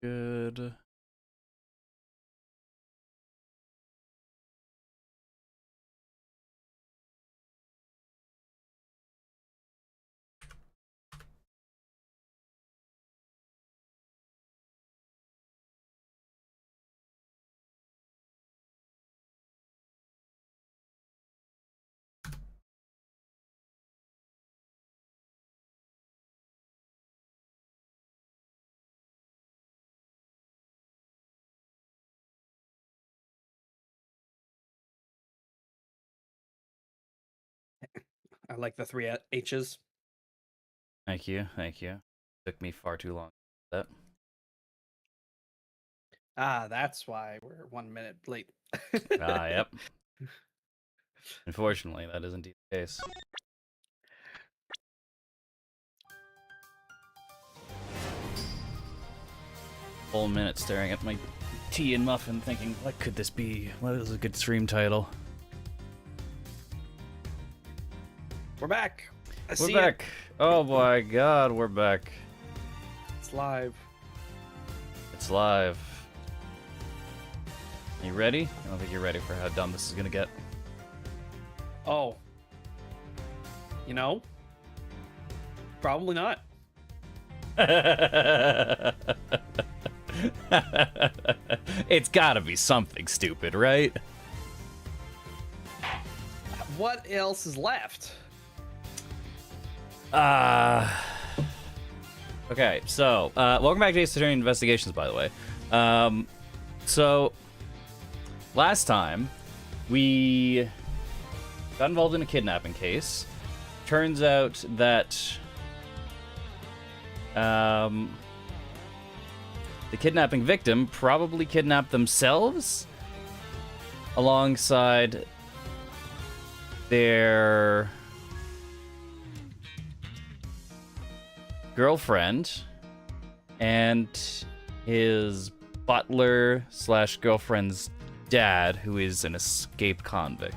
good. I like the 3 H's. Thank you, thank you. Took me far too long. That. Ah, that's why we're 1 minute late. Yep. Unfortunately, that is indeed the case. Whole minute staring at my tea and muffin, thinking, what could this be? What is a good stream title? We're back. We're back. Oh my god, we're back. It's live. It's live. Are you ready? I don't think you're ready for how dumb this is gonna get. Oh. You know? Probably not. It's gotta be something stupid, right? What else is left? Okay, so, welcome back to Ace Attorney Investigations, by the way. So, last time, we got involved in a kidnapping case. Turns out that, the kidnapping victim probably kidnapped themselves alongside their girlfriend and his butler slash girlfriend's dad, who is an escaped convict.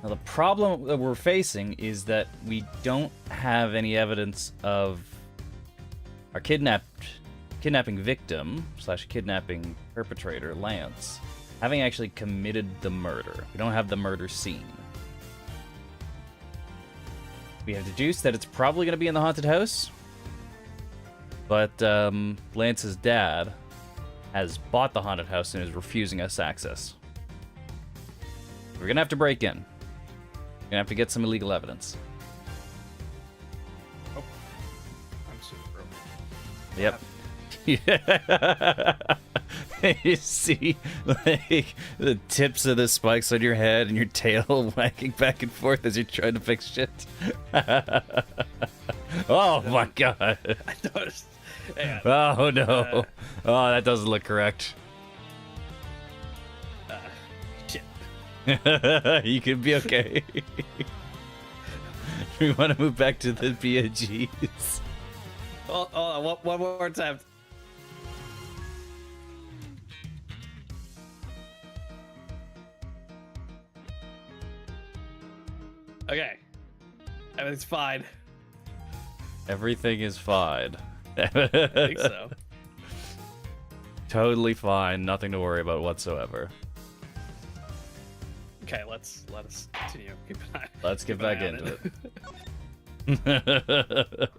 Now, the problem that we're facing is that we don't have any evidence of our kidnapping victim slash kidnapping perpetrator, Lance, having actually committed the murder. We don't have the murder scene. We have deduced that it's probably going to be in the haunted house, but Lance's dad has bought the haunted house and is refusing us access. We're going to have to break in. We're going to have to get some illegal evidence. Oh. I'm super broke. Yep. You see, like, the tips of the spikes on your head and your tail wagging back and forth as you're trying to fix shit. Oh my god. I noticed. Hang on. Oh no. Oh, that doesn't look correct. Shit. You could be okay. We want to move back to the BNGs. Oh, one more time. Okay. Everything's fine. Everything is fine. I think so. Totally fine. Nothing to worry about whatsoever. Okay, let us continue. Let's get back into it.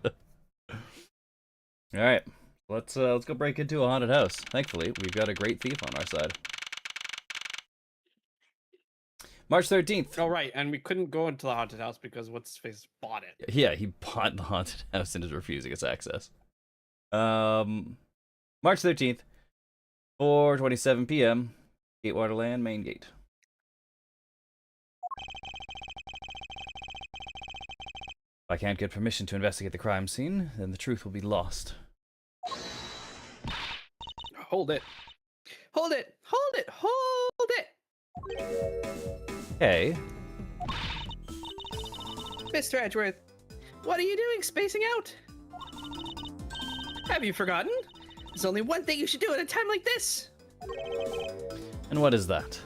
All right, let's go break into a haunted house. Thankfully, we've got a great thief on our side. March 13th. Oh, right, and we couldn't go into the haunted house because what's-his-face bought it. Yeah, he bought the haunted house and is refusing its access. March 13th, 4:27 p.m., Gatewaterland main gate. If I can't get permission to investigate the crime scene, then the truth will be lost. Hold it. Hold it! Hold it! Hold it! Hey. Mr. Edgeworth, what are you doing spacing out? Have you forgotten? There's only one thing you should do at a time like this. And what is that?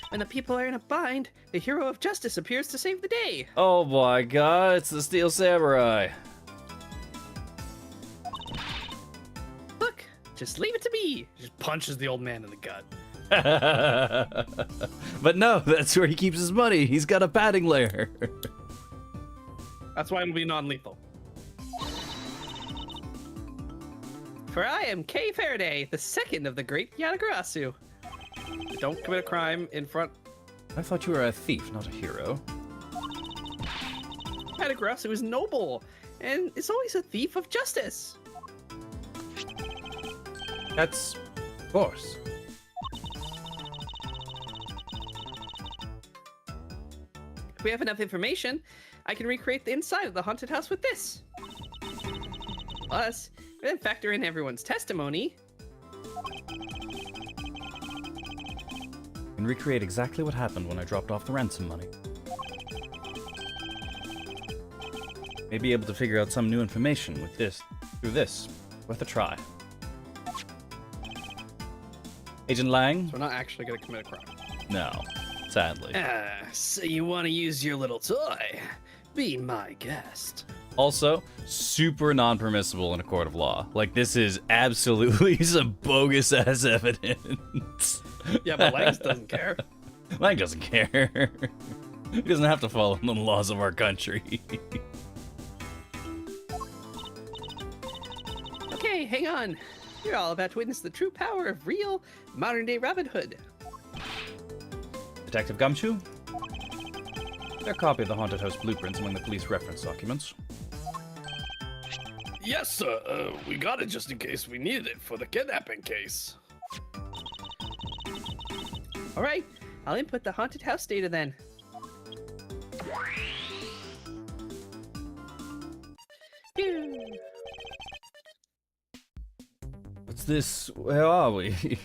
When the people are in a bind, the hero of justice appears to save the day. Oh my god, it's the Steel Samurai. Look, just leave it to me. Just punches the old man in the gut. But no, that's where he keeps his money. He's got a padding layer. That's why I'm being non-lethal. For I am Kay Faraday, the second of the great Yatagarasu. Don't commit a crime in front. I thought you were a thief, not a hero. Yatagarasu is noble, and is always a thief of justice. That's... of course. If we have enough information, I can recreate the inside of the haunted house with this. Plus, we then factor in everyone's testimony. And recreate exactly what happened when I dropped off the ransom money. May be able to figure out some new information with this, through this. Worth a try. Agent Lang? So we're not actually going to commit a crime. No, sadly. So you want to use your little toy? Be my guest. Also, super non-permissible in a court of law. Like, this is absolutely some bogus-ass evidence. Yeah, but Langs doesn't care. Lang doesn't care. He doesn't have to follow the laws of our country. Okay, hang on. You're all about to witness the true power of real, modern-day Robin Hood. Detective Gumshoe? Their copy of the haunted house blueprints among the police reference documents. Yes, sir. We got it just in case we needed it for the kidnapping case. All right, I'll input the haunted house data then. Phew. What's this? Where are we?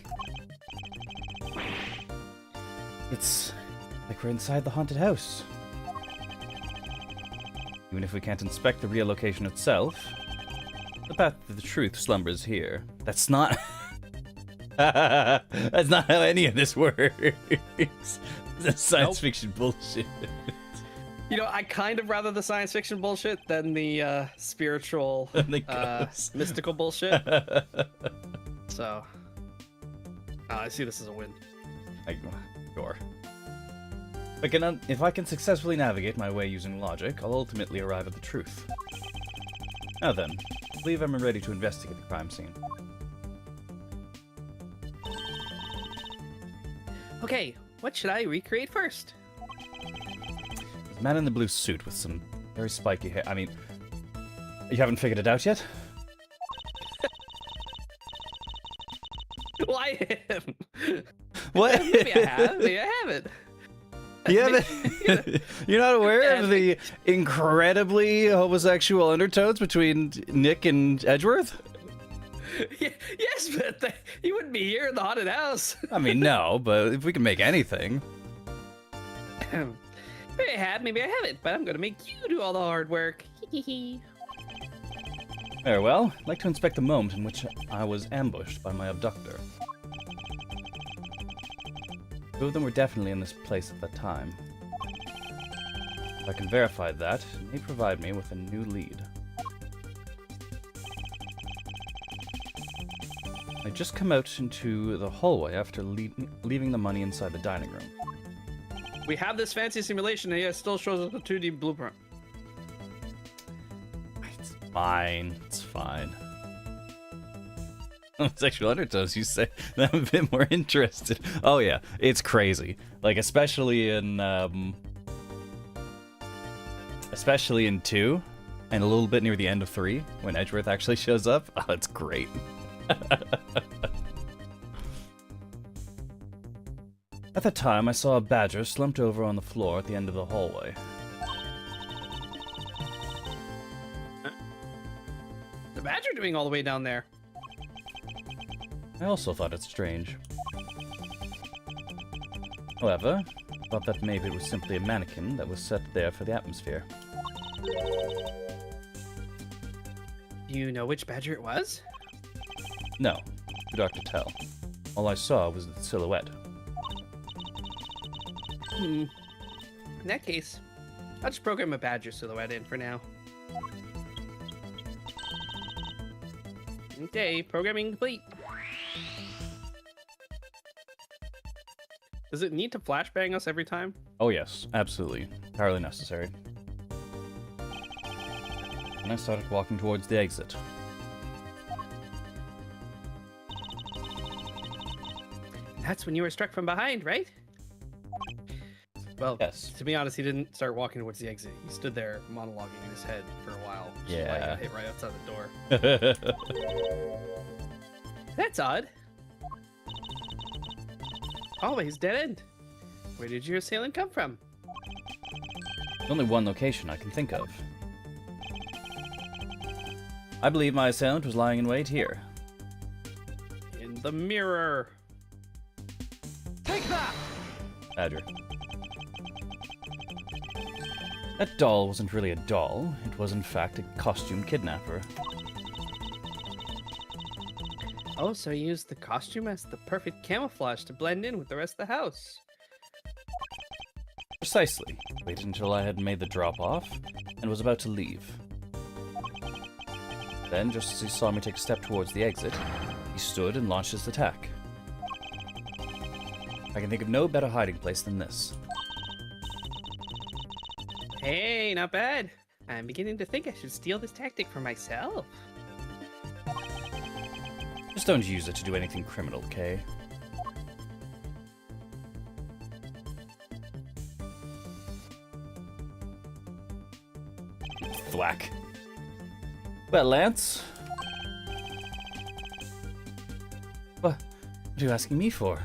It's like we're inside the haunted house. Even if we can't inspect the real location itself, the path to the truth slumbers here. That's not... That's not how any of this works. That's science fiction bullshit. You know, I kind of rather the science fiction bullshit than the spiritual, mystical bullshit. So, I see this as a win. Sure. If I can successfully navigate my way using logic, I'll ultimately arrive at the truth. Now then, I believe I'm ready to investigate the crime scene. Okay, what should I recreate first? There's a man in the blue suit with some very spiky hair. I mean, you haven't figured it out yet? Why him? What? Maybe I have, maybe I haven't. You're not aware of the incredibly homosexual undertones between Nick and Edgeworth? Yes, but he wouldn't be here in the haunted house. I mean, no, but if we can make anything. Maybe I have, maybe I haven't, but I'm gonna make you do all the hard work. Very well. I'd like to inspect the moment in which I was ambushed by my abductor. Two of them were definitely in this place at that time. If I can verify that, it may provide me with a new lead. I just come out into the hallway after leaving the money inside the dining room. We have this fancy simulation and it still shows us the 2D blueprint. It's fine. It's fine. Sexual undertones, you say? I'm a bit more interested. Oh yeah, it's crazy. Like, especially in 2, and a little bit near the end of 3, when Edgeworth actually shows up. Oh, it's great. At the time, I saw a badger slumped over on the floor at the end of the hallway. The badger doing all the way down there. I also thought it strange. However, I thought that maybe it was simply a mannequin that was set there for the atmosphere. Do you know which badger it was? No, too dark to tell. All I saw was the silhouette. In that case, I'll just program a badger silhouette in for now. Okay, programming complete. Does it need to flashbang us every time? Oh yes, absolutely. Entirely necessary. And I started walking towards the exit. That's when you were struck from behind, right? Well, Yes. to be honest, he didn't start walking towards the exit. He stood there monologuing in his head for a while. Which is why he got hit right outside the door. That's odd. Always dead end. Where did your assailant come from? There's only one location I can think of. I believe my assailant was lying in wait here. In the mirror. Take that! Badger. That doll wasn't really a doll. It was in fact a costume kidnapper. Oh, so you used the costume as the perfect camouflage to blend in with the rest of the house. Precisely. Waited until I had made the drop-off and was about to leave. Then, just as he saw me take a step towards the exit, he stood and launched his attack. I can think of no better hiding place than this. Hey, not bad. I'm beginning to think I should steal this tactic for myself. Just don't use it to do anything criminal, Kay. Thwack. Well, Lance? What are you asking me for?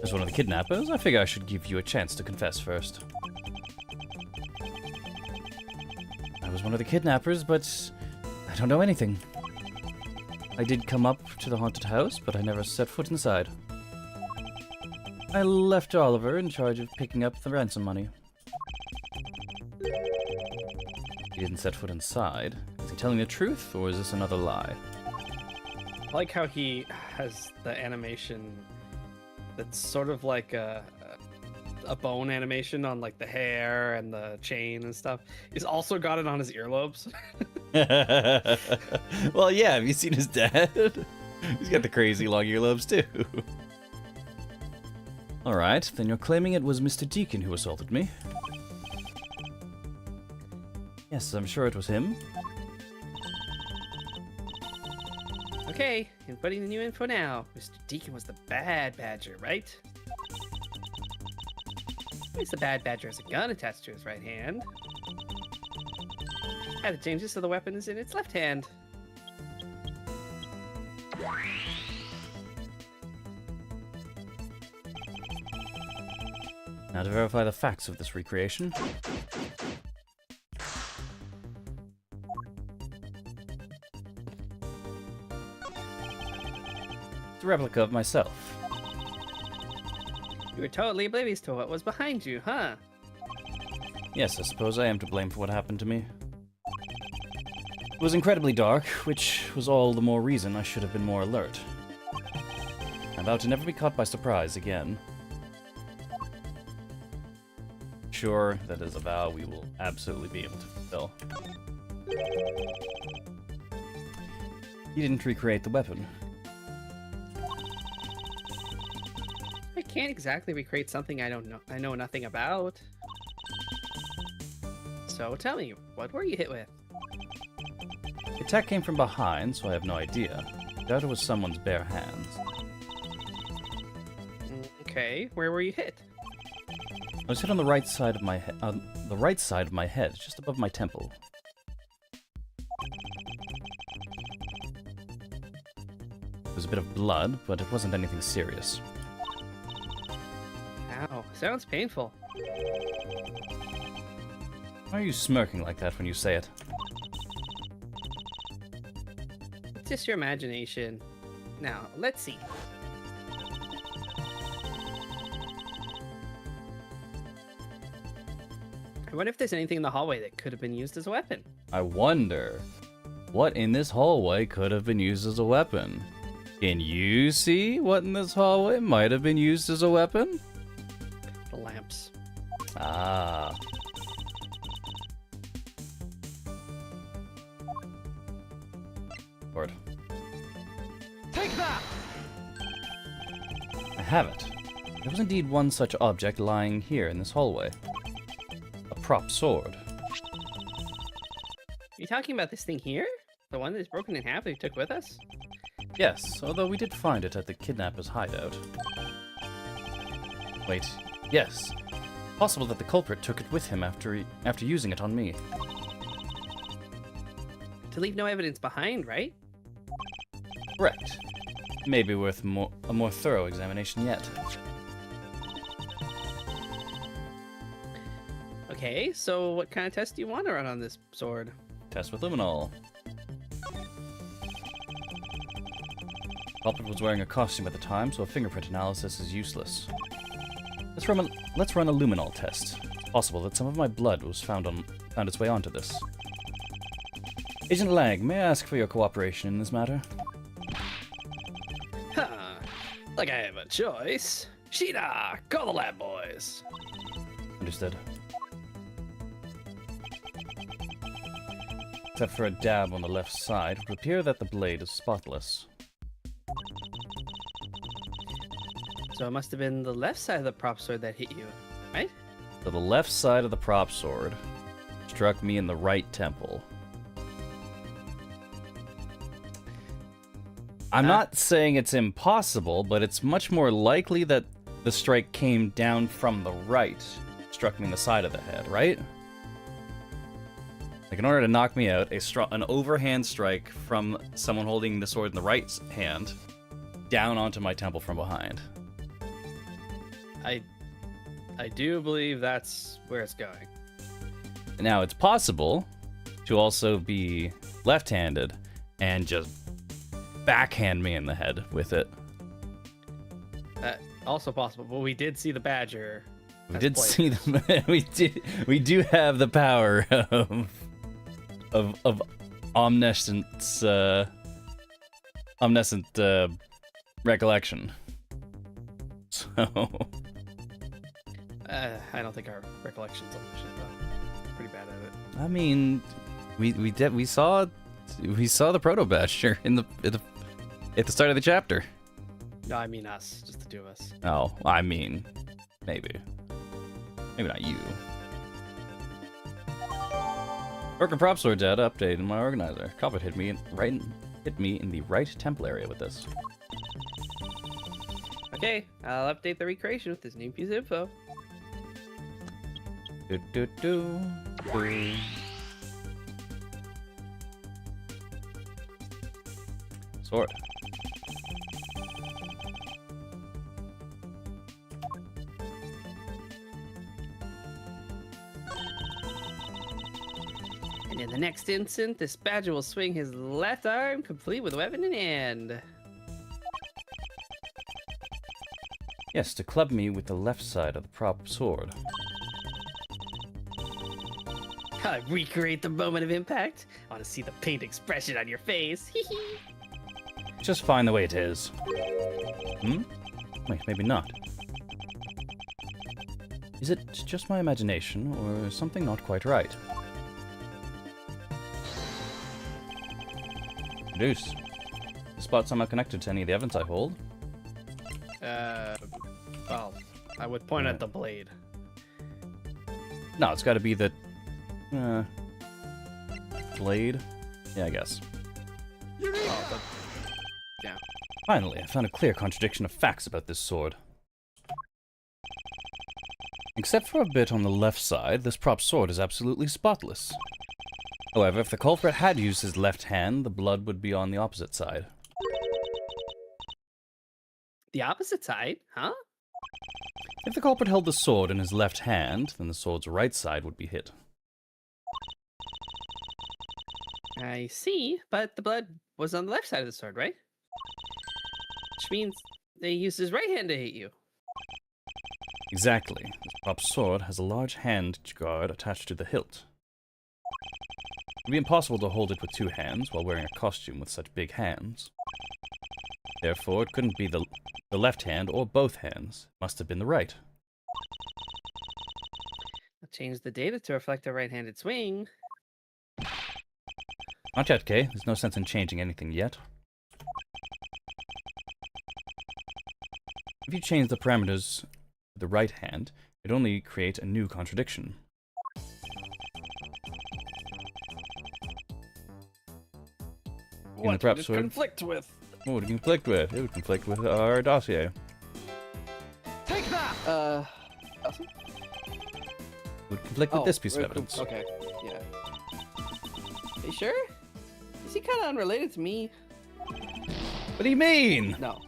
As one of the kidnappers, I figure I should give you a chance to confess first. I was one of the kidnappers, but I don't know anything. I did come up to the haunted house, but I never set foot inside. I left Oliver in charge of picking up the ransom money. He didn't set foot inside. Is he telling the truth, or is this another lie? I like how he has the animation that's sort of like a bone animation on like the hair and the chain and stuff. He's also got it on his earlobes. Well, yeah, have you seen his dad? He's got the crazy long earlobes too. Alright, then you're claiming it was Mr. Deacon who assaulted me. Yes, I'm sure it was him. Okay, inputting the new info now. Mr. Deacon was the bad badger, right? At least the bad badger has a gun attached to his right hand. Had to change this so the weapon is in its left hand. Now to verify the facts of this recreation. It's a replica of myself. You were totally oblivious to what was behind you, huh? Yes, I suppose I am to blame for what happened to me. It was incredibly dark, which was all the more reason I should have been more alert. I vow to never be caught by surprise again. Sure, that is a vow we will absolutely be able to fulfill. You didn't recreate the weapon. I can't exactly recreate something I know nothing about. So tell me, what were you hit with? The attack came from behind, so I have no idea. I doubt it was someone's bare hands. Okay, where were you hit? I was hit on the right side of my head, just above my temple. There was a bit of blood, but it wasn't anything serious. Ow, sounds painful. Why are you smirking like that when you say it? It's just your imagination. Now, let's see. I wonder if there's anything in the hallway that could have been used as a weapon. I wonder, what in this hallway could have been used as a weapon? Can you see what in this hallway might have been used as a weapon? lamps. Ah. Lord. Take that! I have it. There was indeed one such object lying here in this hallway. A prop sword. Are you talking about this thing here? The one that's broken in half that we took with us? Yes, although we did find it at the kidnapper's hideout. Wait, yes. Possible that the culprit took it with him after using it on me. To leave no evidence behind, right? Correct. Maybe worth a more thorough examination yet. Okay, so what kind of test do you want to run on this sword? Test with luminol. Culprit was wearing a costume at the time, so a fingerprint analysis is useless. Let's run a luminol test. It's possible that some of my blood was found its way onto this. Agent Lang, may I ask for your cooperation in this matter? Huh. Like I have a choice. Sheeta, call the lab boys. Understood. Except for a dab on the left side, it would appear that the blade is spotless. So it must have been the left side of the prop sword that hit you, right? So the left side of the prop sword struck me in the right temple. I'm not saying it's impossible, but it's much more likely that the strike came down from the right, struck me in the side of the head, right? Like, in order to knock me out, an overhand strike from someone holding the sword in the right hand down onto my temple from behind. I do believe that's where it's going. Now, it's possible to also be left-handed and just backhand me in the head with it. Also possible, but we did see the badger. We did see the we do have the power of omniscience omniscient recollection. So I don't think our recollection's omniscient though. Pretty bad at it. I mean, we saw the proto badger at the start of the chapter. No, I mean us, just the two of us. Oh, I mean, maybe not you. Broken prop sword data update in my organizer. Culprit hit me in the right temple area with this. Okay, I'll update the recreation with this new piece of info. Do. Sword. And in the next instant, this badger will swing his left arm, complete with weapon in hand. Yes, to club me with the left side of the prop sword. I recreate the moment of impact. I want to see the pained expression on your face. Just fine the way it is. Wait, maybe not. Is it just my imagination, or is something not quite right? Deuce. The spot somehow connected to any of the evidence I hold? Well, I would point at the blade. No, it's gotta be the... blade? Yeah, I guess. Oh, yeah. Finally, I found a clear contradiction of facts about this sword. Except for a bit on the left side, this prop sword is absolutely spotless. However, if the culprit had used his left hand, the blood would be on the opposite side. The opposite side, huh? If the culprit held the sword in his left hand, then the sword's right side would be hit. I see, but the blood was on the left side of the sword, right? Which means they used his right hand to hit you. Exactly. This prop sword has a large hand guard attached to the hilt. It would be impossible to hold it with two hands while wearing a costume with such big hands. Therefore, it couldn't be the left hand or both hands. It must have been the right. Change the data to reflect a right-handed swing. Not yet, Kay. There's no sense in changing anything yet. If you change the parameters to the right hand, it only create a new contradiction. What would it conflict with? What would it conflict with? It would conflict with our dossier. Take that! It would conflict with this piece of evidence. Okay, yeah. Are you sure? Is he kind of unrelated to me? What do you mean? No,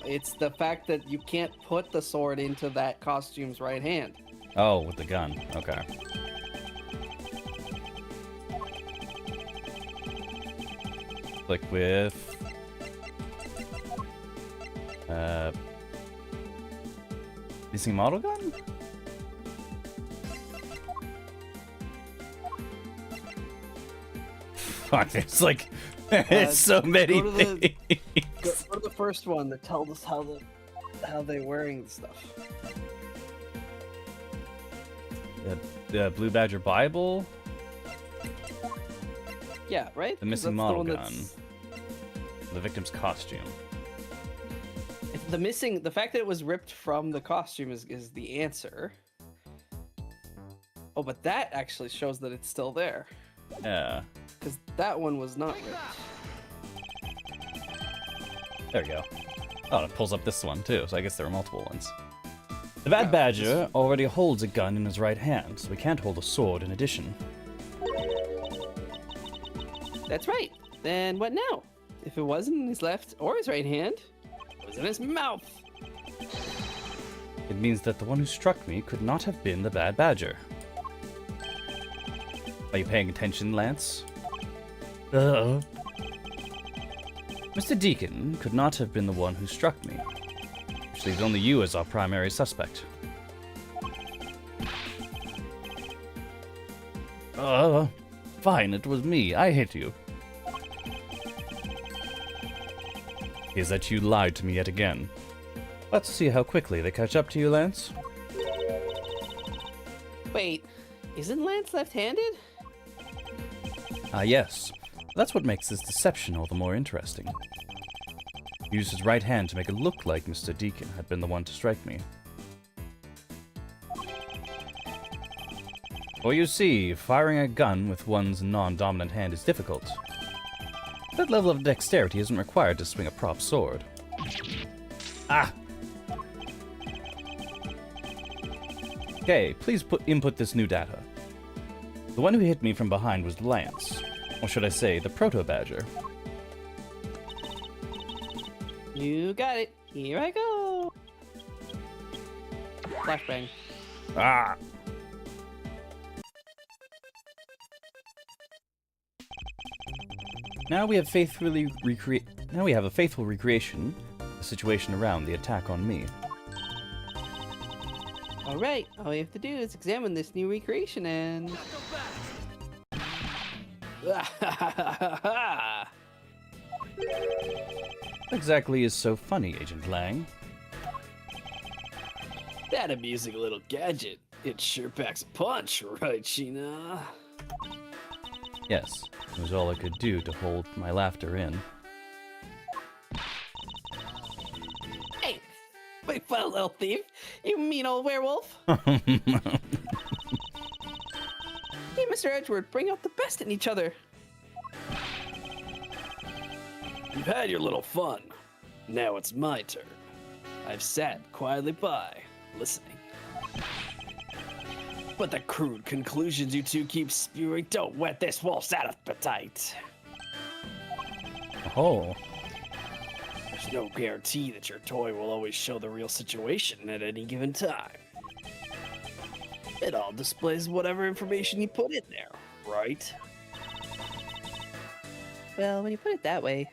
it's the fact that you can't put the sword into that costume's right hand. Oh, with the gun. Okay. Click with... missing model gun? Fuck, there's like... there's so many things. Go to the first one that tells us how they're wearing the stuff. The Blue Badger Bible? Yeah, right? The missing model gun. The victim's costume. The fact that it was ripped from the costume is the answer. Oh, but that actually shows that it's still there. Yeah. Because that one was not ripped. There we go. Oh, it pulls up this one too, so I guess there are multiple ones. The Bad Badger already holds a gun in his right hand, so he can't hold a sword in addition. That's right. Then what now? If it wasn't in his left or his right hand, it was in his mouth. It means that the one who struck me could not have been the Bad Badger. Are you paying attention, Lance? Mr. Deacon could not have been the one who struck me, which leaves only you as our primary suspect. Fine, it was me. I hate you. Is that you lied to me yet again? Let's see how quickly they catch up to you, Lance. Wait, isn't Lance left-handed? Yes. That's what makes this deception all the more interesting. He used his right hand to make it look like Mr. Deacon had been the one to strike me. Well, you see, firing a gun with one's non-dominant hand is difficult. That level of dexterity isn't required to swing a prop sword. Ah! Okay, please input this new data. The one who hit me from behind was Lance. Or should I say, the Proto-Badger. You got it. Here I go. Flashbang. Ah! Now we have a faithful recreation of the situation around the attack on me. Alright, all we have to do is examine this new recreation and... What exactly is so funny, Agent Lang? That amusing little gadget. It sure packs a punch, right, Sheena? Yes, it was all I could do to hold my laughter in. Hey! Wait, fun little thief! You mean old werewolf? Hey, Mr. Edgeworth, bring out the best in each other. You've had your little fun. Now it's my turn. I've sat quietly by, listening. But the crude conclusions you two keep spewing don't whet this wolf's appetite. Oh. There's no guarantee that your toy will always show the real situation at any given time. It all displays whatever information you put in there, right? Well, when you put it that way...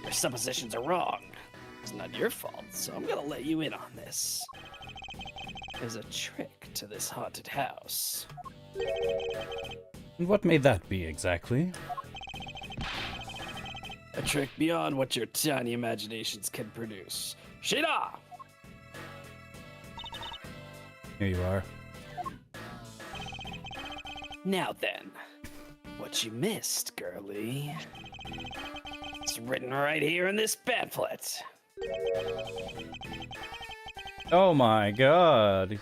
Your suppositions are wrong. It's not your fault, so I'm gonna let you in on this. There's a trick to this haunted house. And what may that be, exactly? A trick beyond what your tiny imaginations can produce. Sheena! Here you are. Now then, what you missed, girlie? It's written right here in this pamphlet. Oh my god.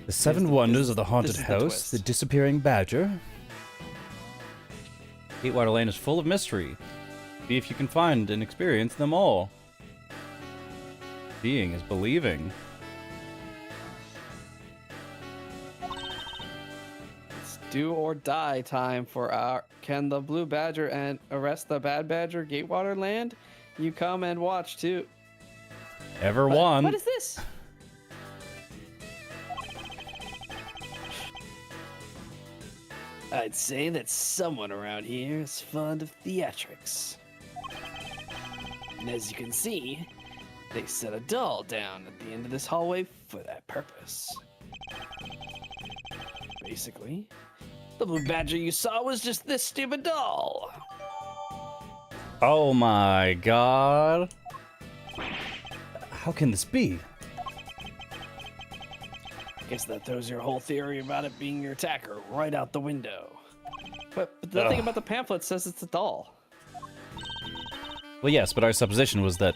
The Seven Wonders of the Haunted House, the Disappearing Badger. Gatewater Lane is full of mystery. See if you can find and experience them all. Seeing is believing. It's do or die time for our... Can the Blue Badger and arrest the Bad Badger Gatewater Land? You come and watch too. Ever won. What is this? I'd say that someone around here is fond of theatrics. And as you can see, they set a doll down at the end of this hallway for that purpose. Basically, the Blue Badger you saw was just this stupid doll. Oh my god. How can this be? Guess that throws your whole theory about it being your attacker right out the window. But the thing about the pamphlet says it's a doll. Well, yes, but our supposition was that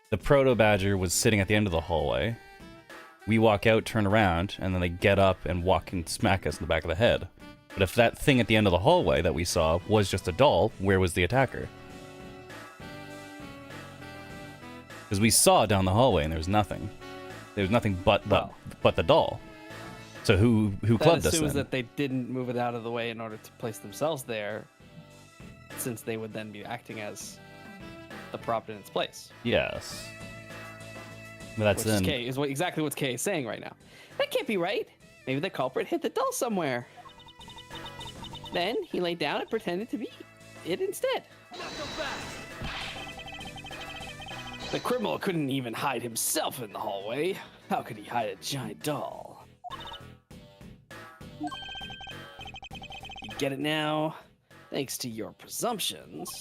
the Proto-Badger was sitting at the end of the hallway. We walk out, turn around, and then they get up and walk and smack us in the back of the head. But if that thing at the end of the hallway that we saw was just a doll, where was the attacker? Because we saw down the hallway and there was nothing. There was nothing but the doll. So who clubbed us then? That assumes that they didn't move it out of the way in order to place themselves there, since they would then be acting as the prop in its place. Yes. But that's Which is exactly what Kay is saying right now. That can't be right. Maybe the culprit hit the doll somewhere. Then he laid down and pretended to be it instead. The criminal couldn't even hide himself in the hallway. How could he hide a giant doll? You get it now? Thanks to your presumptions.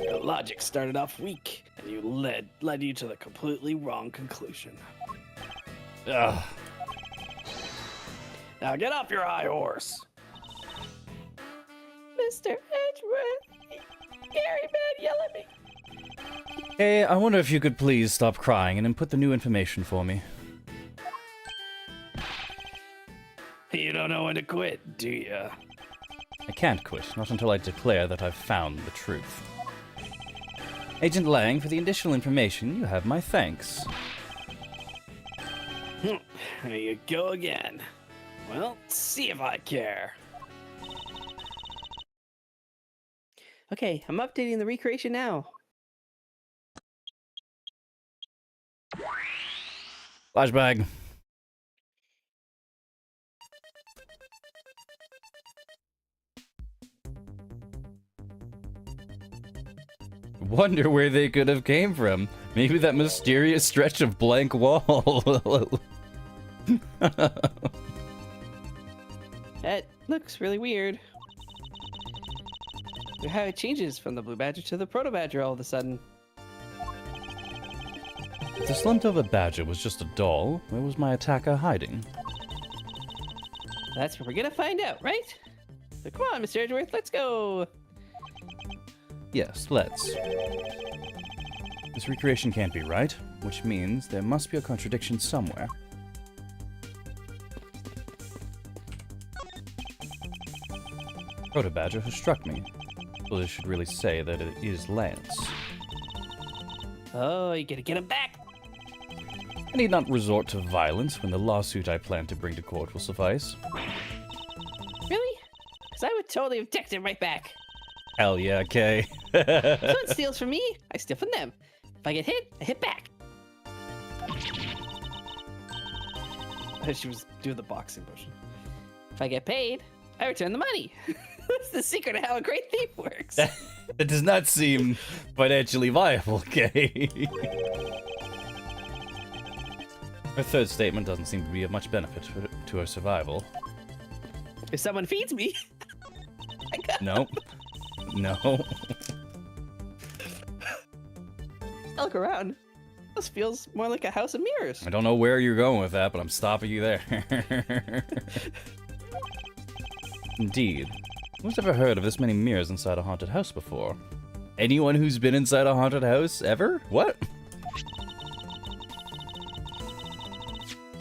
Your logic started off weak, and you led you to the completely wrong conclusion. Ugh. Now get off your high horse. Mr. Edgeworth, Gary man, yell at me. Hey, I wonder if you could please stop crying and input the new information for me. You don't know when to quit, do you? I can't quit, not until I declare that I've found the truth. Agent Lang, for the additional information, you have my thanks. There you go again. Well, see if I care. Okay, I'm updating the recreation now. Flashbang. Wonder where they could have came from. Maybe that mysterious stretch of blank wall. That looks really weird. How it changes from the Blue Badger to the Proto Badger all of a sudden. If the slumped over badger was just a doll, where was my attacker hiding? That's what we're gonna find out, right? So come on, Mr. Edgeworth, let's go. Yes, let's. This recreation can't be right, which means there must be a contradiction somewhere. Proto-Badger has struck me. Well, this should really say that it is Lance. Oh, you gotta get him back. I need not resort to violence when the lawsuit I plan to bring to court will suffice. Really? Because I would totally have decked him right back. Hell yeah, Kay. If someone steals from me, I steal from them. If I get hit, I hit back. She was doing the boxing motion. If I get paid, I return the money. That's the secret of how a great thief works. It does not seem financially viable, Kay. Her third statement doesn't seem to be of much benefit to her survival. If someone feeds me, I got No. No. I'll look around. house feels more like a house of mirrors. I don't know where you're going with that, but I'm stopping you there. Indeed. Who's ever heard of this many mirrors inside a haunted house before? Anyone who's been inside a haunted house ever? What?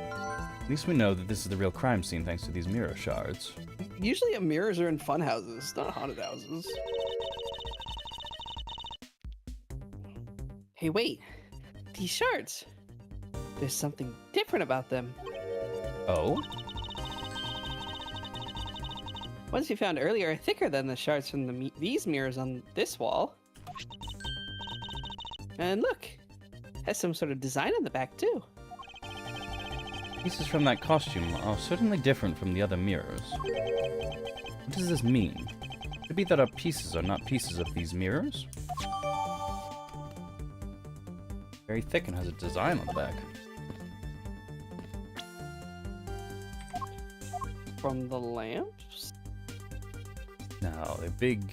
At least we know that this is the real crime scene thanks to these mirror shards. Usually mirrors are in fun houses, not haunted houses. Hey, wait. These shards. There's something different about them. Oh? Ones we found earlier are thicker than the shards from these mirrors on this wall. And look, has some sort of design on the back too. Pieces from that costume are certainly different from the other mirrors. What does this mean? Could it be that our pieces are not pieces of these mirrors? Very thick and has a design on the back. From the lamps? No, they're big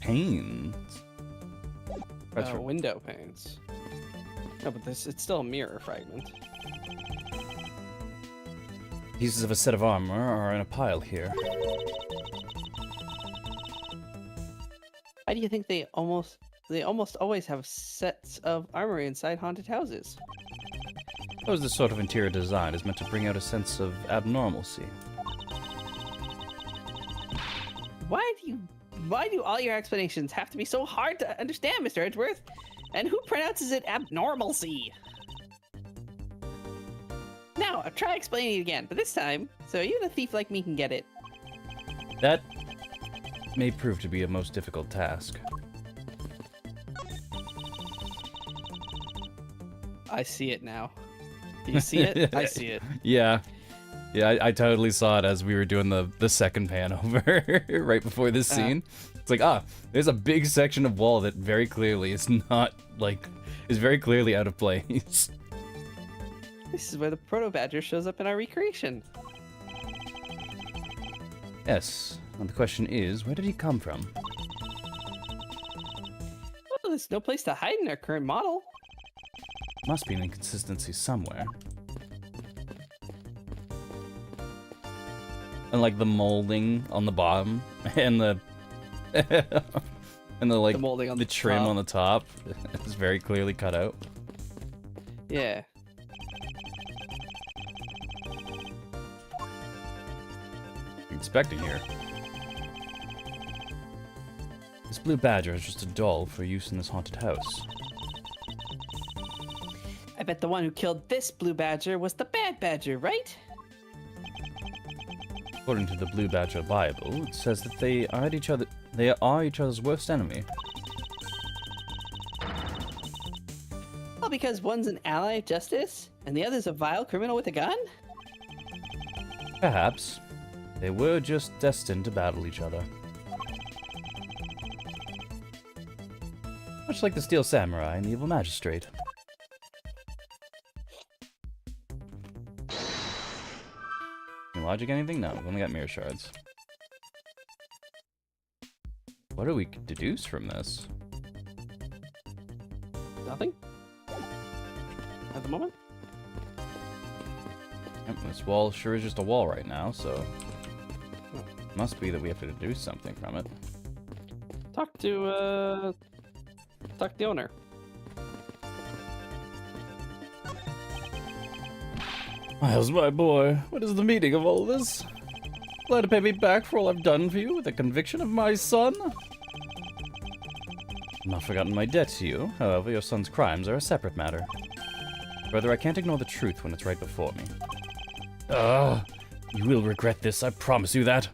panes. That's right. Window panes. No, but it's still a mirror fragment. Pieces of a set of armor are in a pile here. Why do you think they almost always have sets of armor inside haunted houses? I suppose this sort of interior design is meant to bring out a sense of abnormalcy. Why do all your explanations have to be so hard to understand, Mr. Edgeworth? And who pronounces it abnormalcy? Now, I'll try explaining it again, but this time, so even a thief like me can get it. That may prove to be a most difficult task. I see it now. Do you see it? I see it. Yeah. Yeah, I totally saw it as we were doing the second pan over right before this scene. It's like, there's a big section of wall that very clearly is not, is very clearly out of place. This is where the proto-badger shows up in our recreation. Yes, and the question is, where did he come from? Well, there's no place to hide in our current model. Must be an inconsistency somewhere. And the molding on the bottom and the and the molding on the trim on the top is very clearly cut out. Yeah. Expecting here. This blue badger is just a doll for use in this haunted house. I bet the one who killed this blue badger was the bad badger, right? According to the Blue Badger Bible, it says that they are each other's worst enemy. Well, because one's an ally of justice, and the other's a vile criminal with a gun? Perhaps. They were just destined to battle each other. Much like the Steel Samurai and the Evil Magistrate. Any logic, anything? No, we've only got mirror shards. What do we deduce from this? Nothing? At the moment? Yep, this wall sure is just a wall right now, so... It must be that we have to deduce something from it. Talk to the owner. Miles, my boy, what is the meaning of all this? Glad to pay me back for all I've done for you with the conviction of my son? I've not forgotten my debt to you, however, your son's crimes are a separate matter. Further, I can't ignore the truth when it's right before me. You will regret this, I promise you that.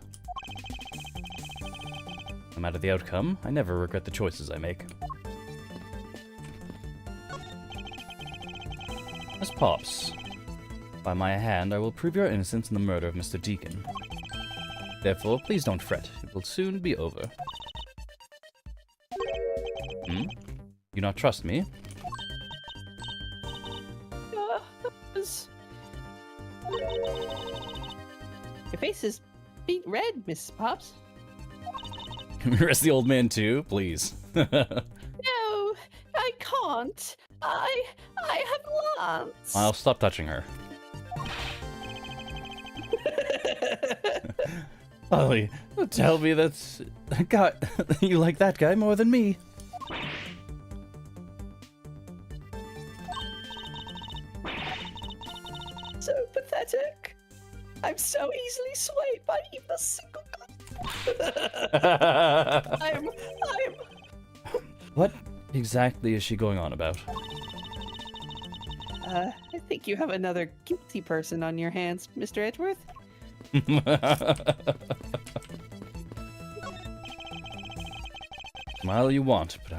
No matter the outcome, I never regret the choices I make. Miss Pops, by my hand, I will prove your innocence in the murder of Mr. Deacon. Therefore, please don't fret. It will soon be over. You not trust me? Your face is beet red, Miss Pops. Can we arrest the old man too, please? No, I can't. I have Lance. I'll stop touching her. Ollie, tell me that's... God, you like that guy more than me. So pathetic. I'm so easily swayed by even a single I'm... What exactly is she going on about? I think you have another guilty person on your hands, Mr. Edgeworth. Smile you want, but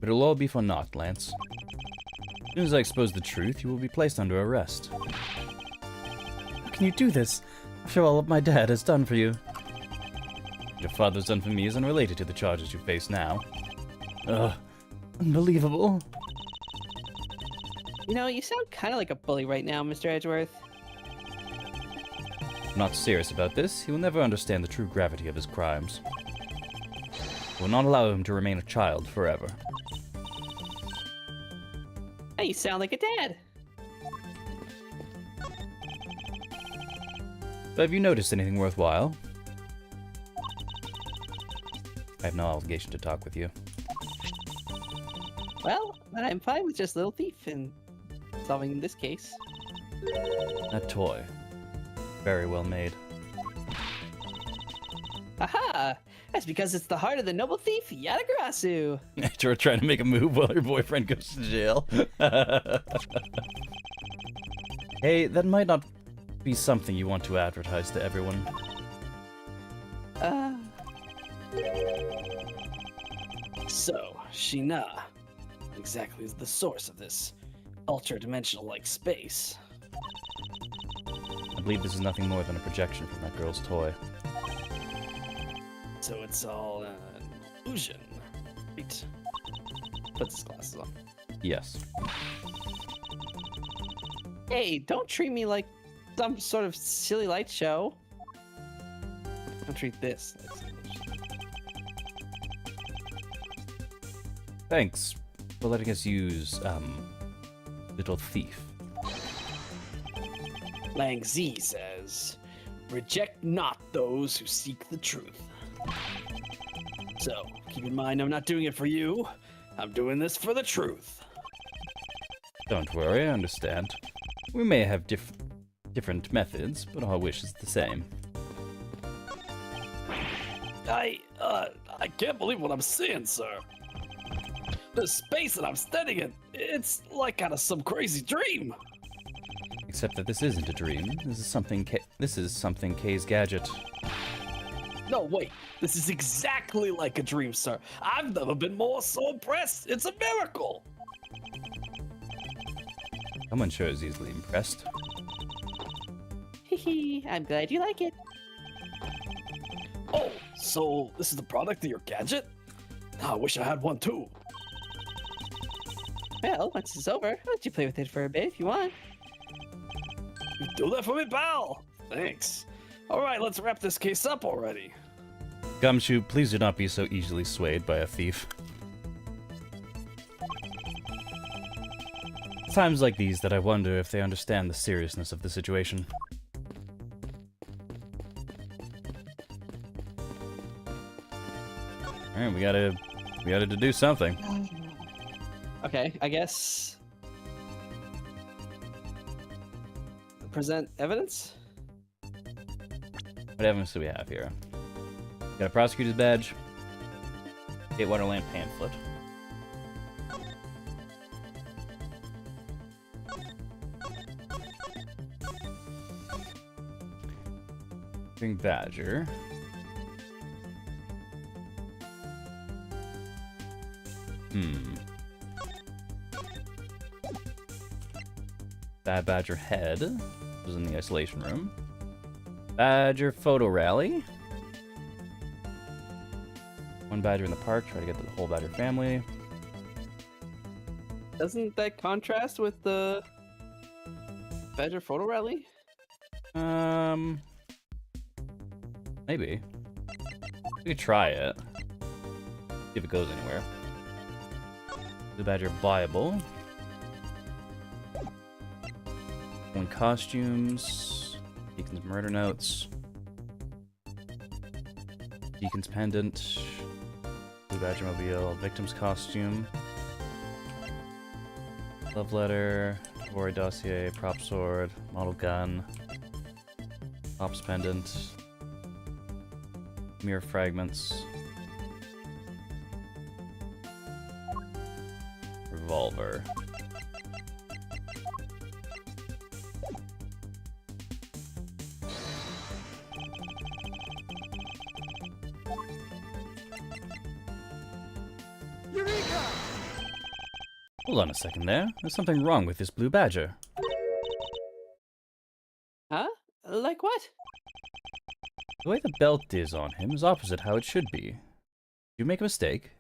it'll all be for naught, Lance. As soon as I expose the truth, you will be placed under arrest. How can you do this, after all my dad has done for you? What your father's done for me is unrelated to the charges you face now. Ugh, unbelievable. You know, you sound kind of like a bully right now, Mr. Edgeworth. If I'm not serious about this, he will never understand the true gravity of his crimes. I will not allow him to remain a child forever. Hey, you sound like a dad. But have you noticed anything worthwhile? I have no obligation to talk with you. Well, I'm fine with just Little Thief in solving this case. That toy. Very well made. Aha! That's because it's the heart of the noble thief, Yatagarasu. After trying to make a move while her boyfriend goes to jail. Hey, that might not be something you want to advertise to everyone. So, Shina exactly is the source of this ultra-dimensional-like space. I believe this is nothing more than a projection from that girl's toy. So it's all an illusion. Right. Puts his glasses on. Yes. Hey, don't treat me like some sort of silly light show. Don't treat this like some Thanks for letting us use, Little Thief. Lang Z says, reject not those who seek the truth. So, keep in mind I'm not doing it for you. I'm doing this for the truth. Don't worry, I understand. We may have different methods, but our wish is the same. I can't believe what I'm seeing, sir. The space that I'm standing in, it's like out of some crazy dream. Except that this isn't a dream. This is something Kay's gadget. No, wait. This is exactly like a dream, sir. I've never been more so impressed. It's a miracle. Someone sure is easily impressed. Hehe, I'm glad you like it. Oh, so this is the product of your gadget? I wish I had one too. Well, once it's over, I'll let you play with it for a bit if you want. You do that for me, pal. Thanks. All right, let's wrap this case up already. Gumshoe, please do not be so easily swayed by a thief. It's times like these that I wonder if they understand the seriousness of the situation. Alright, we gotta do something. Okay, I guess. Present evidence? What evidence do we have here? Got a prosecutor's badge. State Waterland pamphlet. Green Badger. Bad Badger head was in the isolation room. Badger photo rally. One badger in the park, try to get the whole badger family. Doesn't that contrast with the badger photo rally? Maybe. We could try it. See if it goes anywhere. The badger Bible. Only costumes. Deacon's murder notes. Deacon's pendant. Blue Badger mobile. Victim's costume. Love letter. War dossier. Prop sword. Model gun. Ops pendant. Mirror fragments. Revolver. Eureka! Hold on a second there. There's something wrong with this blue badger. Huh? Like what? The way the belt is on him is opposite how it should be. Did you make a mistake?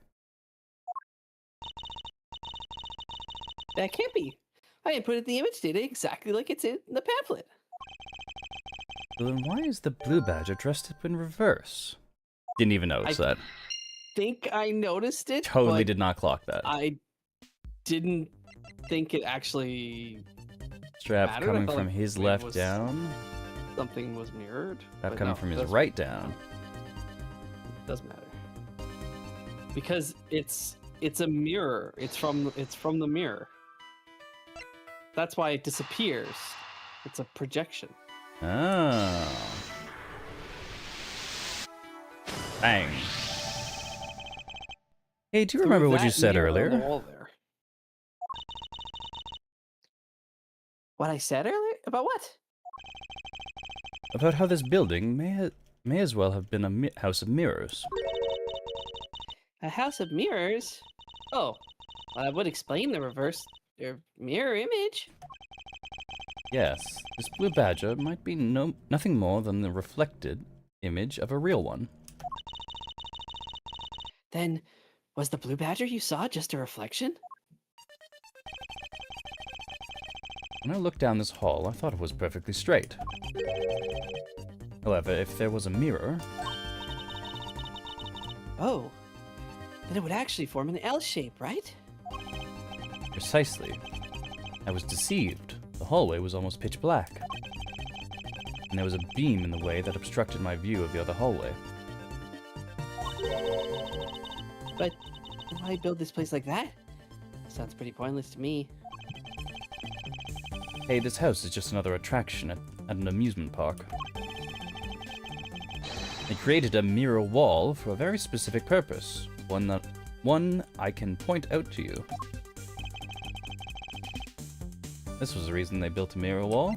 That can't be. I inputted the image data exactly like it's in the pamphlet. Well, then why is the blue badger dressed up in reverse? Didn't even notice that. Think I noticed it. Totally but did not clock that. I didn't think it actually Strap mattered. I coming felt from like his it left was- down. something was mirrored. Strap but coming no, from it his does- right down. Does matter because it's a mirror. It's from the mirror. That's why it disappears. It's a projection. Oh. Bang. Hey, do you remember what you That said mirror on the earlier? wall there. What I said earlier? About what? About how this building may as well have been a house of mirrors. A house of mirrors? Oh, well, that would explain the reverse mirror image. Yes, this blue badger might be nothing more than the reflected image of a real one. Then, was the blue badger you saw just a reflection? When I looked down this hall, I thought it was perfectly straight. However, if there was a mirror, Oh, then it would actually form an L shape, right? precisely, I was deceived. The hallway was almost pitch black, and there was a beam in the way that obstructed my view of the other hallway. But why build this place like that? Sounds pretty pointless to me. Hey, this house is just another attraction at an amusement park. They created a mirror wall for a very specific purpose, one I can point out to you. This was the reason they built a mirror wall.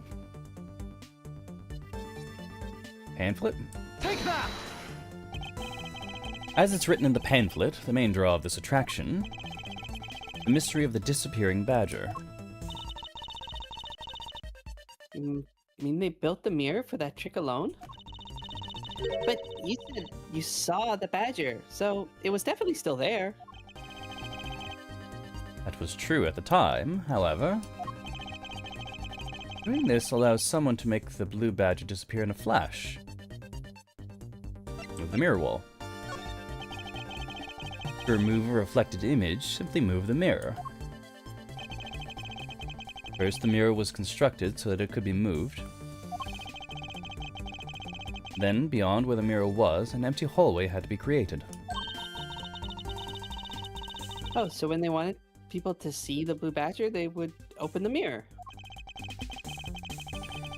Pamphlet? Take that! As it's written in the pamphlet, the main draw of this attraction, the mystery of the disappearing badger. You mean they built the mirror for that trick alone? But you said you saw the badger, so it was definitely still there. That was true at the time, however. Doing this allows someone to make the blue badger disappear in a flash. Move the mirror wall. To remove a reflected image, simply move the mirror. First, the mirror was constructed so that it could be moved. Then, beyond where the mirror was, an empty hallway had to be created. Oh, so when they wanted people to see the blue badger, they would open the mirror.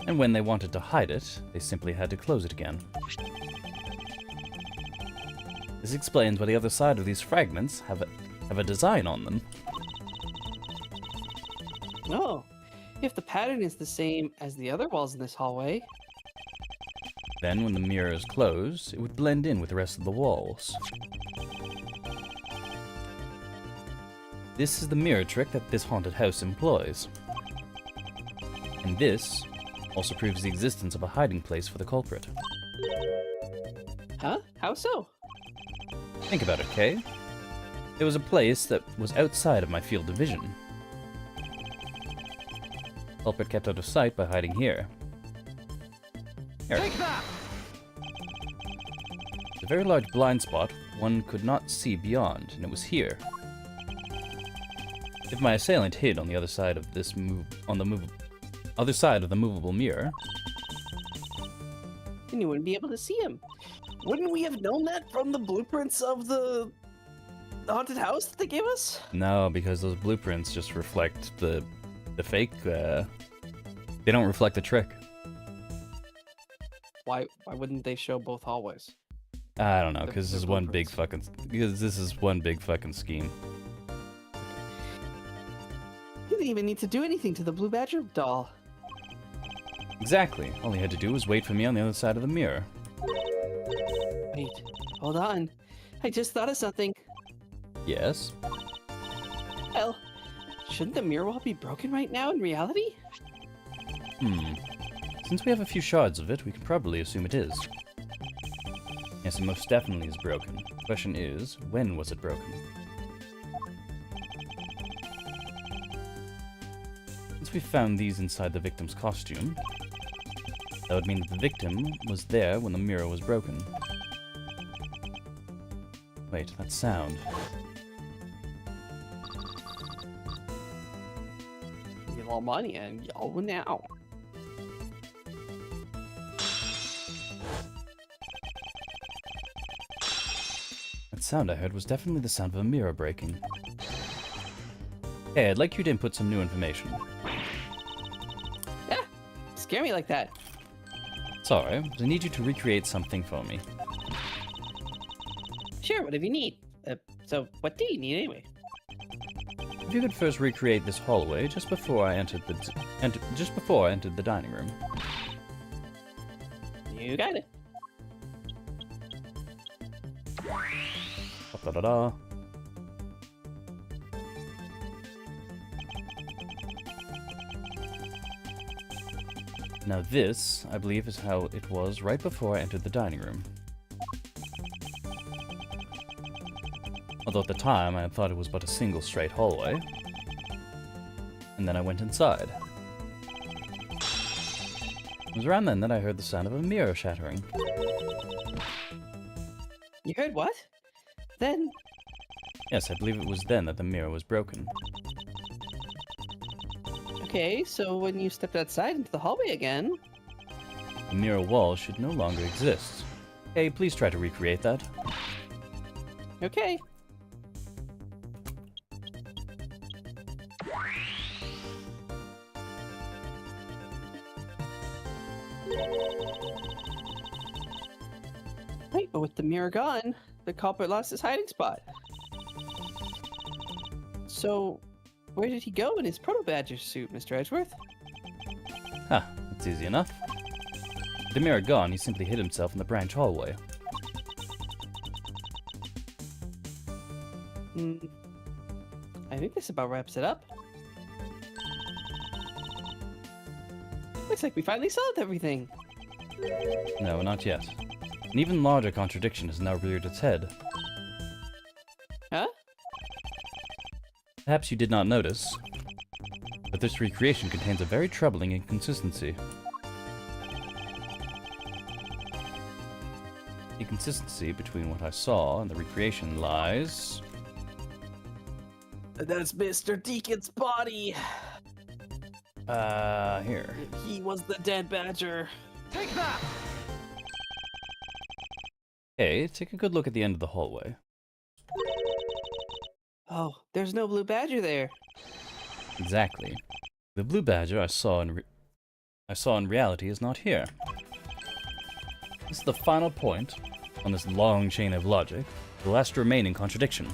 And when they wanted to hide it, they simply had to close it again. This explains why the other side of these fragments have a design on them. Oh, if the pattern is the same as the other walls in this hallway, Then, when the mirror is closed, it would blend in with the rest of the walls. This is the mirror trick that this haunted house employs. And this also proves the existence of a hiding place for the culprit. huh? How so? Think about it, Kay. There was a place that was outside of my field of vision. Culprit kept out of sight by hiding here. Here. Take that! It's a very large blind spot one could not see beyond, and it was here. If my assailant hid on the other side of this other side of the movable mirror. Then you wouldn't be able to see him. Wouldn't we have known that from the blueprints of the haunted house that they gave us? No, because those blueprints just reflect the fake. They don't reflect the trick. Why wouldn't they show both hallways? I don't know, because The this is one big blueprints. fucking scheme. You didn't even need to do anything to the Blue Badger doll. Exactly. All he had to do was wait for me on the other side of the mirror. Wait, hold on. I just thought of something. Yes. Well, shouldn't the mirror wall be broken right now in reality? Since we have a few shards of it, we can probably assume it is. Yes, it most definitely is broken. The question is, when was it broken? Since we found these inside the victim's costume, that would mean that the victim was there when the mirror was broken. Wait, that sound. You all money and y'all now. That sound I heard was definitely the sound of a mirror breaking. Hey, I'd like you to input some new information. Yeah, scare me like that. Sorry, but I need you to recreate something for me. Sure, whatever you need. So what do you need anyway? If you could first recreate this hallway just before I entered the dining room. You got it. Da da da. Now this, I believe, is how it was right before I entered the dining room. Although at the time I had thought it was but a single straight hallway. And then I went inside. It was around then that I heard the sound of a mirror shattering. You heard what? Then Yes, I believe it was then that the mirror was broken. okay, so when you stepped outside into the hallway again, The mirror wall should no longer exist. Hey, please try to recreate that. okay. Right, but with the mirror gone, the culprit lost his hiding spot. So, where did he go in his proto-badger suit, Mr. Edgeworth? Huh, that's easy enough. With the mirror gone, he simply hid himself in the branch hallway. I think this about wraps it up. Looks like we finally solved everything. No, not yet. An even larger contradiction has now reared its head. Huh? Perhaps you did not notice, but this recreation contains a very troubling inconsistency. The inconsistency between what I saw and the recreation lies... That's Mr. Deacon's body. Here. He was the dead badger. Take that! Hey, take a good look at the end of the hallway. Oh, there's no blue badger there. Exactly. The blue badger I saw in reality is not here. This is the final point on this long chain of logic, the last remaining contradiction.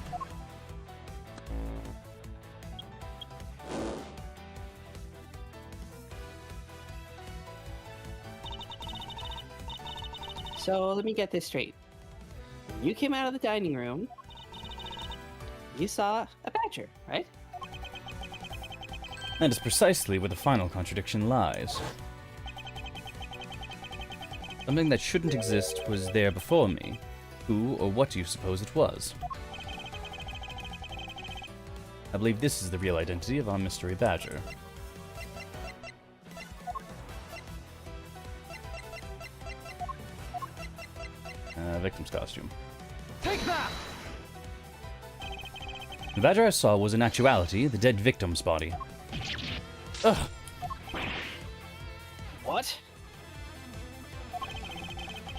So let me get this straight. When you came out of the dining room, you saw a badger, right? That is precisely where the final contradiction lies. Something that shouldn't exist was there before me. Who or what do you suppose it was? I believe this is the real identity of our mystery badger. Victim's costume. Take that! The badger I saw was in actuality the dead victim's body. Ugh. What?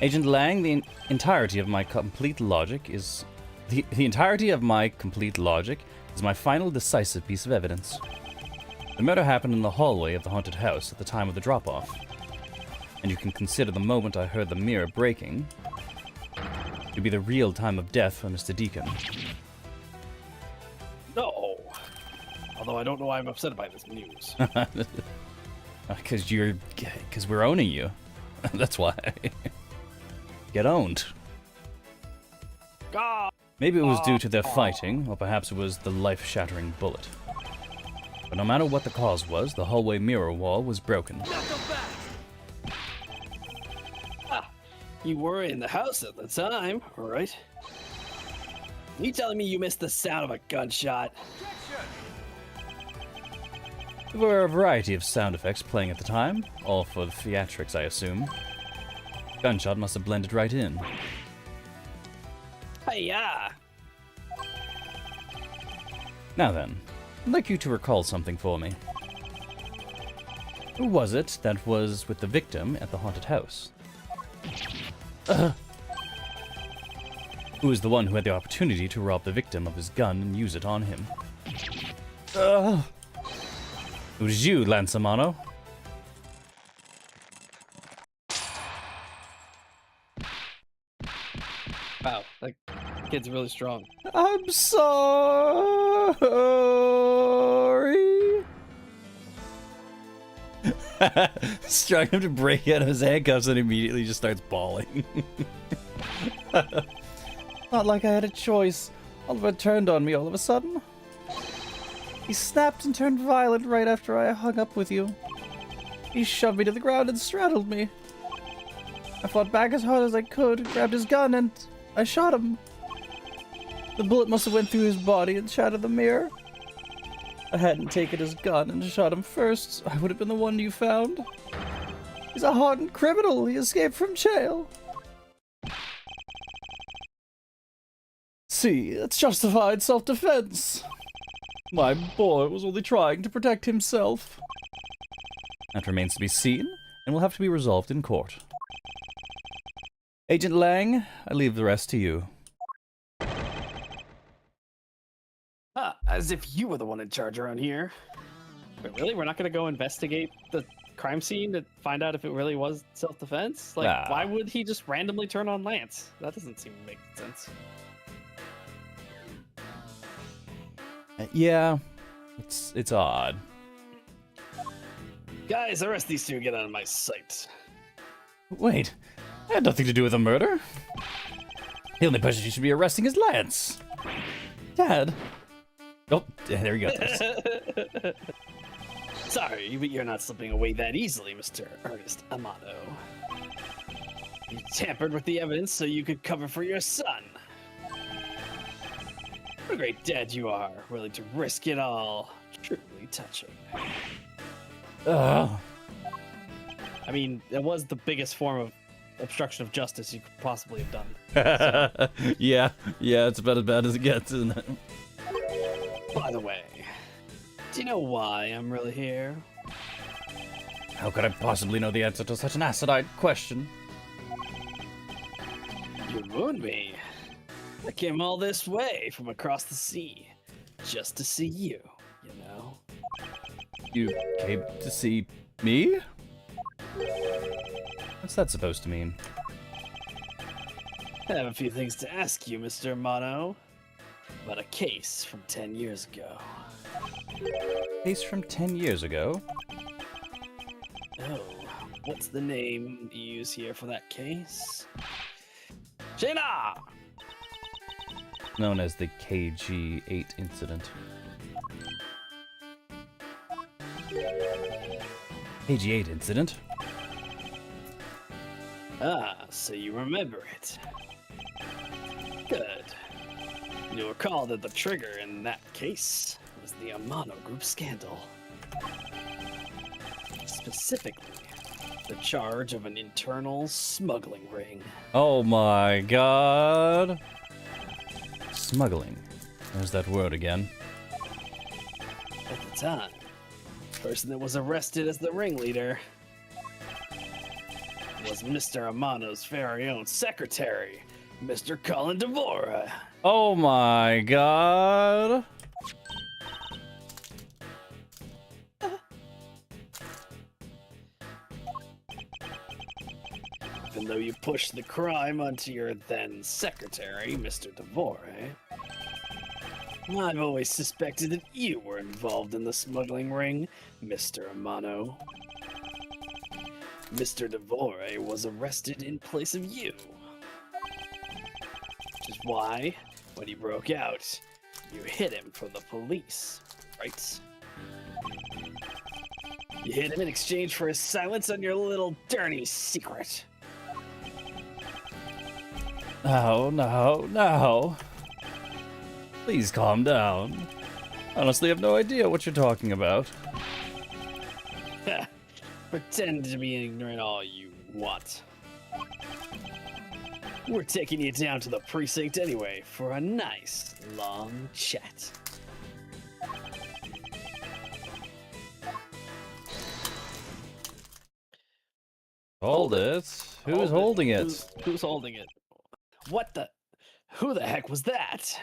Agent Lang, the entirety of my complete logic is the entirety of my complete logic is my final decisive piece of evidence. The murder happened in the hallway of the haunted house at the time of the drop-off, and you can consider the moment I heard the mirror breaking to be the real time of death for Mr. Deacon. No. Although I don't know why I'm upset by this news. Because we're owning you. That's why. Get owned. God. Maybe it was due to their fighting, or perhaps it was the life-shattering bullet. But no matter what the cause was, the hallway mirror wall was broken. You were in the house at the time, right? You telling me you missed the sound of a gunshot? There were a variety of sound effects playing at the time, all for the theatrics, I assume. Gunshot must have blended right in. Hiya! Now then, I'd like you to recall something for me. Who was it that was with the victim at the haunted house? Who was the one who had the opportunity to rob the victim of his gun and use it on him? It was you, Lansamano. Wow, that kid's really strong. I'm sorry. Strung him to break out of his handcuffs and immediately just starts bawling. Not like I had a choice. Oliver turned on me all of a sudden. He snapped and turned violent right after I hung up with you. He shoved me to the ground and straddled me. I fought back as hard as I could, grabbed his gun, and I shot him. The bullet must have went through his body and shattered the mirror. If I hadn't taken his gun and shot him first, I would have been the one you found. He's a hardened criminal. He escaped from jail. See, it's justified self-defense. My boy was only trying to protect himself. That remains to be seen, and will have to be resolved in court. Agent Lang, I leave the rest to you. As if you were the one in charge around here. But really? We're not going to go investigate the crime scene to find out if it really was self-defense? Like, why would he just randomly turn on Lance? That doesn't seem to make sense. Yeah, it's odd. Guys, arrest these two and get out of my sight. Wait, I had nothing to do with the murder. The only person you should be arresting is Lance. Dad. Oh, there you go. Sorry, but you're not slipping away that easily, Mr. Ernest Amato. You tampered with the evidence so you could cover for your son. What a great dad you are, willing to risk it all. Truly touching. I mean, it was the biggest form of obstruction of justice you could possibly have done. So. Yeah, it's about as bad as it gets, isn't it? By the way, do you know why I'm really here? How could I possibly know the answer to such an acidine question? You ruined me. I came all this way from across the sea just to see you, you know? You came to see me? What's that supposed to mean? I have a few things to ask you, Mr. Amato. About a case from 10 years ago. Case from 10 years ago? Oh, what's the name you use here for that case? Shayna! Known as the KG-8 incident. KG-8 incident? Ah, so you remember it. Good. You'll recall that the trigger in that case was the Amano Group scandal. Specifically, the charge of an internal smuggling ring. Oh my god. Smuggling. There's that word again. At the time, the person that was arrested as the ringleader was Mr. Amano's very own secretary, Mr. Colin Devora. Oh my god. Even though you pushed the crime onto your then secretary, Mr. Devore, I've always suspected that you were involved in the smuggling ring, Mr. Amano. Mr. Devore was arrested in place of you. Which is why, when he broke out, you hid him from the police, right? You hid him in exchange for his silence on your little dirty secret. No, no, no. Please calm down. Honestly, I have no idea what you're talking about. Pretend to be ignorant all you want. We're taking you down to the precinct anyway for a nice, long chat. Hold it. Who's holding it? Who's holding it? What the? Who the heck was that?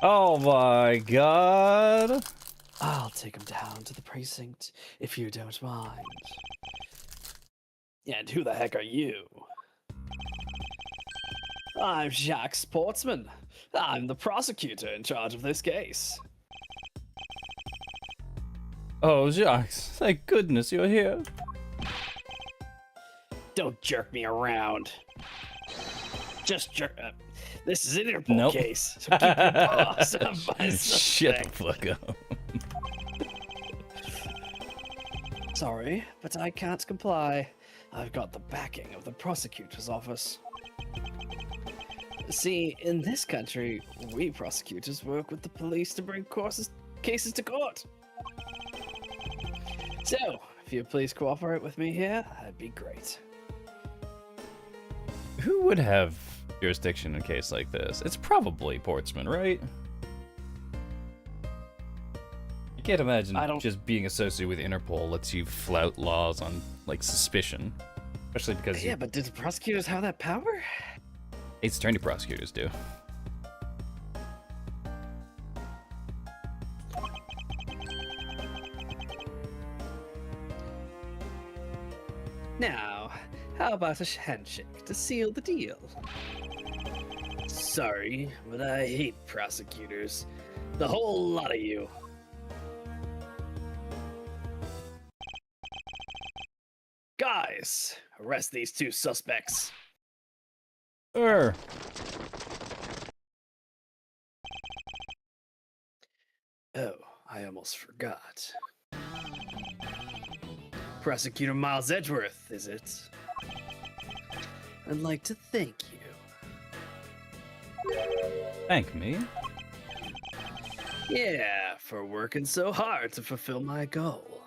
Oh my god. I'll take him down to the precinct, if you don't mind. And who the heck are you? I'm Jacques Sportsman. I'm the prosecutor in charge of this case. Oh, Jacques, thank goodness you're here. Don't jerk me around. Just jerk up. This is an Interpol case, so keep your paws off my Shut the suspect. fuck up. Sorry, but I can't comply. I've got the backing of the prosecutor's office. See, in this country, we prosecutors work with the police to bring cases to court. So, if you'd please cooperate with me here, that'd be great. Who would have jurisdiction in a case like this? It's probably Portsman, right? I can't imagine just being associated with Interpol lets you flout laws on, like, suspicion. Especially because... Yeah, but did the prosecutors have that power? State's attorney prosecutors do. Now, how about a handshake to seal the deal? Sorry, but I hate prosecutors. The whole lot of you. Guys, arrest these two suspects. Sure. Oh, I almost forgot. Prosecutor Miles Edgeworth, is it? I'd like to thank you. Thank me. Yeah, for working so hard to fulfill my goal.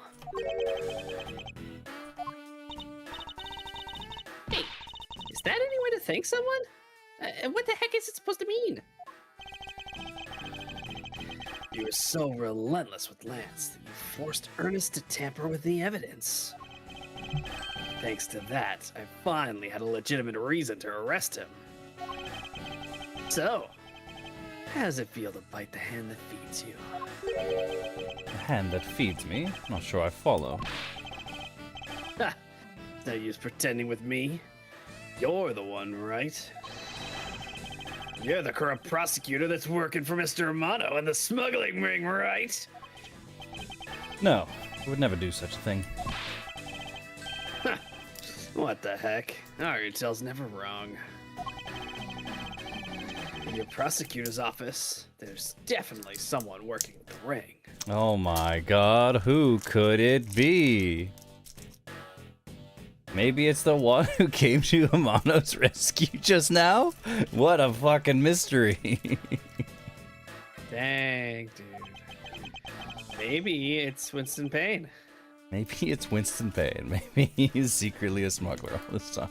Hey, is that any way to thank someone? And what the heck is it supposed to mean? You were so relentless with Lance that you forced Ernest to tamper with the evidence. Thanks to that, I finally had a legitimate reason to arrest him. So, how does it feel to bite the hand that feeds you? The hand that feeds me? Not sure I follow. Ha! No use pretending with me. You're the one, right? You're the corrupt prosecutor that's working for Mr. Amano in the smuggling ring, right? No, I would never do such a thing. What the heck? Our intel's never wrong. In your prosecutor's office, there's definitely someone working the ring. Oh my god, who could it be? Maybe it's the one who came to Amano's rescue just now? What a fucking mystery. Dang, dude. Maybe it's Winston Payne. Maybe it's Winston Payne. Maybe he's secretly a smuggler all this time.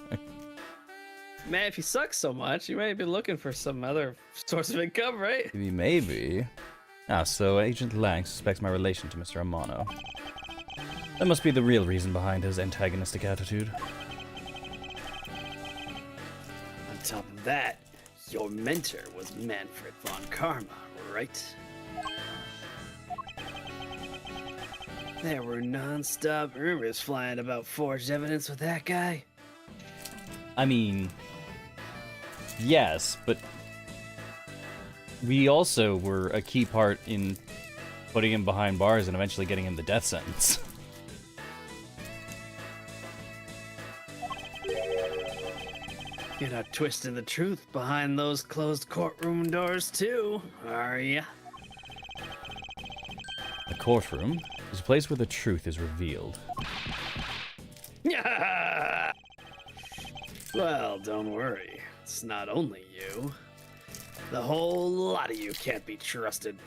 Man, if he sucks so much, you might be looking for some other source of income, right? Maybe. Ah, so Agent Lang suspects my relation to Mr. Amano. That must be the real reason behind his antagonistic attitude. On top of that, your mentor was Manfred von Karma, right? There were non-stop rumors flying about forged evidence with that guy. I mean, yes, but we also were a key part in putting him behind bars and eventually getting him the death sentence. You're not twisting the truth behind those closed courtroom doors too, are ya? The courtroom is a place where the truth is revealed. Well, don't worry. It's not only you. The whole lot of you can't be trusted.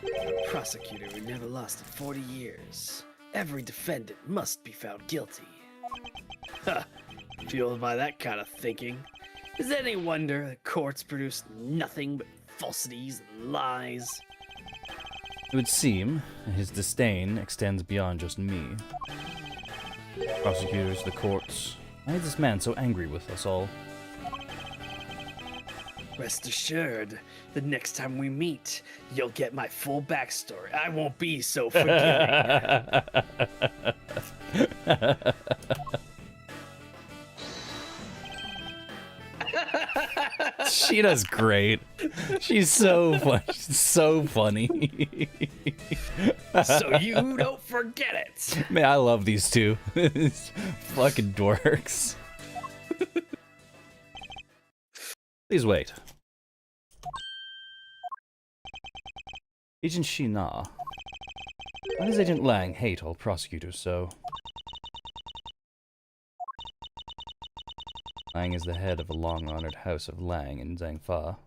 A prosecutor who never lost in 40 years. Every defendant must be found guilty. Ha! Fueled by that kind of thinking, is it any wonder that courts produce nothing but falsities and lies? It would seem his disdain extends beyond just me. Prosecutors, the courts. Why is this man so angry with us all? Rest assured, the next time we meet, you'll get my full backstory. I won't be so forgiving. Sheena's great. She's so funny. She's so funny. So you don't forget it. Man, I love these two. Fucking dorks. Please wait. Agent Sheena. Why does Agent Lang hate all prosecutors so? Lang is the head of a long-honored house of Lang in Zhangfa.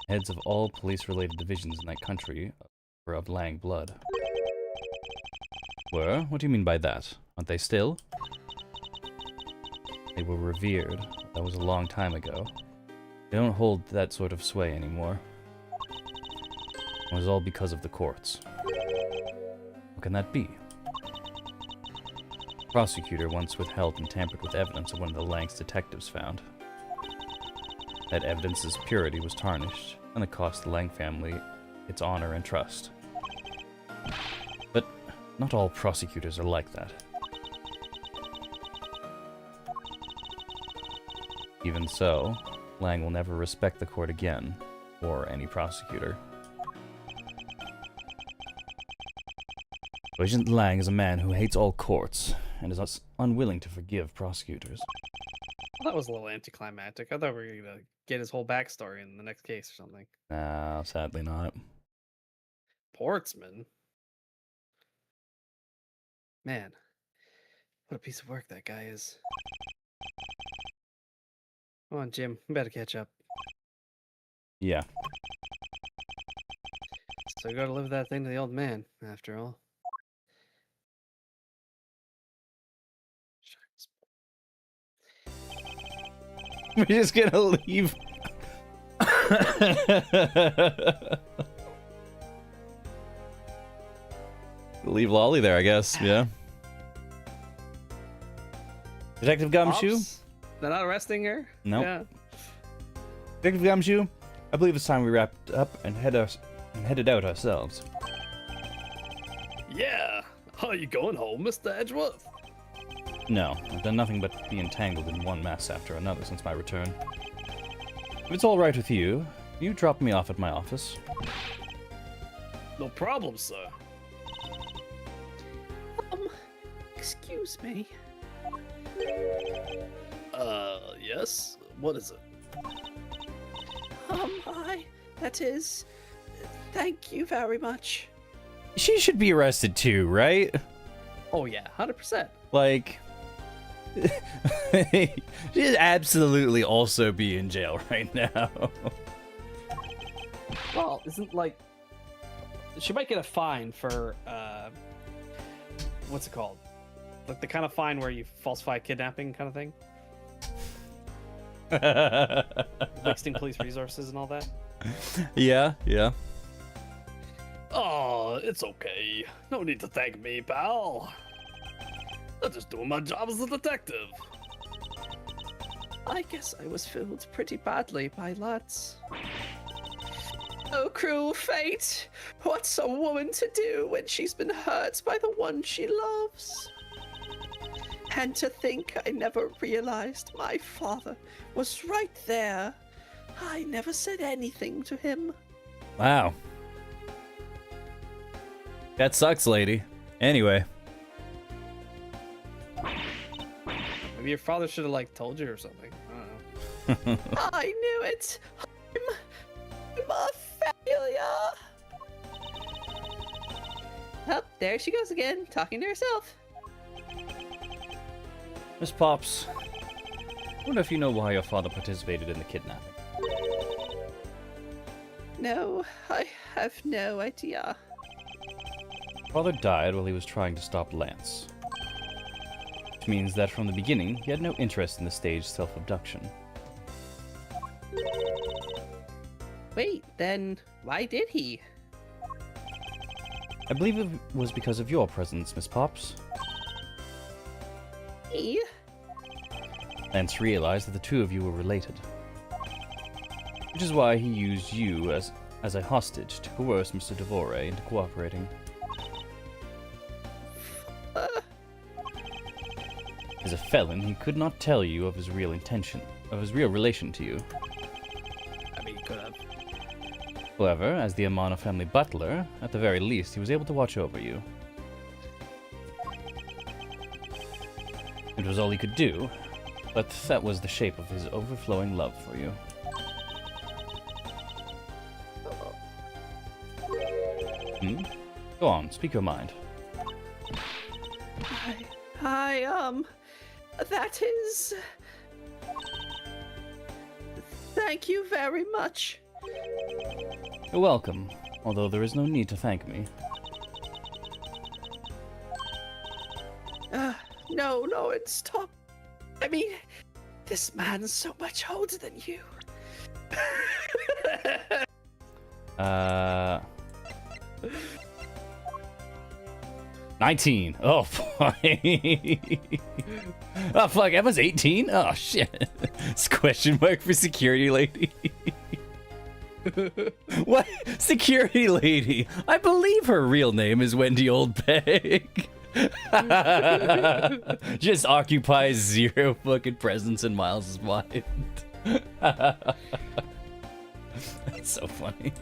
Heads of all police-related divisions in that country were of Lang blood. Were? What do you mean by that? Aren't they still? They were revered. That was a long time ago. They don't hold that sort of sway anymore. It was all because of the courts. What can that be? The prosecutor once withheld and tampered with evidence of one of the Lang's detectives found. That evidence's purity was tarnished, and it cost the Lang family its honor and trust. But not all prosecutors are like that. Even so, Lang will never respect the court again, or any prosecutor. Agent Lang is a man who hates all courts, and is unwilling to forgive prosecutors. Well, that was a little anticlimactic. I thought we were gonna get his whole backstory in the next case or something. No, sadly not. Portsman? Man, what a piece of work that guy is. Come on, Jim. We better catch up. Yeah. So I gotta deliver that thing to the old man, after all. We're just gonna leave. Leave Lolly there, I guess. Yeah. Detective Gumshoe? Ops? They're not arresting her? No. Yeah. Detective Gumshoe, I believe it's time we wrapped up and headed out ourselves. Yeah. Are you going home, Mr. Edgeworth? No, I've done nothing but be entangled in one mess after another since my return. If it's all right with you, you drop me off at my office. No problem, sir. Excuse me. Yes? What is it? That is... Thank you very much. She should be arrested too, right? Oh yeah, 100%. Like... she should absolutely also be in jail right now. Well, isn't like... She might get a fine for, what's it called? Like the kind of fine where you falsify kidnapping kind of thing? Wasting police resources and all that? Yeah, yeah. Oh, it's okay. No need to thank me, pal. I'm just doing my job as a detective. I guess I was fooled pretty badly by lads. Oh, cruel fate! What's a woman to do when she's been hurt by the one she loves? And to think I never realized my father was right there. I never said anything to him. Wow. That sucks, lady. Anyway. Maybe your father should have, like, told you or something. I don't know. I knew it! I'm a failure! Oh, there she goes again, talking to herself. Miss Pops, I wonder if you know why your father participated in the kidnapping. No, I have no idea. Father died while he was trying to stop Lance. Which means that from the beginning, he had no interest in the staged self-abduction. Wait, then why did he? I believe it was because of your presence, Miss Pops. Me? Lance realized that the two of you were related. Which is why he used you as a hostage to coerce Mr. Devore into cooperating. As a felon, he could not tell you of his real relation to you. I mean, he could have. However, as the Amana family butler, at the very least, he was able to watch over you. It was all he could do, but that was the shape of his overflowing love for you. Go on, speak your mind. That is... Thank you very much. You're welcome, although there is no need to thank me. No, stop. I mean, this man's so much older than you. 19. Oh, fuck. Oh, fuck. Emma's 18? Oh, shit. It's question mark for security lady. What? Security lady? I believe her real name is Wendy Oldpeg. Just occupies zero fucking presence in Miles' mind. That's so funny.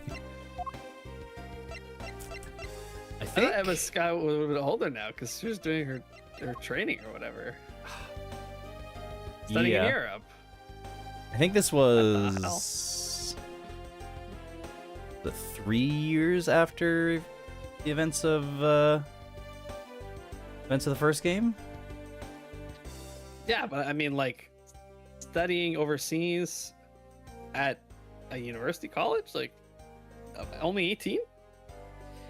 I think Emma Scott was a little bit older now because she was doing her training or whatever. Studying in Europe. I think this was the 3 years after the events of the first game. Yeah, but I mean, like, studying overseas at a university college, like, only 18?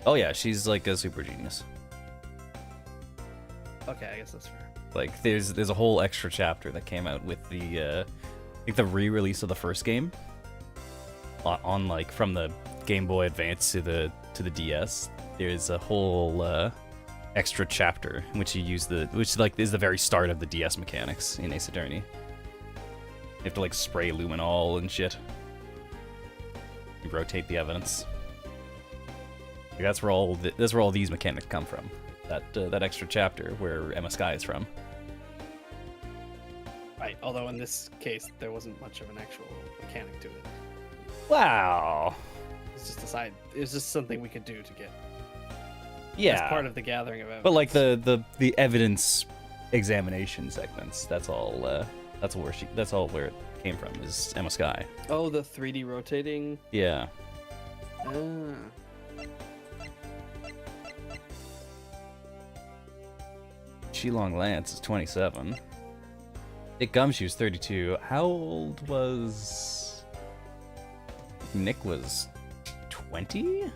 Oh yeah, she's like a super genius. Okay, I guess that's fair. Like, there's a whole extra chapter that came out with the I think the re-release of the first game on like from the Game Boy Advance to the DS. There's a whole extra chapter in which you use which like is the very start of the DS mechanics in Ace Attorney. You have to like spray luminol and shit. You rotate the evidence. Like, that's where all these mechanics come from. That extra chapter where Emma Skye is from. Right, although in this case there wasn't much of an actual mechanic to it. Wow. It's just a side. It's just something we could do to get. Yeah. As part of the gathering of evidence. But like the evidence examination segments, that's all. That's all where it came from is Emma Skye. Oh, the 3D rotating. Yeah. Shilong Lance is 27. Dick Gumshoe's 32. How old was... Nick was 20?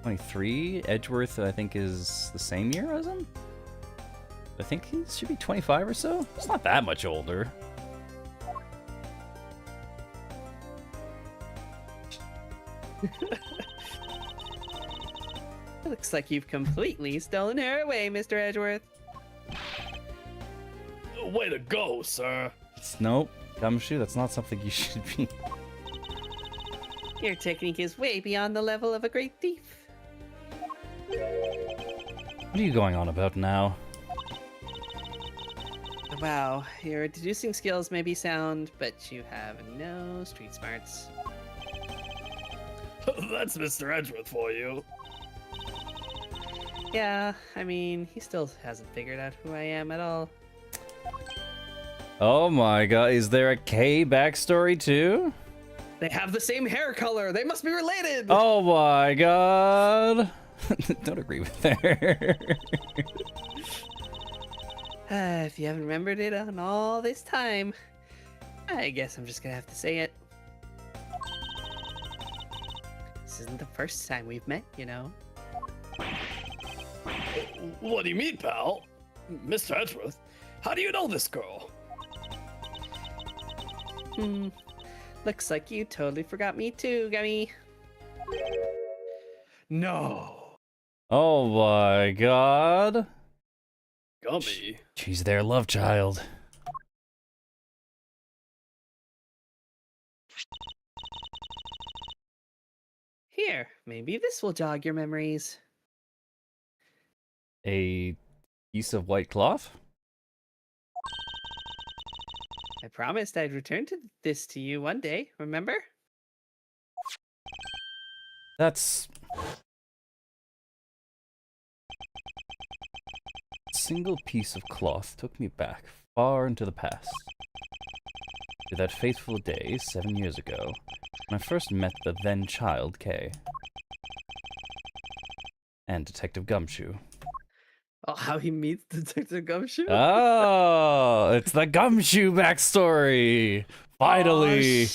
23? Edgeworth, I think, is the same year as him? I think he should be 25 or so? It's not that much older. Looks like you've completely stolen her away, Mr. Edgeworth. Way to go, sir. Nope. Gumshoe, that's not something you should be. Your technique is way beyond the level of a great thief. What are you going on about now? Wow, your deducing skills may be sound, but you have no street smarts. That's Mr. Edgeworth for you. Yeah, I mean, he still hasn't figured out who I am at all. Oh my god, is there a K backstory too? They have the same hair color. They must be related. Oh my god. Don't agree with her. If you haven't remembered it on all this time, I guess I'm just gonna have to say it. This isn't the first time we've met, you know. What do you mean, pal? Mr. Edgeworth, how do you know this girl? Looks like you totally forgot me too, Gummy. No. Oh my god. Gummy. She's their love child. Here, maybe this will jog your memories. A piece of white cloth? I promised I'd return to this to you one day, remember? That's... A single piece of cloth took me back far into the past. To that fateful day 7 years ago, when I first met the then child Kay. And Detective Gumshoe. Oh, how he meets Detective Gumshoe? Oh, it's the Gumshoe backstory! Finally!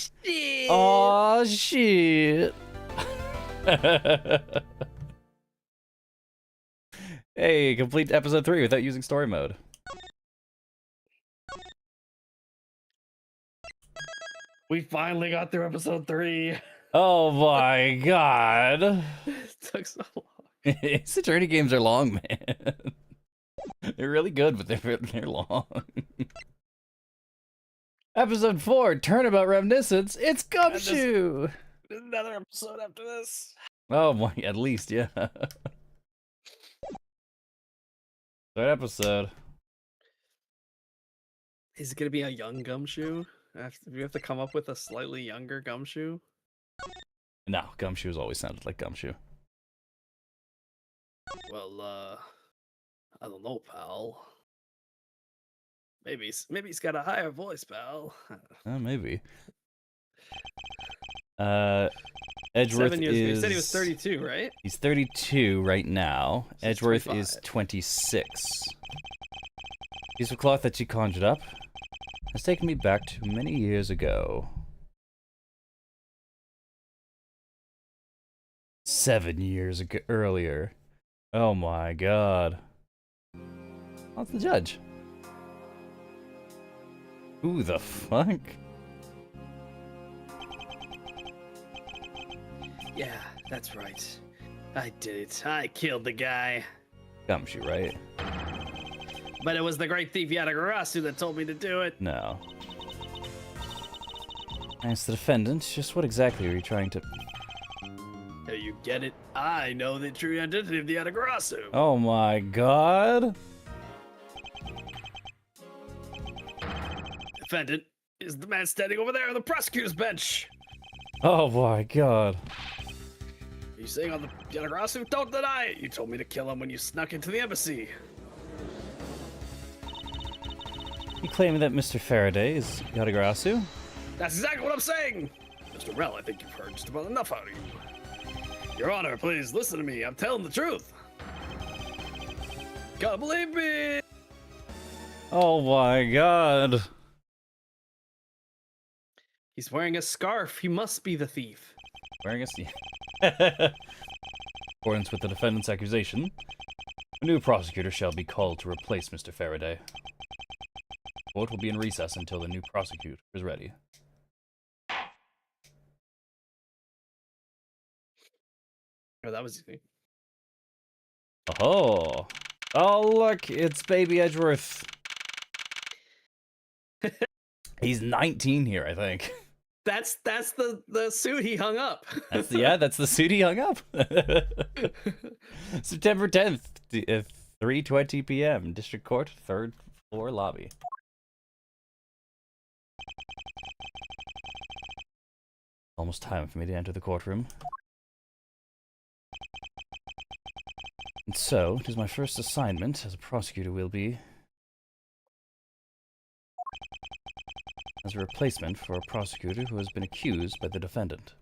Oh, Oh, shit! Hey, complete episode 3 without using story mode. We finally got through episode 3. Oh my god! It took so long. Security games are long, man. They're really good, but they're long. Episode 4, Turnabout Reminiscence. It's Gumshoe! Another episode after this. Oh my, at least, yeah. Third episode. Is it gonna be a young Gumshoe? We have to come up with a slightly younger Gumshoe? No, Gumshoe's always sounded like Gumshoe. Well, I don't know, pal. Maybe he's got a higher voice, pal. Maybe. Edgeworth 7 years ago. is... You said he was 32, right? He's 32 right now. So he's Edgeworth 25. is 26. Piece of cloth that she conjured up has taken me back to many years ago. 7 years ago, earlier. Oh my god. That's the judge. Who the fuck? Yeah, that's right. I did it. I killed the guy. Gumshoe, right? But it was the great thief Yatagarasu that told me to do it. No. As the defendant, just what exactly are you trying to... Now you get it? I know the true identity of the Yatagarasu. Oh my god. Defendant is the man standing over there on the prosecutor's bench. Oh my god. Are you saying on the Yatagarasu? Don't deny it. You told me to kill him when you snuck into the embassy. You claim that Mr. Faraday is Yatagarasu? That's exactly what I'm saying. Mr. Rell, I think you've heard just about enough out of you. Your Honor, please listen to me. I'm telling the truth. Gotta believe me. Oh my god. He's wearing a scarf. He must be the thief. Wearing a... In accordance with the defendant's accusation, a new prosecutor shall be called to replace Mr. Faraday. Court will be in recess until the new prosecutor is ready. Oh, that was easy. Oh. Oh, look, it's baby Edgeworth. He's 19 here, I think. That's the suit he hung up. That's the suit he hung up. September 10th, 3:20 p.m. District Court, 3rd floor lobby. Almost time for me to enter the courtroom. And so, it is my first assignment as a prosecutor will be as a replacement for a prosecutor who has been accused by the defendant.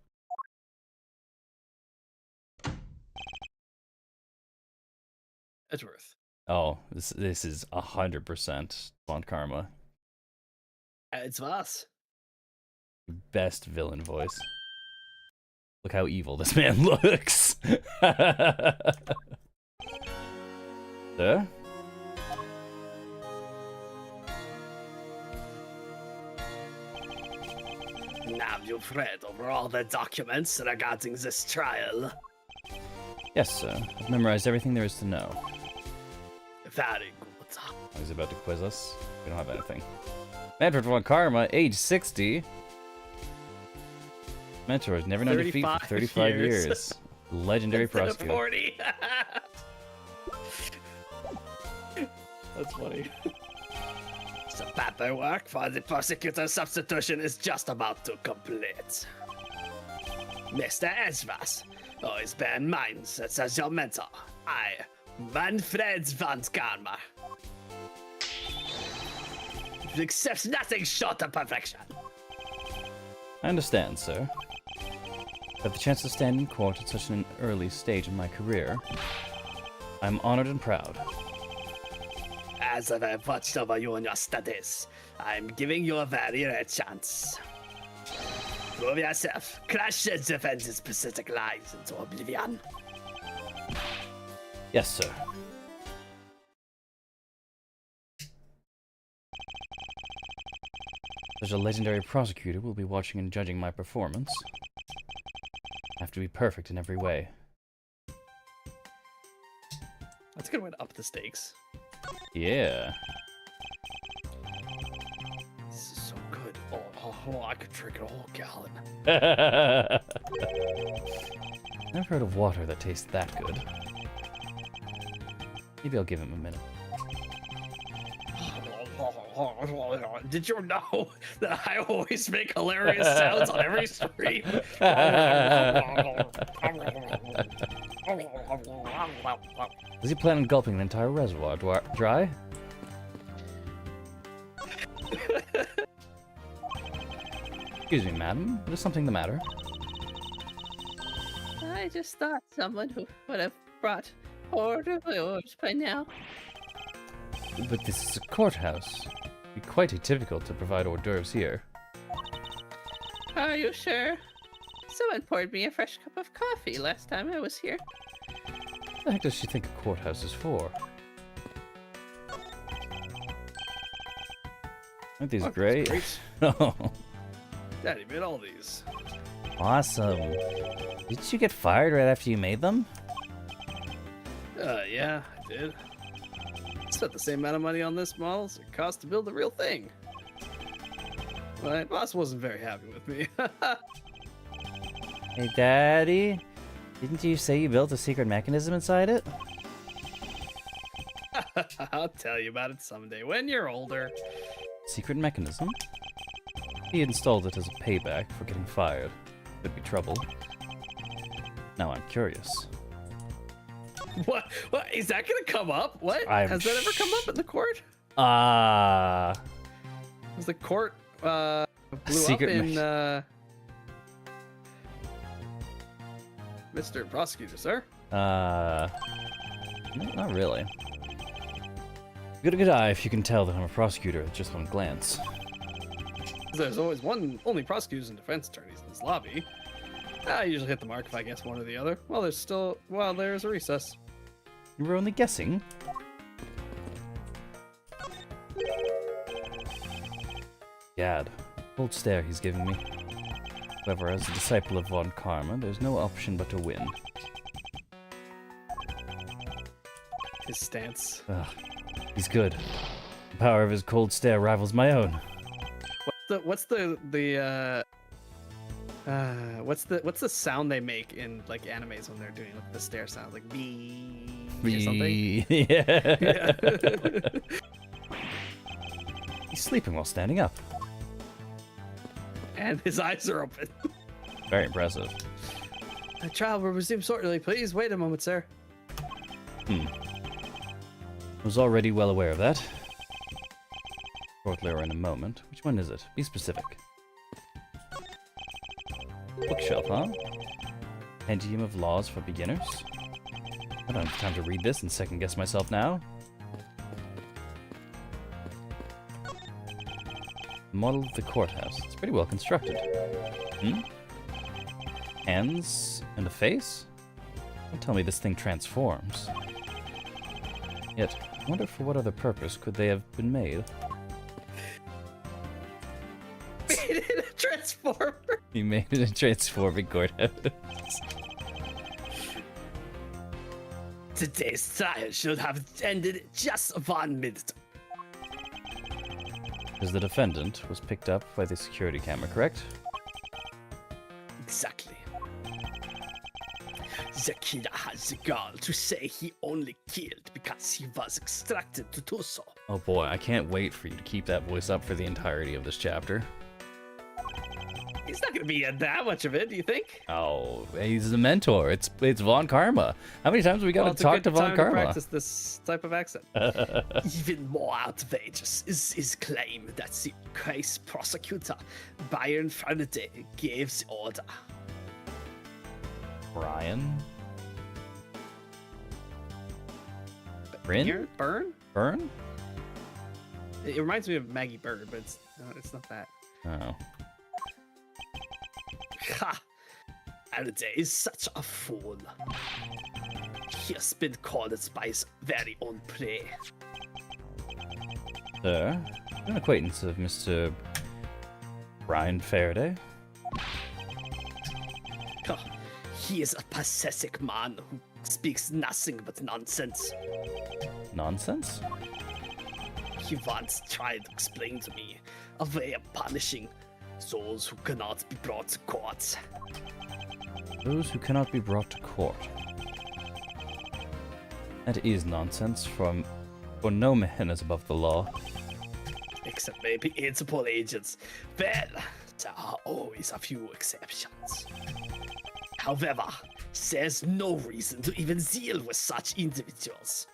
Edgeworth. Oh, this is 100% Von Karma. It's us. Best villain voice. Look how evil this man looks. Sir? Now you've read over all the documents regarding this trial. Yes, sir. I've memorized everything there is to know. Very good. He's about to quiz us. We don't have anything. Manfred Von Karma, age 60. Mentor has never known defeat for 35 years. Legendary prosecutor. 40. That's funny. The paperwork for the prosecutor's substitution is just about to complete. Mr. Edgeworth, always bear in mind that as your mentor, I, Manfred Von Karma, accepts nothing short of perfection. I understand, sir. But the chance to stand in court at such an early stage in my career, I'm honored and proud. As I've watched over you in your studies, I'm giving you a very rare chance. Prove yourself. Crush the defense's pathetic lies into oblivion. Yes, sir. Such a legendary prosecutor will be watching and judging my performance. I have to be perfect in every way. That's a good way to up the stakes. Yeah. This is so good. Oh, I could drink a whole gallon. Never heard of water that tastes that good. Maybe I'll give him a minute. Did you know that I always make hilarious sounds on every stream? Does he plan on gulping the entire reservoir dry? Excuse me, madam. Is something the matter? I just thought someone who would have brought hors d'oeuvres by now. But this is a courthouse. It'd be quite atypical to provide hors d'oeuvres here. Are you sure? Someone poured me a fresh cup of coffee last time I was here. What the heck does she think a courthouse is for? Aren't these great? Oh. Daddy made all these. Awesome. Didn't you get fired right after you made them? Yeah, I did. Spent the same amount of money on this model as it cost to build the real thing. My boss wasn't very happy with me. Hey, Daddy. Didn't you say you built a secret mechanism inside it? I'll tell you about it someday when you're older. Secret mechanism? He installed it as a payback for getting fired. Could be trouble. Now I'm curious. What is that gonna come up? What? Has that ever come up in the court? Was the court blew secret up in Mr. Prosecutor, sir? Not really. Got a good eye if you can tell that I'm a prosecutor at just one glance. There's always only prosecutors and defense attorneys in this lobby. I usually hit the mark if I guess one or the other. Well, there's a recess. You were only guessing? Gad. Bold stare he's giving me. However, as a disciple of Von Karma, there's no option but to win. his stance. Ugh, he's good. The power of his cold stare rivals my own. What's the sound they make in like animes when they're doing like, the stare sound, like bee or something? Yeah. He's sleeping while standing up. And his eyes are open. Very impressive. The trial will resume shortly. Please wait a moment, sir. I was already well aware of that. Shortly or in a moment. Which one is it? Be specific. Bookshelf, huh? Compendium of laws for beginners? I don't have time to read this and second guess myself now. Model of the courthouse. It's pretty well constructed. Hands and a face? Don't tell me this thing transforms. Yet, I wonder for what other purpose could they have been made? Made it a transformer. He made it a transforming courthouse. Today's trial should have ended just 1 minute. Because the defendant was picked up by the security camera, correct? Exactly. The killer has the gall to say he only killed because he was extracted to do so. Oh boy, I can't wait for you to keep that voice up for the entirety of this chapter. He's not gonna be that much of it, do you think? Oh, he's the mentor. It's Von Karma. How many times have we got to talk to Von Karma? To practice this type of accent. Even more outrageous is his claim that the case prosecutor, Byron Faraday, gave the order. Brian? Bryn? Burn? Burn? It reminds me of Maggie Bird, but it's not that. Oh. Ha! Faraday is such a fool. He has been called by his very own prey. Sir, an acquaintance of Mr. Brian Faraday? He is a pathetic man who speaks nothing but nonsense. Nonsense? He once tried to explain to me a way of punishing those who cannot be brought to court. Those who cannot be brought to court. That is nonsense, for no man is above the law. Except maybe Interpol agents. Well, there are always a few exceptions. However, there's no reason to even deal with such individuals.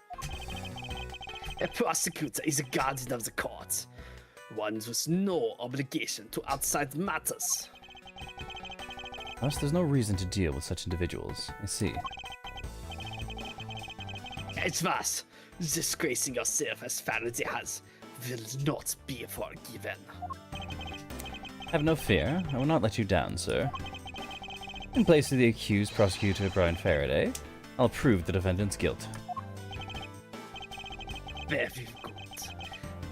A prosecutor is a guardian of the court, one with no obligation to outside matters. Thus, there's no reason to deal with such individuals. I see. It's worse. Disgracing yourself as Faraday has will not be forgiven. Have no fear. I will not let you down, sir. In place of the accused prosecutor Brian Faraday, I'll prove the defendant's guilt. Very good.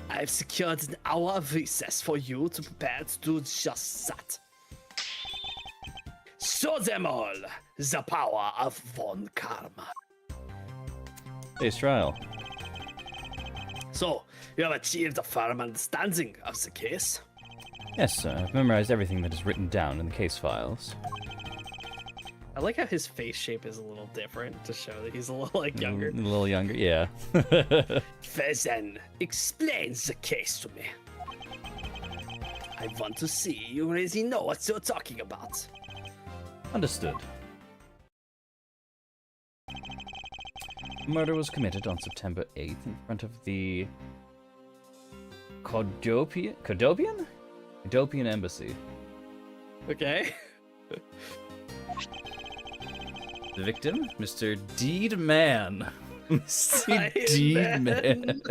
I've secured an hour of recess for you to prepare to do just that. Show them all the power of Von Karma. Today's trial. So, you have achieved a firm understanding of the case? Yes, sir. I've memorized everything that is written down in the case files. I like how his face shape is a little different to show that he's a little like younger. A little younger, yeah. Then, explain the case to me. I want to see you really know what you're talking about. Understood. Murder was committed on September 8th in front of the Codopian embassy. Okay. The victim, Mr. Deed Man. Mr. Deed Man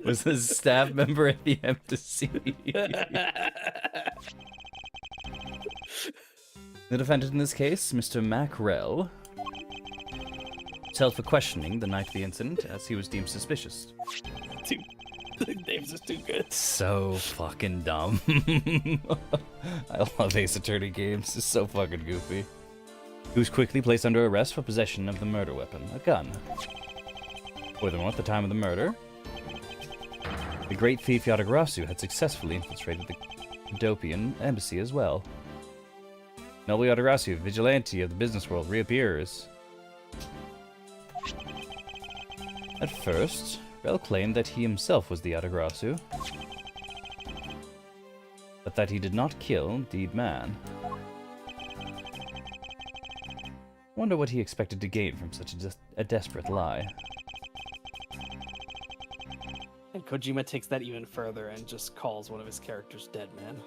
was a staff member at the embassy. The defendant in this case, Mr. Mackrell, was held for questioning the night of the incident as he was deemed suspicious. Dude, the names are too good. So fucking dumb. I love Ace Attorney games. It's so fucking goofy. He was quickly placed under arrest for possession of the murder weapon, a gun. Furthermore, at the time of the murder, the great thief Yatagarasu had successfully infiltrated the Dopian embassy as well. Noble Yatagarasu, vigilante of the business world, reappears. At first, Rel claimed that he himself was the Yatagarasu, but that he did not kill Deed Man. Wonder what he expected to gain from such a desperate lie. And Kojima takes that even further and just calls one of his characters Dead Man.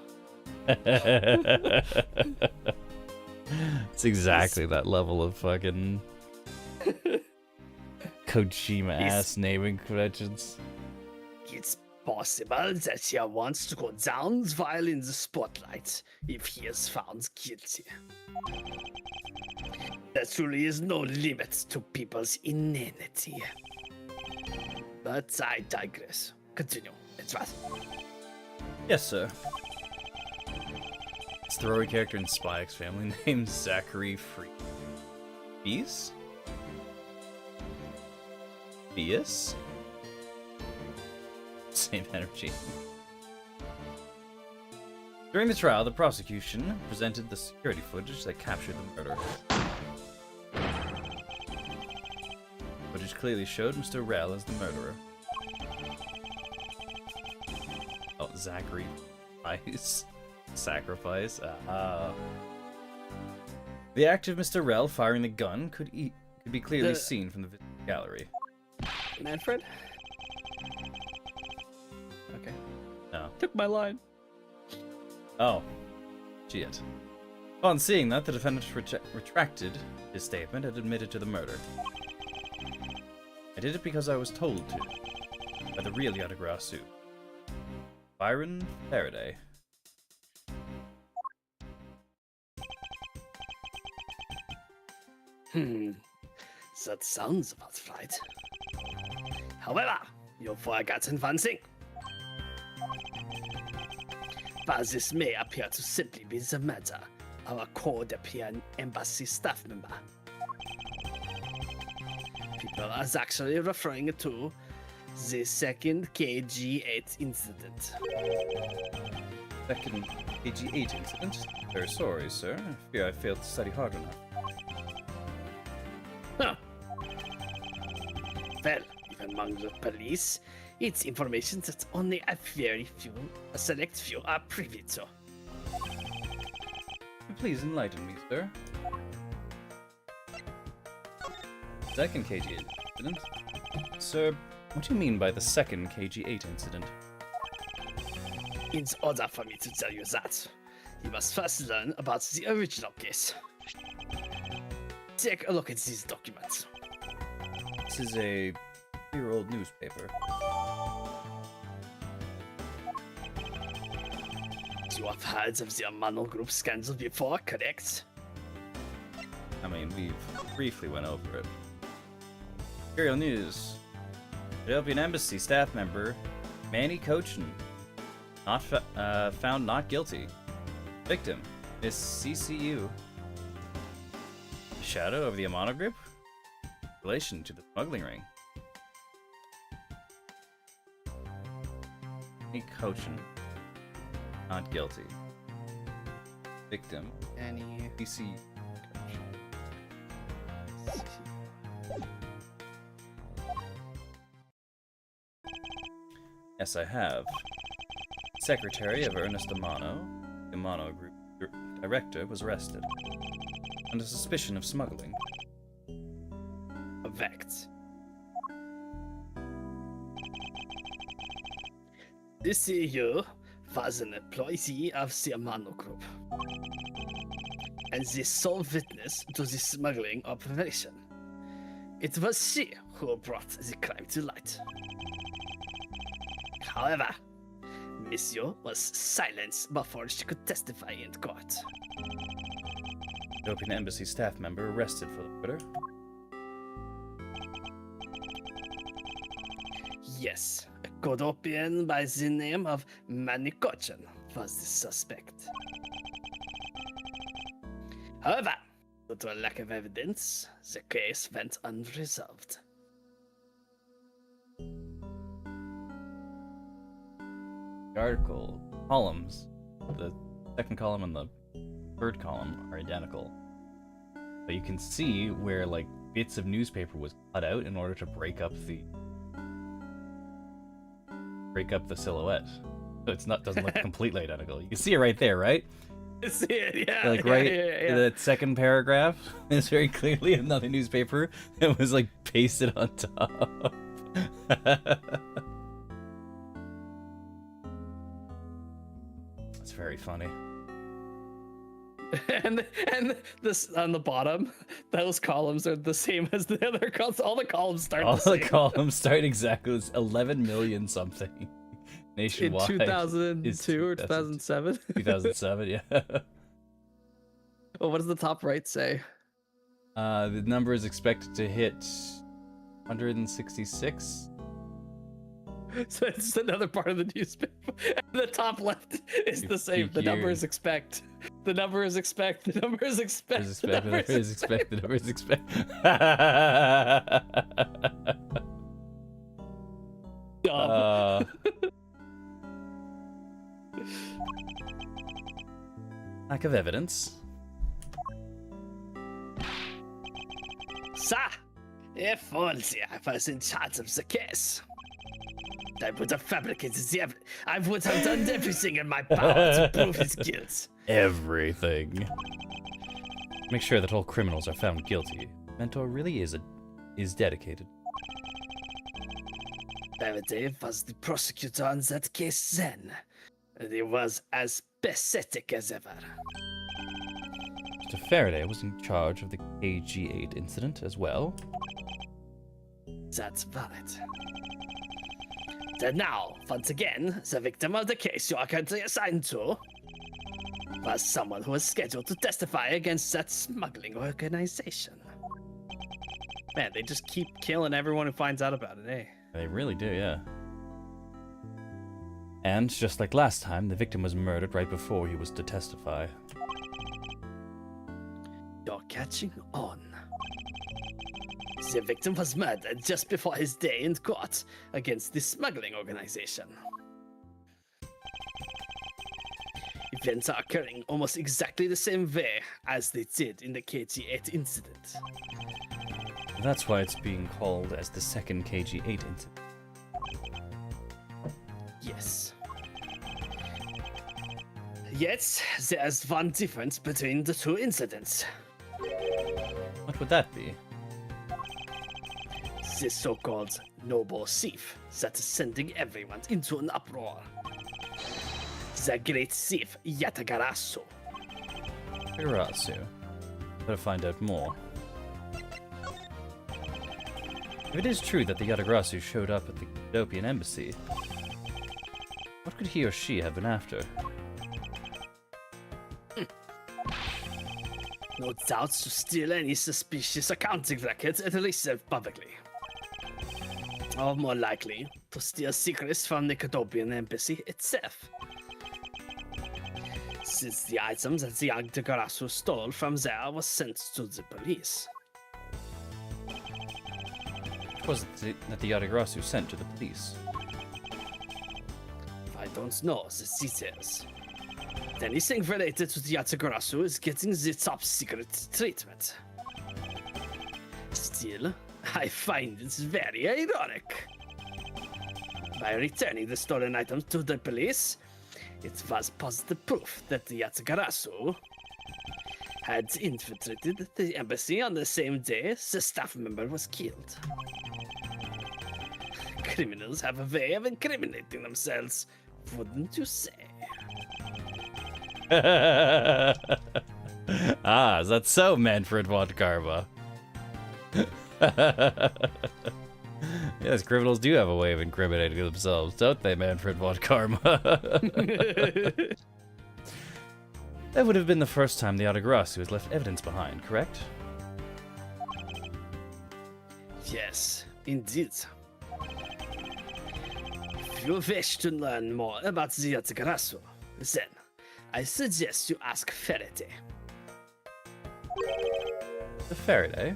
It's exactly that level of fucking Kojima-ass naming conventions. It's possible that he wants to go down while in the spotlight if he is found guilty. There truly is no limit to people's inanity. But I digress. Continue. It's right. Yes, sir. It's the throwaway character in Spy X Family named Zachary Bees? Beas? Same energy. During the trial, the prosecution presented the security footage that captured the murder. Footage clearly showed Mr. Rel as the murderer. Oh, Zachary Sacrifice. The act of Mr. Rel firing the gun could be clearly seen from the gallery. Manfred? Okay. No. Took my line. Oh. Shit. Upon seeing that, the defendant retracted his statement and admitted to the murder. I did it because I was told to. By the real Yatagarasu. Byron Faraday. That sounds about right. However, you've forgotten one thing. While this may appear to simply be the matter of a Codepian embassy staff member, people are actually referring to the second KG-8 incident. Second KG-8 incident? Very sorry, sir. I fear I failed to study hard enough. Huh. Well, even among the police, it's information that only a select few are privy to. Please enlighten me, sir. Second KG-8 incident? Sir, what do you mean by the second KG-8 incident? In order for me to tell you that, you must first learn about the original case. Take a look at these documents. This is a 3-year-old newspaper. You have heard of the Amano Group scandal before, correct? I mean, we've briefly went over it. Imperial News. Ethiopian Embassy staff member Manny Cochin found not guilty. Victim, Miss CCU. Shadow of the Amano Group? Relation to the smuggling ring. Manny Cochin. Not guilty. Victim. Any CCU. Yes, I have. Secretary of Ernest Amano, the Amano Group director, was arrested under suspicion of smuggling. Correct. The CEO was an employee of the Amano Group, and the sole witness to the smuggling operation. It was she who brought the crime to light. However, Monsieur was silenced before she could testify in court. Ethiopian Embassy staff member arrested for the murder. Yes, a Kodopian by the name of Manikochan was the suspect. However, due to a lack of evidence, the case went unresolved. article columns, the second column and the third column are identical. But you can see where like bits of newspaper was cut out in order to break up the silhouette. So it's not doesn't look completely identical. You can see it right there, right? See it, yeah. Like right in that second paragraph is very clearly another newspaper that was like pasted on top. That's very funny. And this on the bottom, those columns are the same as the other columns. All the columns start All the same. the columns start exactly. It's 11 million something nationwide. In 2002 or 2007? 2007, yeah. Well, what does the top right say? The number is expected to hit 166. So it's another part of the newspaper. And the top left is the same. The number is expect. The number is expect. The number is expect. The number is expect. The number is expect. Lack of evidence. Sir, if only I was in charge of the case. I would have fabricated the evidence. I would have done everything in my power to prove his guilt. Everything. Make sure that all criminals are found guilty. Mentor really is dedicated. Faraday was the prosecutor on that case then, and he was as pathetic as ever. Mr. Faraday was in charge of the KG8 incident as well. That's valid. And now, once again, the victim of the case you are currently assigned to was someone who was scheduled to testify against that smuggling organization. Man, they just keep killing everyone who finds out about it, eh? They really do, yeah. And just like last time, the victim was murdered right before he was to testify. You're catching on. The victim was murdered just before his day in court against the smuggling organization. Events are occurring almost exactly the same way as they did in the KG8 incident. That's why it's being called as the second KG8 incident. Yes. Yet, there's one difference between the two incidents. What would that be? This so-called noble thief that is sending everyone into an uproar. The great thief Yatagarasu. Hirasu. Better find out more. If it is true that the Yatagarasu showed up at the Cadopian embassy, what could he or she have been after? No doubt to steal any suspicious accounting records and release them publicly. Or more likely, to steal secrets from the Cadopian embassy itself. Since the items that the Yatagarasu stole from there was sent to the police. What was it that the Yatagarasu sent to the police? I don't know the details. Anything related to the Yatagarasu is getting the top secret treatment. Still, I find it very ironic. By returning the stolen items to the police, it was positive proof that the Yatagarasu had infiltrated the embassy on the same day the staff member was killed. Criminals have a way of incriminating themselves, wouldn't you say? Ah, is that so, Manfred von Karma? Yes, criminals do have a way of incriminating themselves, don't they, Manfred von Karma? That would have been the first time the Yatagarasu has left evidence behind, correct? Yes, indeed. If you wish to learn more about the Yatagarasu, then I suggest you ask Faraday. The Faraday?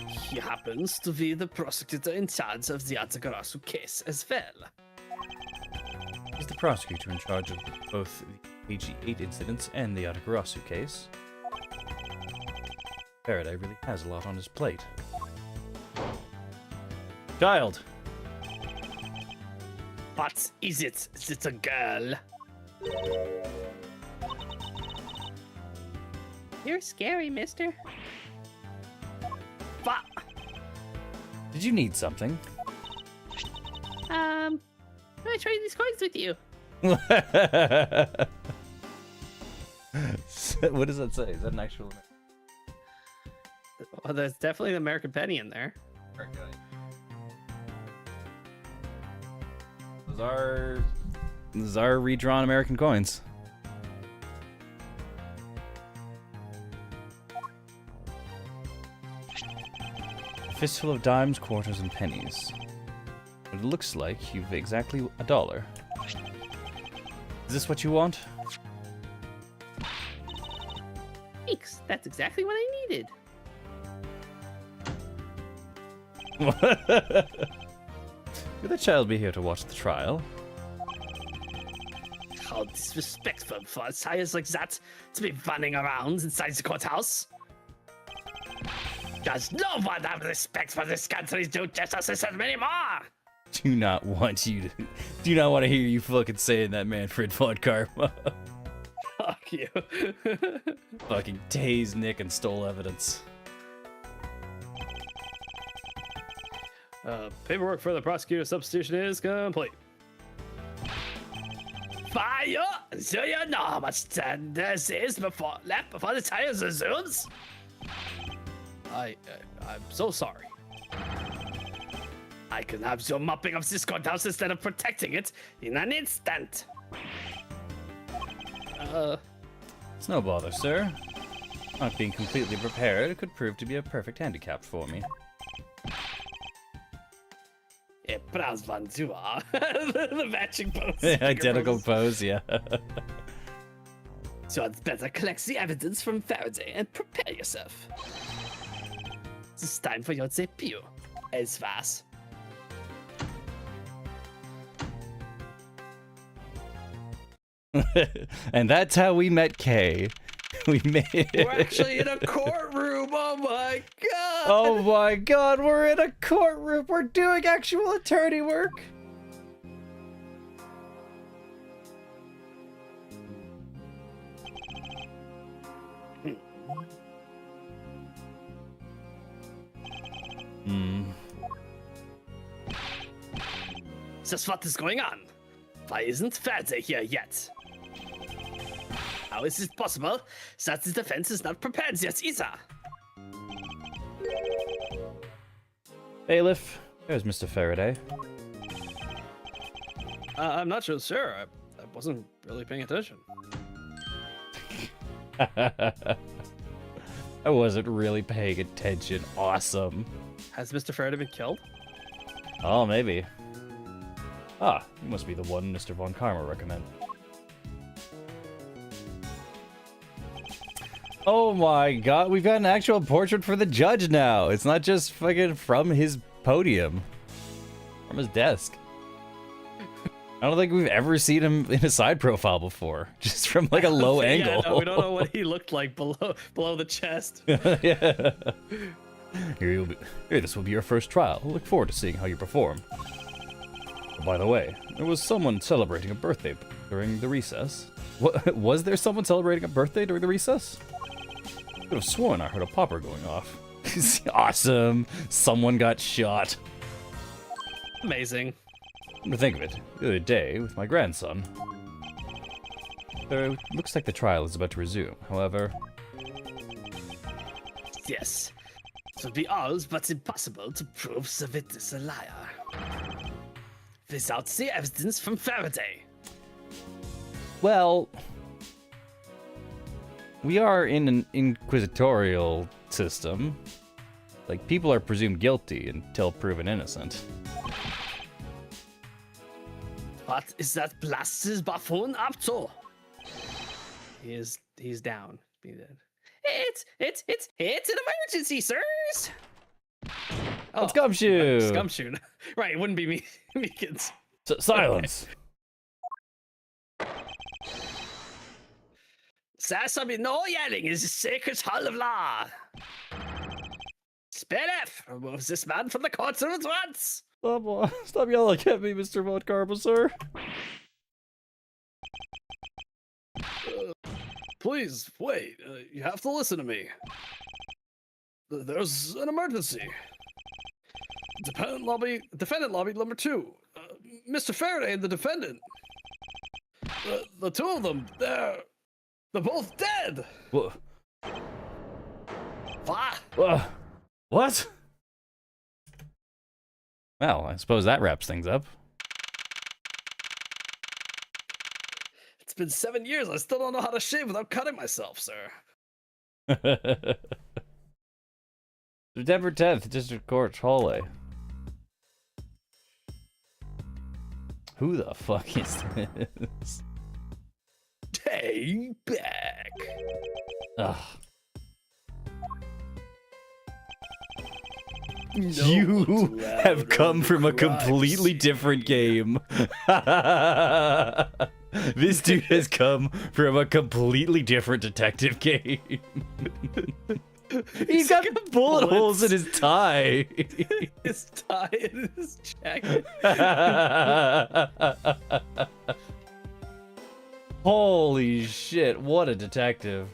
He happens to be the prosecutor in charge of the Yatagarasu case as well. prosecutor in charge of both the AG-8 incidents and the Atagarasu case. Faraday really has a lot on his plate. Child! What is it? Is it a girl? You're scary, mister. What? Did you need something? Can I trade these coins with you? What does that say? Is that an actual... Well, there's definitely an American penny in there. Those are redrawn American coins. A fistful of dimes, quarters, and pennies. It looks like you've exactly $1. Is this what you want? Thanks. That's exactly what I needed. Will the child be here to watch the trial? How disrespectful for a child like that to be running around inside the courthouse. Does no one have respect for this country's due justice system anymore? Do not want to hear you fucking saying that, Manfred von Karma. Fuck you. Fucking tased Nick and stole evidence. Paperwork for the prosecutor substitution is complete. Fire! Do you know how much time this is left before the trial resumes? I'm so sorry. I can have you mopping up this courthouse instead of protecting it in an instant. It's no bother, sir. Not being completely prepared could prove to be a perfect handicap for me. A proud one you are. The matching pose. Identical pose, yeah. So I'd better collect the evidence from Faraday and prepare yourself. It's time for your debut, Elsvas. And that's how we met Kay. We're actually in a courtroom. Oh my god. Oh my god, we're in a courtroom. We're doing actual attorney work. Just what is going on? Why isn't Faraday here yet? How is it possible that the defense is not prepared yet either? Bailiff, there's Mr. Faraday. I'm not sure, sir. I wasn't really paying attention. I wasn't really paying attention. Awesome. Has Mr. Faraday been killed? Oh, maybe. Ah, you must be the one Mr. Von Karma recommended. Oh my god, we've got an actual portrait for the judge now. It's not just fucking from his podium. From his desk. I don't think we've ever seen him in a side profile before. Just from like a low angle. Yeah, no, we don't know what he looked like below the chest. Yeah. Here, this will be your first trial. Look forward to seeing how you perform. Oh, by the way, there was someone celebrating a birthday during the recess. What, was there someone celebrating a birthday during the recess? I could have sworn I heard a popper going off. Awesome. Someone got shot. Amazing. Come to think of it, the other day with my grandson. It looks like the trial is about to resume. However, Yes. It would be all but impossible to prove the witness a liar. Without the evidence from Faraday. well, we are in an inquisitorial system. Like, people are presumed guilty until proven innocent. What is that blasted buffoon up to? He's down. Be dead. It's an emergency, sirs! Oh, It's Gumshoe! Gumshoe. Right, it wouldn't be me, kids. Silence! Sesame, no yelling is a sacred hall of law. Speriff, removes this man from the courts at once. Stop yelling at me, Mr. Von Carbo, sir. Please, wait. You have to listen to me. There's an emergency. Defendant lobby number 2. Mr. Faraday and the defendant. The two of them, they're both dead. What? Ah. What? Well, I suppose that wraps things up. It's been 7 years. I still don't know how to shave without cutting myself, sir. September 10th, District Court hallway. Who the fuck is this? Take back. Ugh. No You one's allowed have on come the from a crime completely scene. different game. This dude has come from a completely different detective game. He's got bullet holes in his tie. His tie and his jacket. Holy shit, what a detective.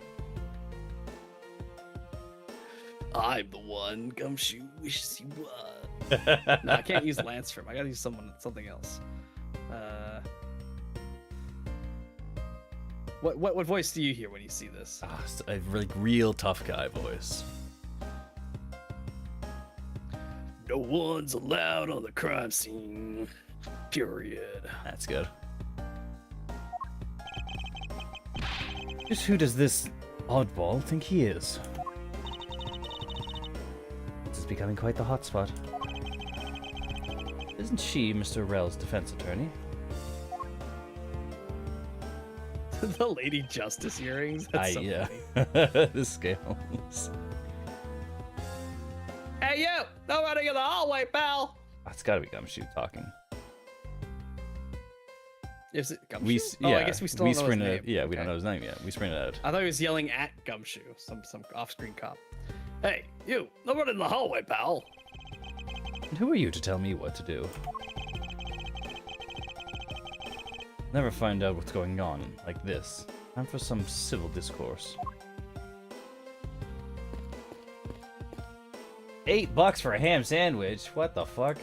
I'm the one Gumshoe wishes he was. No, I can't use Lance for him. I gotta use something else. What voice do you hear when you see this? Ah, a really real tough guy voice. No one's allowed on the crime scene. Period. That's good. Just who does this oddball think he is? This is becoming quite the hotspot. Isn't she Mr. Rell's defense attorney? The Lady Justice earrings. That's so yeah. funny. The scales. Hey you! No running in the hallway, pal. That's gotta be Gumshoe talking. Is it Gumshoe? Yeah, I guess we still don't know his name. Yeah, we Okay. don't know his name yet. We sprinted out. I thought he was yelling at Gumshoe, some off-screen cop. Hey, you! No running in the hallway, pal. And who are you to tell me what to do? Never find out what's going on like this. Time for some civil discourse. $8 for a ham sandwich? What the fuck?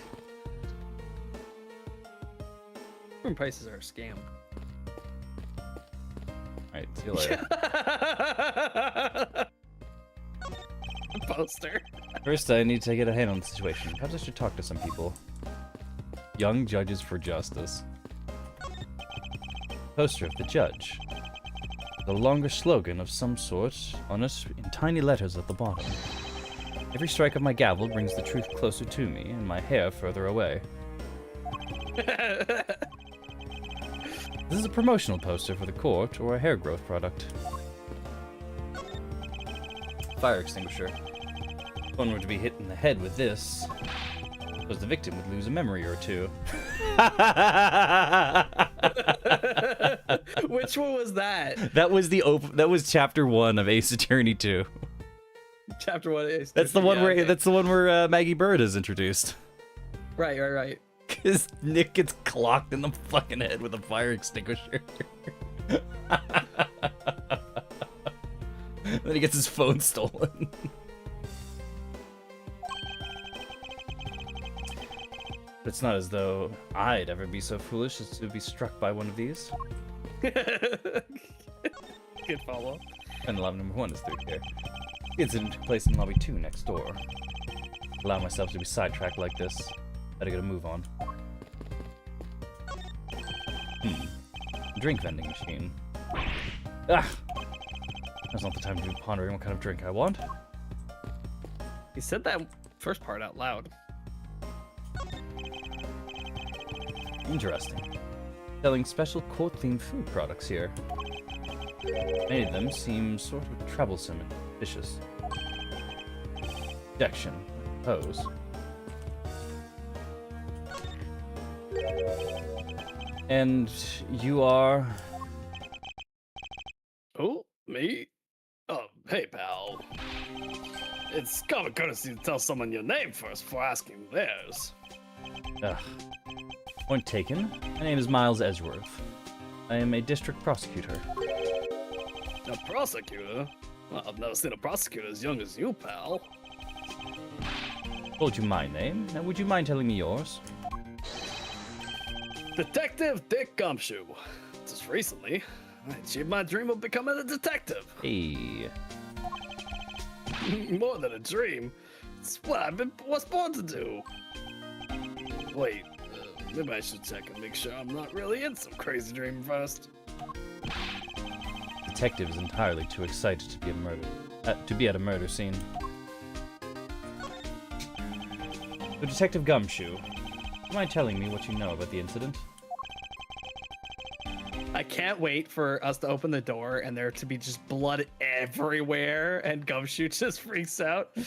Room prices are a scam. Alright, see you later. Poster. First, I need to get a handle on the situation. Perhaps I should talk to some people. Young Judges for Justice. Poster of the judge. The longer slogan of some sort on it in tiny letters at the bottom. Every strike of my gavel brings the truth closer to me and my hair further away. This is a promotional poster for the court or a hair growth product. Fire extinguisher. If one were to be hit in the head with this, because the victim would lose a memory or two. Which one was that? That was that was chapter 1 of Ace Attorney 2. Chapter 1 is. That's the one yeah, where okay. that's the one where Maggie Bird is introduced. Right. Cause Nick gets clocked in the fucking head with a fire extinguisher. Then he gets his phone stolen. But it's not as though I'd ever be so foolish as to be struck by one of these. Good follow. And lobby number 1 is through here. The incident took place in lobby 2 next door. Allow myself to be sidetracked like this. Better get a move on. Drink vending machine. Ah! That's not the time to be pondering what kind of drink I want. He said that first part out loud. Interesting. Selling special court-themed food products here. Many of them seem sort of troublesome and vicious. Objection, I suppose. And you are... Oh, me? Hey, pal. It's common courtesy to tell someone your name first before asking theirs. Ugh. Point taken. My name is Miles Edgeworth. I am a district prosecutor. A prosecutor? Well, I've never seen a prosecutor as young as you, pal. Told you my name. Now, would you mind telling me yours? Detective Dick Gumshoe. Just recently, I achieved my dream of becoming a detective. Hey. More than a dream. It's what was born to do. Wait, maybe I should check and make sure I'm not really in some crazy dream first. Detective is entirely too excited to be at a murder scene. So, Detective Gumshoe, do you mind telling me what you know about the incident? I can't wait for us to open the door and there to be just blood everywhere, and Gumshoe just freaks out. You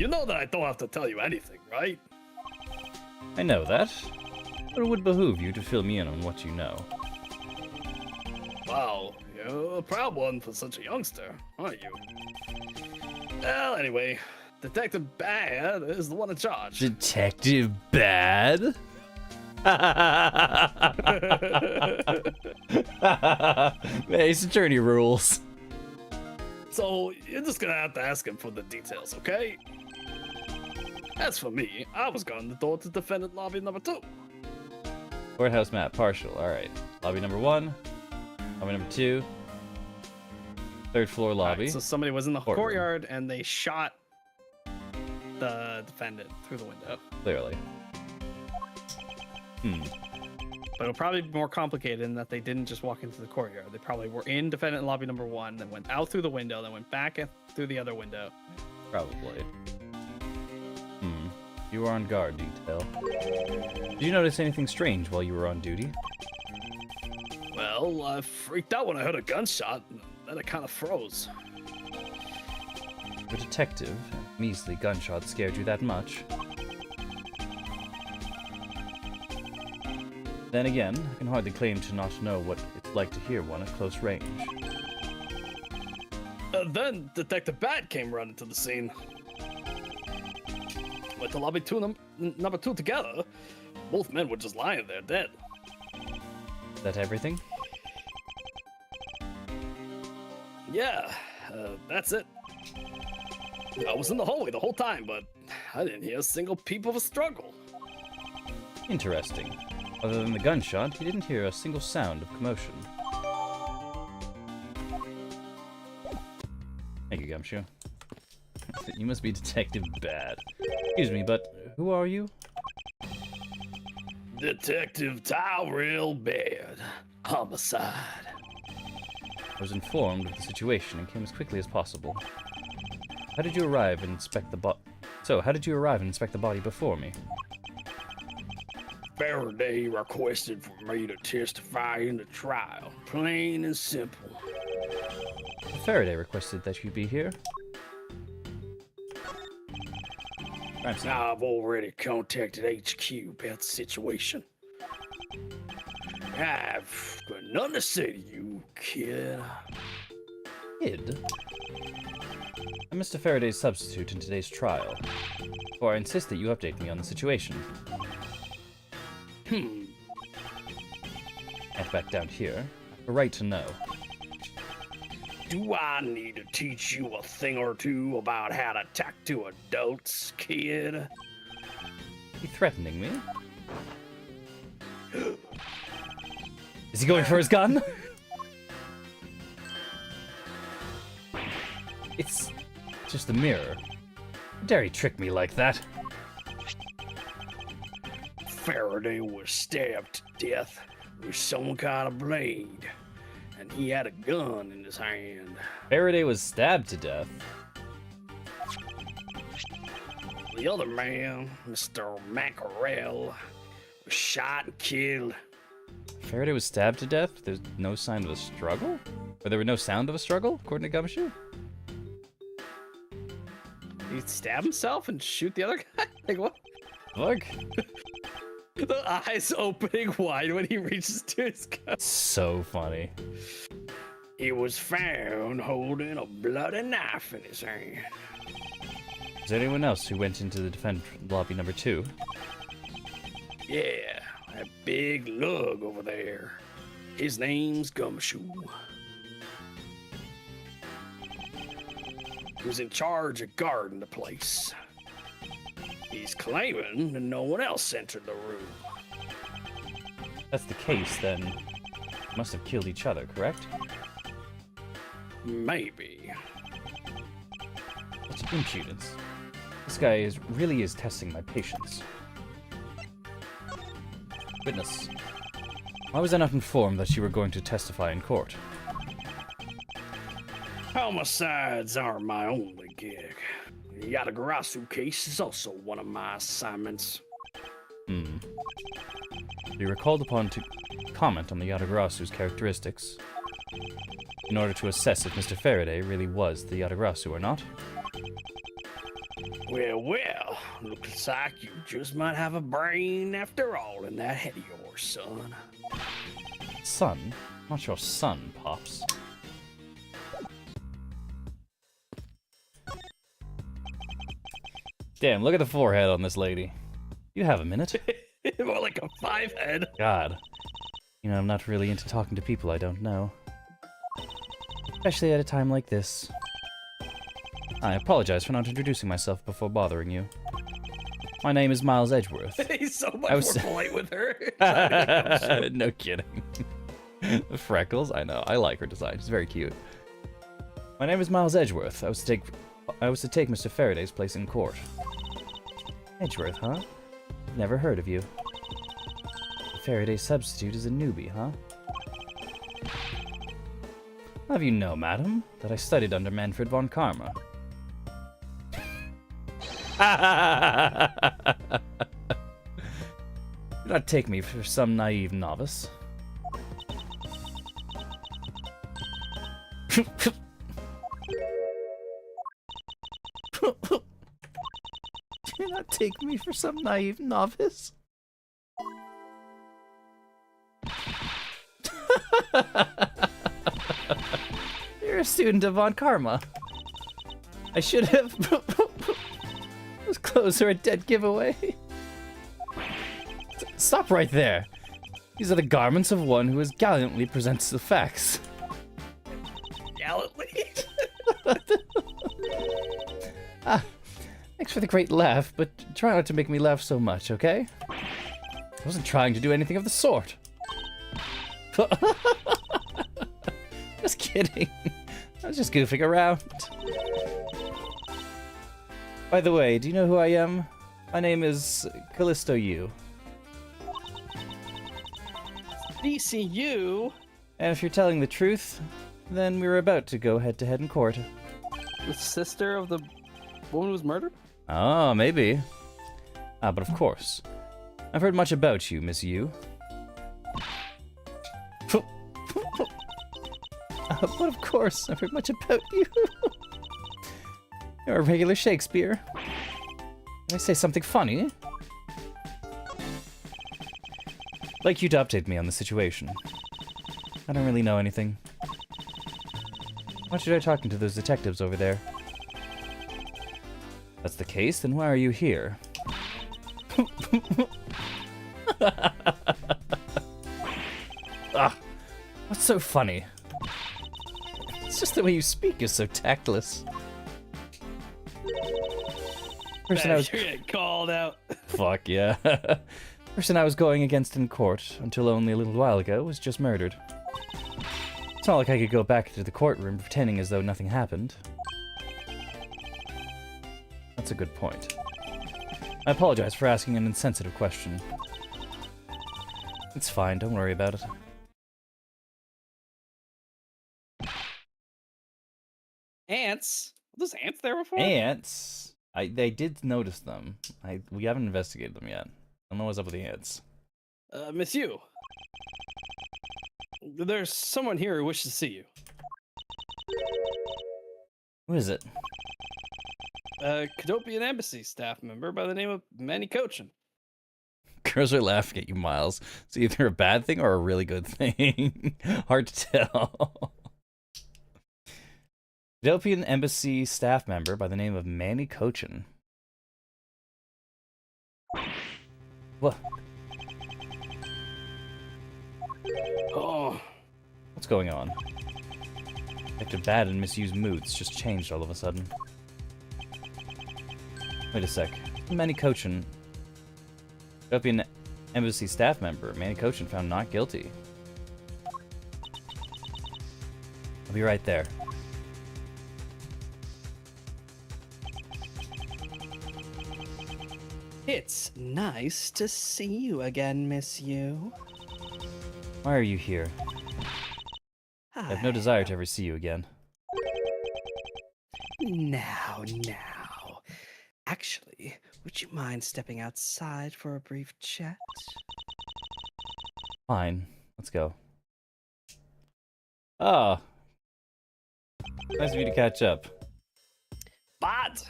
know that I don't have to tell you anything, right? I know that, but it would behoove you to fill me in on what you know. Wow, you're a proud one for such a youngster, aren't you? Well, anyway, Detective Bad is the one in charge. Detective Bad? Ace Attorney rules. So, you're just gonna have to ask him for the details, okay? As for me, I was guarding the door to defendant lobby number 2. Courthouse map, partial, alright. Lobby number 1, lobby number 2, 3rd floor lobby. Right, so somebody was in the Courtroom. courtyard and they shot the defendant through the window. Clearly. But it'll probably be more complicated in that they didn't just walk into the courtyard. They probably were in defendant lobby number 1, then went out through the window, then went back through the other window. Probably. You were on guard, detail. Did you notice anything strange while you were on duty? Well, I freaked out when I heard a gunshot, and then it kind of froze. You're a detective, and a measly gunshot scared you that much? Then again, I can hardly claim to not know what it's like to hear one at close range. Then Detective Bat came running to the scene. Went to lobby number 2 together. Both men were just lying there dead. Is that everything? Yeah, that's it. I was in the hallway the whole time, but I didn't hear a single peep of a struggle. Interesting. Other than the gunshot, you didn't hear a single sound of commotion. Thank you, Gumshoe. You must be Detective Bad. Excuse me, but who are you? Detective Tyrell Bad. Homicide. I was informed of the situation and came as quickly as possible. How did you arrive and inspect the body before me? Faraday requested for me to testify in the trial. Plain and simple. Faraday requested that you be here. I'm sorry. I've already contacted HQ about the situation. I've got nothing to say to you, kid. Kid? I'm Mr. Faraday's substitute in today's trial. For I insist that you update me on the situation. And back down here, I have a right to know. Do I need to teach you a thing or two about how to talk to adults, kid? Are you threatening me? Is he going for his gun? It's just a mirror. How dare he trick me like that? Faraday was stabbed to death with some kind of blade, and he had a gun in his hand. Faraday was stabbed to death. The other man, Mr. Mackerel, was shot and killed. Faraday was stabbed to death? There's no sign of a struggle? Or there was no sound of a struggle, according to Gumshoe? He stab himself and shoot the other guy? Like what? Look. The eyes opening wide when he reaches to his gun. So funny. He was found holding a bloody knife in his hand. Is there anyone else who went into the defense lobby number 2? Yeah, that big lug over there. His name's Gumshoe. He was in charge of guarding the place. He's claiming that no one else entered the room. If that's the case, then they must have killed each other, correct? Maybe. Such impudence. This guy really is testing my patience. Witness, why was I not informed that you were going to testify in court? Homicides aren't my only gig. The Yatagarasu case is also one of my assignments. You were called upon to comment on the Yatagarasu's characteristics in order to assess if Mr. Faraday really was the Yatagarasu or not. Well, looks like you just might have a brain after all in that head of yours, son. Son? Not your son, Pops. Damn, look at the forehead on this lady. You have a minute? More like a 5-head. God. You know, I'm not really into talking to people I don't know. Especially at a time like this. I apologize for not introducing myself before bothering you. My name is Miles Edgeworth. He's so much more polite with her. No kidding. Freckles, I know. I like her design. She's very cute. My name is Miles Edgeworth. I was to take Mr. Faraday's place in court. Edgeworth, huh? I've never heard of you. Faraday's substitute is a newbie, huh? I'll have you know, madam, that I studied under Manfred von Karma. Do not take me for some naive novice. Do not take me for some naive novice. You're a student of Von Karma. I should have... Those clothes are a dead giveaway. Stop right there. These are the garments of one who has gallantly presents the facts. Gallantly? Thanks for the great laugh, but try not to make me laugh so much, okay? I wasn't trying to do anything of the sort. Just kidding. I was just goofing around. By the way, do you know who I am? My name is Callisto Yu. DCU? And if you're telling the truth, then we were about to go head-to-head in court. The sister of the woman who was murdered? Oh, maybe. But of course. I've heard much about you, Miss Yu. But of course, I've heard much about you. You're a regular Shakespeare. Can I say something funny? I'd like you to update me on the situation. I don't really know anything. Why should I talking to those detectives over there? If that's the case, then why are you here? What's so funny? It's just the way you speak is so tactless. Person I was getting called out. Fuck yeah. Person I was going against in court until only a little while ago was just murdered. It's not like I could go back to the courtroom pretending as though nothing happened. That's a good point. I apologize for asking an insensitive question. It's fine, don't worry about it. Ants? Were those ants there before? Ants? They did notice them. We haven't investigated them yet. I don't know what's up with the ants. Miss Yu. There's someone here who wishes to see you. Who is it? Cadopian Embassy staff member by the name of Manny Cochin. Girls are laughing at you, Miles. It's either a bad thing or a really good thing. Hard to tell. Ethiopian embassy staff member by the name of Manny Cochin. What? Oh. What's going on? Active bad and misused moods just changed all of a sudden. Wait a sec. Manny Cochin. Ethiopian embassy staff member. Manny Cochin found not guilty. I'll be right there. It's nice to see you again, Miss Yu. Why are you here? I have no desire to ever see you again. Now. Actually, would you mind stepping outside for a brief chat? Fine. Let's go. Ah. Nice of you to catch up. Bad.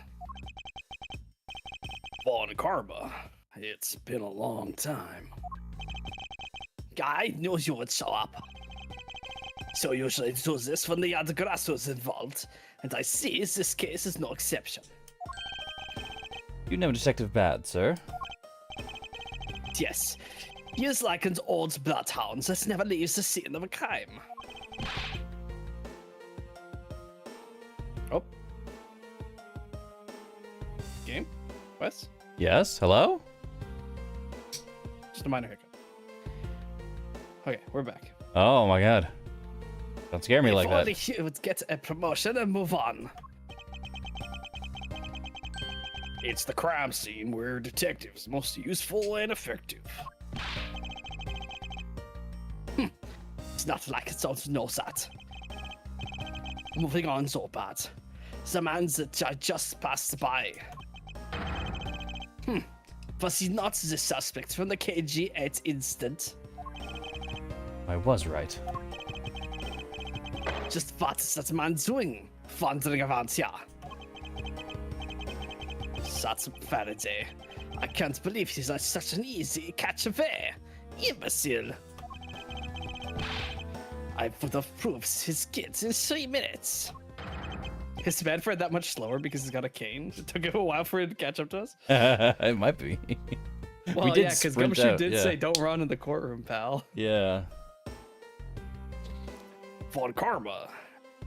Von Karma. It's been a long time. I knew you would show up. So usually do this when the other grass was involved, and I see this case is no exception. You know Detective Bad, sir. Yes, he is like an old bloodhound that never leaves the scene of a crime. Oh. Game? Wes? Yes? Hello? Just a minor hiccup. Okay, we're back. Oh my god. Don't scare me like If only that. you would get a promotion and move on. It's the crime scene where detectives most useful and effective. It's not like it don't know that. Moving on so bad. The man that I just passed by. Was he not the suspect from the KG8 incident? I was right. Just what is that man doing? Wandering around here. That's Faraday. I can't believe he's not such an easy catch away. Imbecile. I would have proved his kids in 3 minutes. Is Manfred that much slower because he's got a cane? It took him a while for him to catch up to us? It might be. Well, we did yeah, because sprint Gumshoe out, did yeah. say, don't run in the courtroom, pal. Yeah. Von Karma,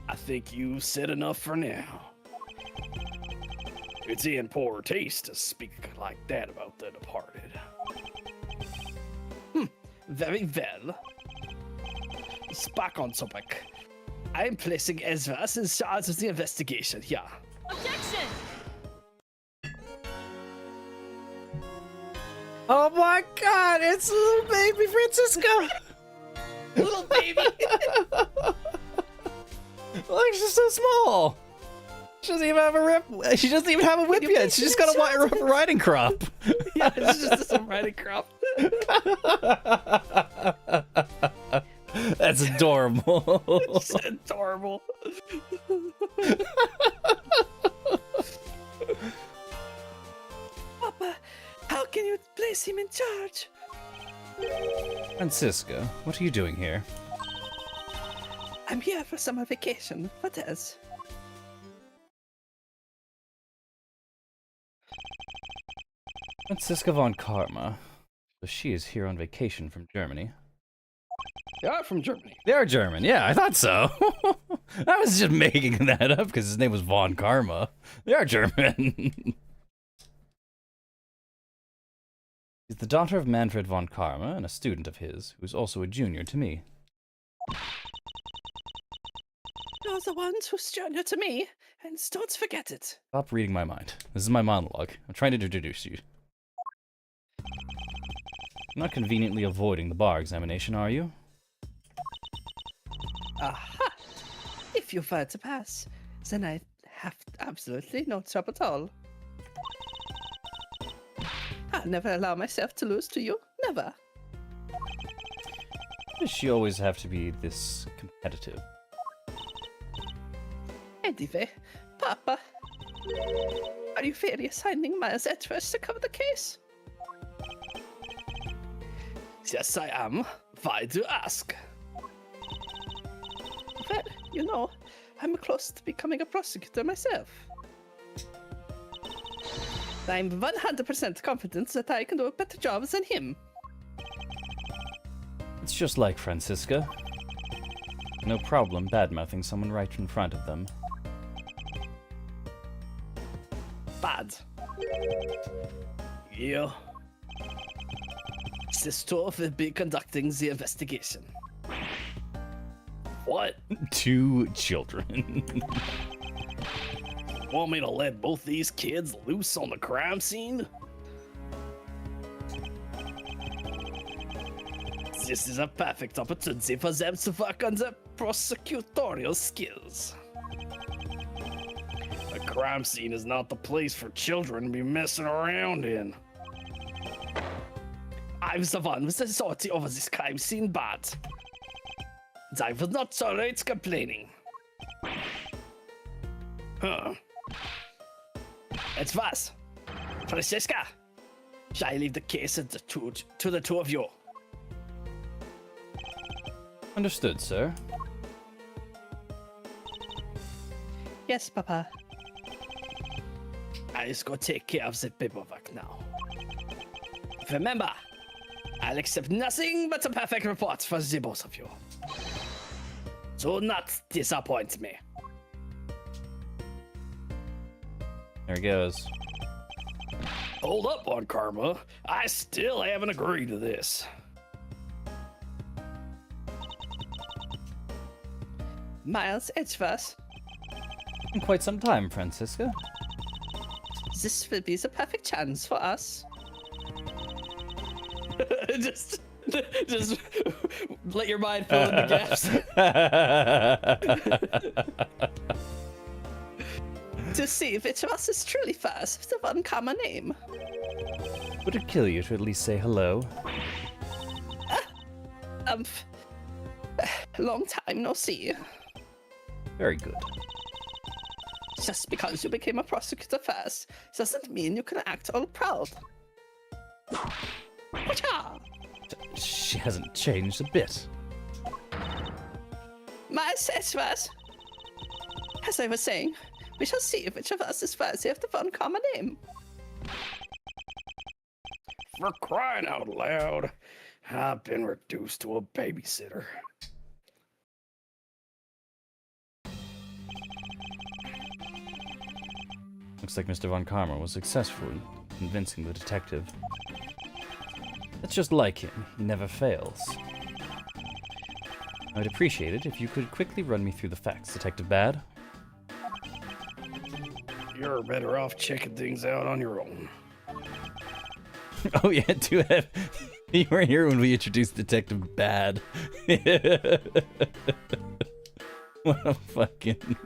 I think you said enough for now. It's in poor taste to speak like that about the departed. Very well. It's back on topic. I'm placing Ezra in charge of the investigation here. Objection! Oh my god, it's little baby Francisco! Little baby! Look, she's so small! She doesn't even have a whip. She doesn't even have a whip yet. She just got a riding crop. Yeah, it's just some riding crop. That's adorable. It's adorable. Papa, how can you place him in charge? Francisco, what are you doing here? I'm here for summer vacation. What else? Francisca von Karma. So she is here on vacation from Germany. They are from Germany. They are German, yeah, I thought so. I was just making that up because his name was Von Karma. They are German. She's the daughter of Manfred von Karma and a student of his, who's also a junior to me. You're the ones who's junior to me, and don't forget it. Stop reading my mind. This is my monologue. I'm trying to introduce you. You're not conveniently avoiding the bar examination, are you? Aha! If you were to pass, then I have absolutely no trouble at all. I'll never allow myself to lose to you. Never. Does she always have to be this competitive? Anyway, Papa, are you really assigning Miles Edwards to cover the case? Yes, I am. Why do you ask? Well, you know, I'm close to becoming a prosecutor myself. I'm 100% confident that I can do a better job than him. It's just like Francisca. No problem bad-mouthing someone right in front of them. Bad. Yeah. This two will be conducting the investigation. What? 2 children. Want me to let both these kids loose on the crime scene? This is a perfect opportunity for them to work on their prosecutorial skills. A crime scene is not the place for children to be messing around in. I'm the one with authority over this crime scene, but I will not tolerate complaining. Huh. It's was. Francisca, shall I leave the case to the two of you? Understood, sir. Yes, Papa. I just go take care of the paperwork now. Remember, I'll accept nothing but a perfect report for the both of you. Do not disappoint me. There he goes. Hold up on Karma. I still haven't agreed to this. Miles, it's us. In quite some time, Francisca. This will be the perfect chance for us. just let your mind fill in the gaps. To see which of us is truly first with one common name. Would it kill you to at least say hello? Long time no see. Very good. Just because you became a prosecutor first doesn't mean you can act all proud. Wacha! She hasn't changed a bit. My assessment. As I was saying, we shall see which of us is first after one common name. For crying out loud, I've been reduced to a babysitter. Looks like Mr. Von Karma was successful in convincing the detective. That's just like him. He never fails. I would appreciate it if you could quickly run me through the facts, Detective Bad. You're better off checking things out on your own. Oh yeah, do have. You were here when we introduced Detective Bad. What a fucking...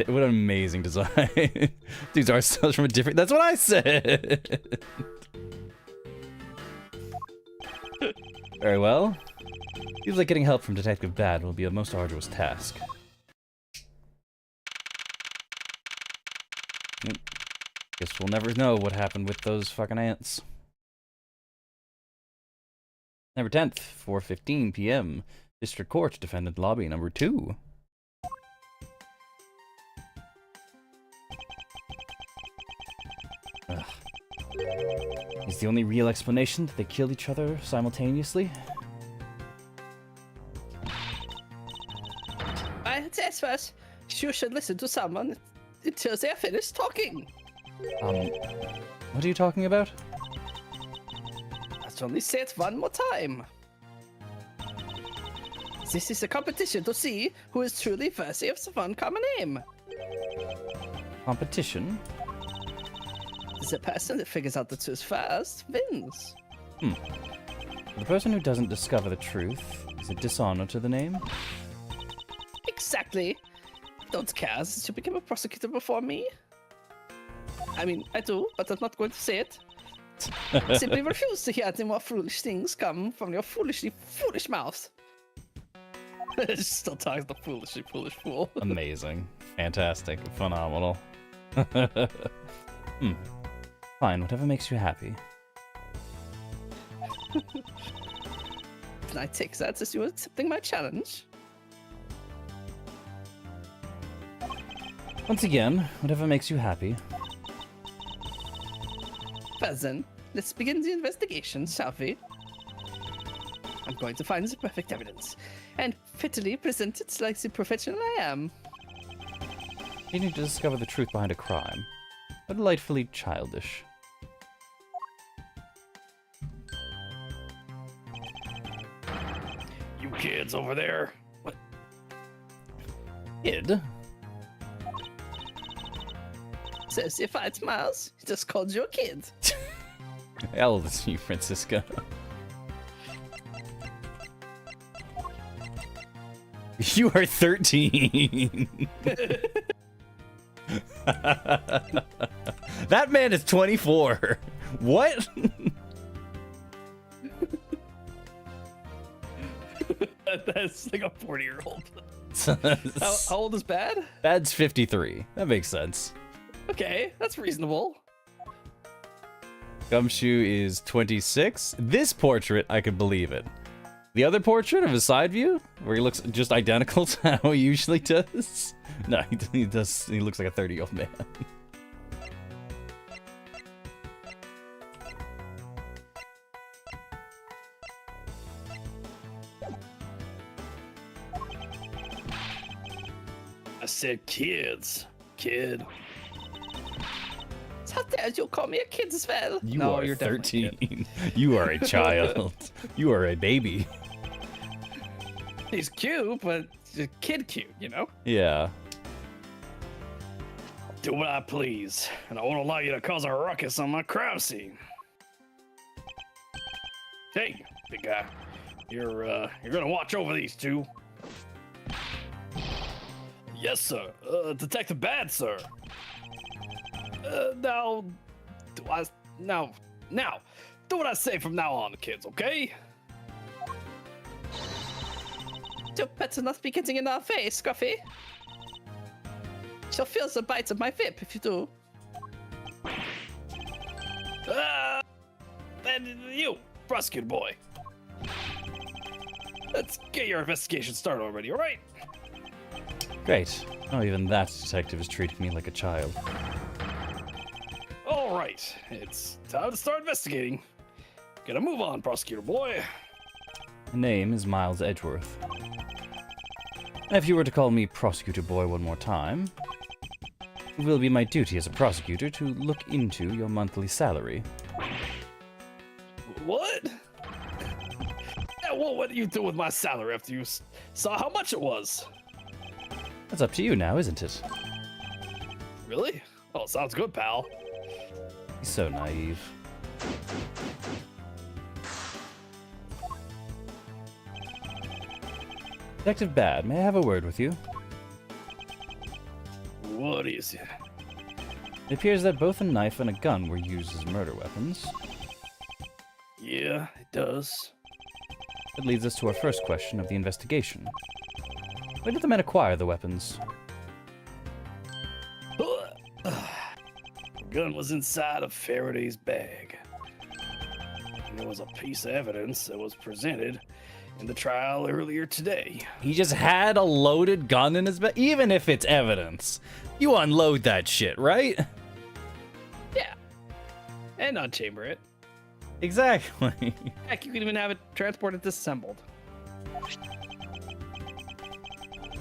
What an amazing design. Dudes are ourselves from a different... That's what I said! Very well. Feels like getting help from Detective Bad will be a most arduous task. Guess we'll never know what happened with those fucking ants. November 10th, 4:15 p.m. District Court, Defendant Lobby number 2. Ugh. Is the only real explanation that they killed each other simultaneously? That's first. You should listen to someone until they are finished talking. What are you talking about? Let's only say it one more time. This is a competition to see who is truly worthy of the one common name. Competition? The person that figures out the truth first wins. The person who doesn't discover the truth is a dishonor to the name? Exactly. Don't care since you became a prosecutor before me. I mean, I do, but I'm not going to say it. Simply refuse to hear any more foolish things come from your foolish mouth. Still talks the foolish fool. Amazing. Fantastic. Phenomenal. Fine, whatever makes you happy. Can I take that as you accepting my challenge? Once again, whatever makes you happy. Well then, let's begin the investigation, shall we? I'm going to find the perfect evidence and fitly present it like the professional I am. You need to discover the truth behind a crime. How delightfully childish. You kids over there. What? Kid? Says if it's Miles, he just called you a kid. How old is you, Francisco? You are 13. That man is 24. What? That's like a 40-year-old. How old is Bad? Bad's 53. That makes sense. Okay, that's reasonable. Gumshoe is 26. This portrait, I could believe it. The other portrait of his side view, where he looks just identical to how he usually does. No, he does. He looks like a 30-year-old man. I said kids. Kid. How dare you call me a kid as well? You No, are you're definitely a 13. You are a child. You are a baby. He's cute, but he's kid cute, you know? Yeah. Do what I please, and I won't allow you to cause a ruckus on my crime scene. Hey, big guy, you're gonna watch over these two. Yes, sir. Detective Bad, sir. Now, do what I say from now on, kids, okay? You better not be getting in our face, Scruffy. She'll feel the bites of my whip if you do. And you, prosecutor boy. Let's get your investigation started already, all right? Great. Oh, even that detective is treating me like a child. All right, it's time to start investigating. Gotta move on, prosecutor boy. My name is Miles Edgeworth. If you were to call me Prosecutor Boy one more time, it will be my duty as a prosecutor to look into your monthly salary. What? Yeah, well, what do you do with my salary after you saw how much it was? That's up to you now, isn't it? Really? Oh, sounds good, pal. He's so naive. Detective Bad, may I have a word with you? What is it? It appears that both a knife and a gun were used as murder weapons. Yeah, it does. That leads us to our first question of the investigation. Where did the men acquire the weapons? The gun was inside of Faraday's bag. And there was a piece of evidence that was presented in the trial earlier today. He just had a loaded gun in his bag? Even if it's evidence, you unload that shit, right? Yeah. And unchamber it. Exactly. Heck, you can even have it transported disassembled.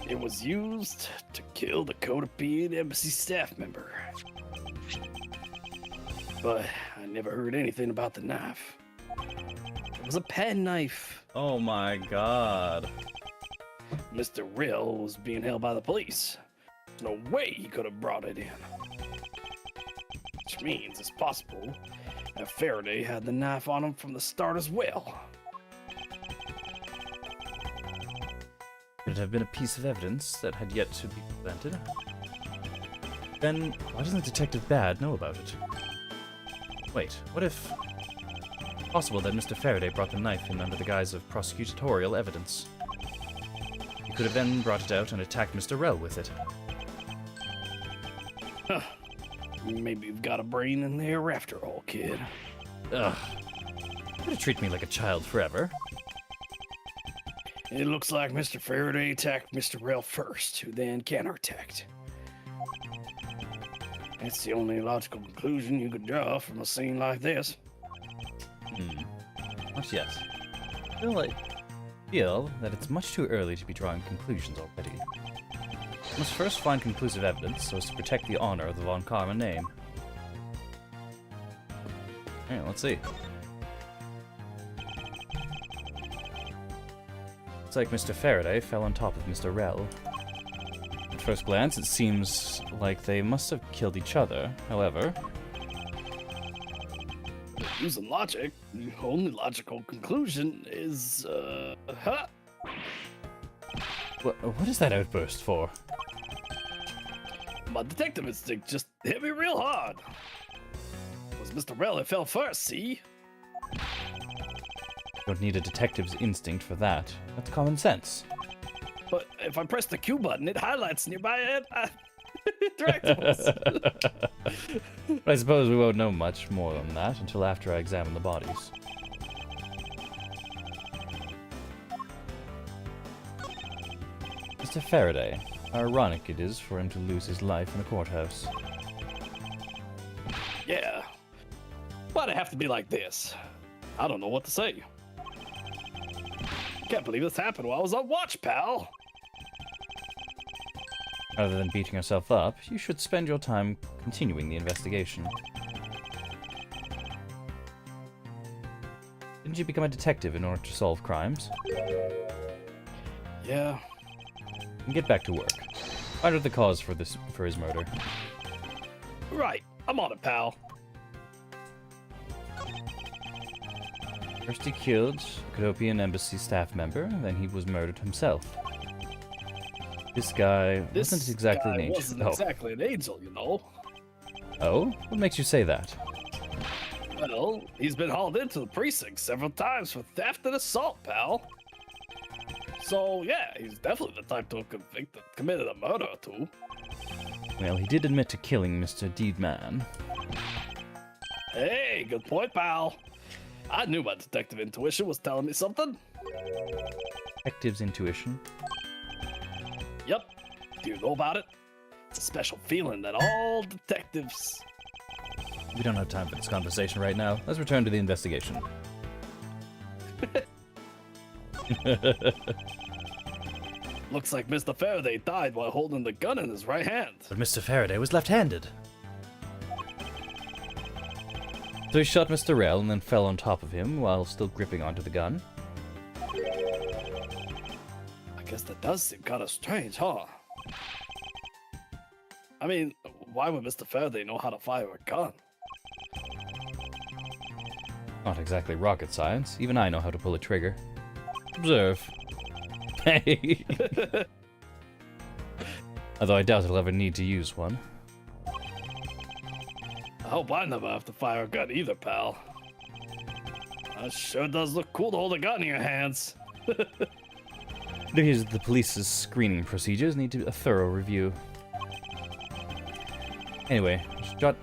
It was used to kill the Cotopian embassy staff member. But I never heard anything about the knife. It was a pen knife. Oh my god. Mr. Rill was being held by the police. No way he could have brought it in. Which means it's possible that Faraday had the knife on him from the start as well. Could it have been a piece of evidence that had yet to be presented? Then why doesn't Detective Bad know about it? Wait, what if... Possible that Mr. Faraday brought the knife in under the guise of prosecutorial evidence. He could have then brought it out and attacked Mr. Rell with it. Huh. Maybe you've got a brain in there after all, kid. Ugh. You're gonna treat me like a child forever. It looks like Mr. Faraday attacked Mr. Rell first, who then counterattacked. It's the only logical conclusion you could draw from a scene like this. Not yet. I feel that it's much too early to be drawing conclusions already. We must first find conclusive evidence so as to protect the honor of the Von Karma name. Alright, let's see. Looks like Mr. Faraday fell on top of Mr. Rell. At first glance, it seems like they must have killed each other. However, using logic, the only logical conclusion is, what is that outburst for? My detective instinct just hit me real hard. It was Mr. Rell that fell first, see? Don't need a detective's instinct for that. That's common sense. But if I press the Q button, it highlights nearby interactables. But I suppose we won't know much more than that until after I examine the bodies. Mr. Faraday. How ironic it is for him to lose his life in a courthouse. Yeah. Why'd it have to be like this? I don't know what to say. Can't believe this happened while I was on watch, pal. Rather than beating yourself up, you should spend your time continuing the investigation. Didn't you become a detective in order to solve crimes? Yeah. And get back to work. Find out the cause for his murder. Right. I'm on it, pal. First he killed a Cadopian embassy staff member, then he was murdered himself. This guy wasn't exactly an angel. Wasn't exactly an angel, you know. Oh? What makes you say that? Well, he's been hauled into the precinct several times for theft and assault, pal. So, yeah, he's definitely the type to have committed a murder or two. Well, he did admit to killing Mr. Deedman. Hey, good point, pal. I knew my detective intuition was telling me something. Detective's intuition? Yep. Do you know about it? It's a special feeling that all detectives... We don't have time for this conversation right now. Let's return to the investigation. Looks like Mr. Faraday died while holding the gun in his right hand. But Mr. Faraday was left-handed. So he shot Mr. Rell and then fell on top of him while still gripping onto the gun. I guess that does seem kind of strange, huh? I mean, why would Mr. Faraday know how to fire a gun? Not exactly rocket science. Even I know how to pull a trigger. Observe. Hey. Although I doubt I'll ever need to use one. I hope I never have to fire a gun either, pal. It sure does look cool to hold a gun in your hands. Here's the police's screening procedures need a thorough review. Anyway, just jot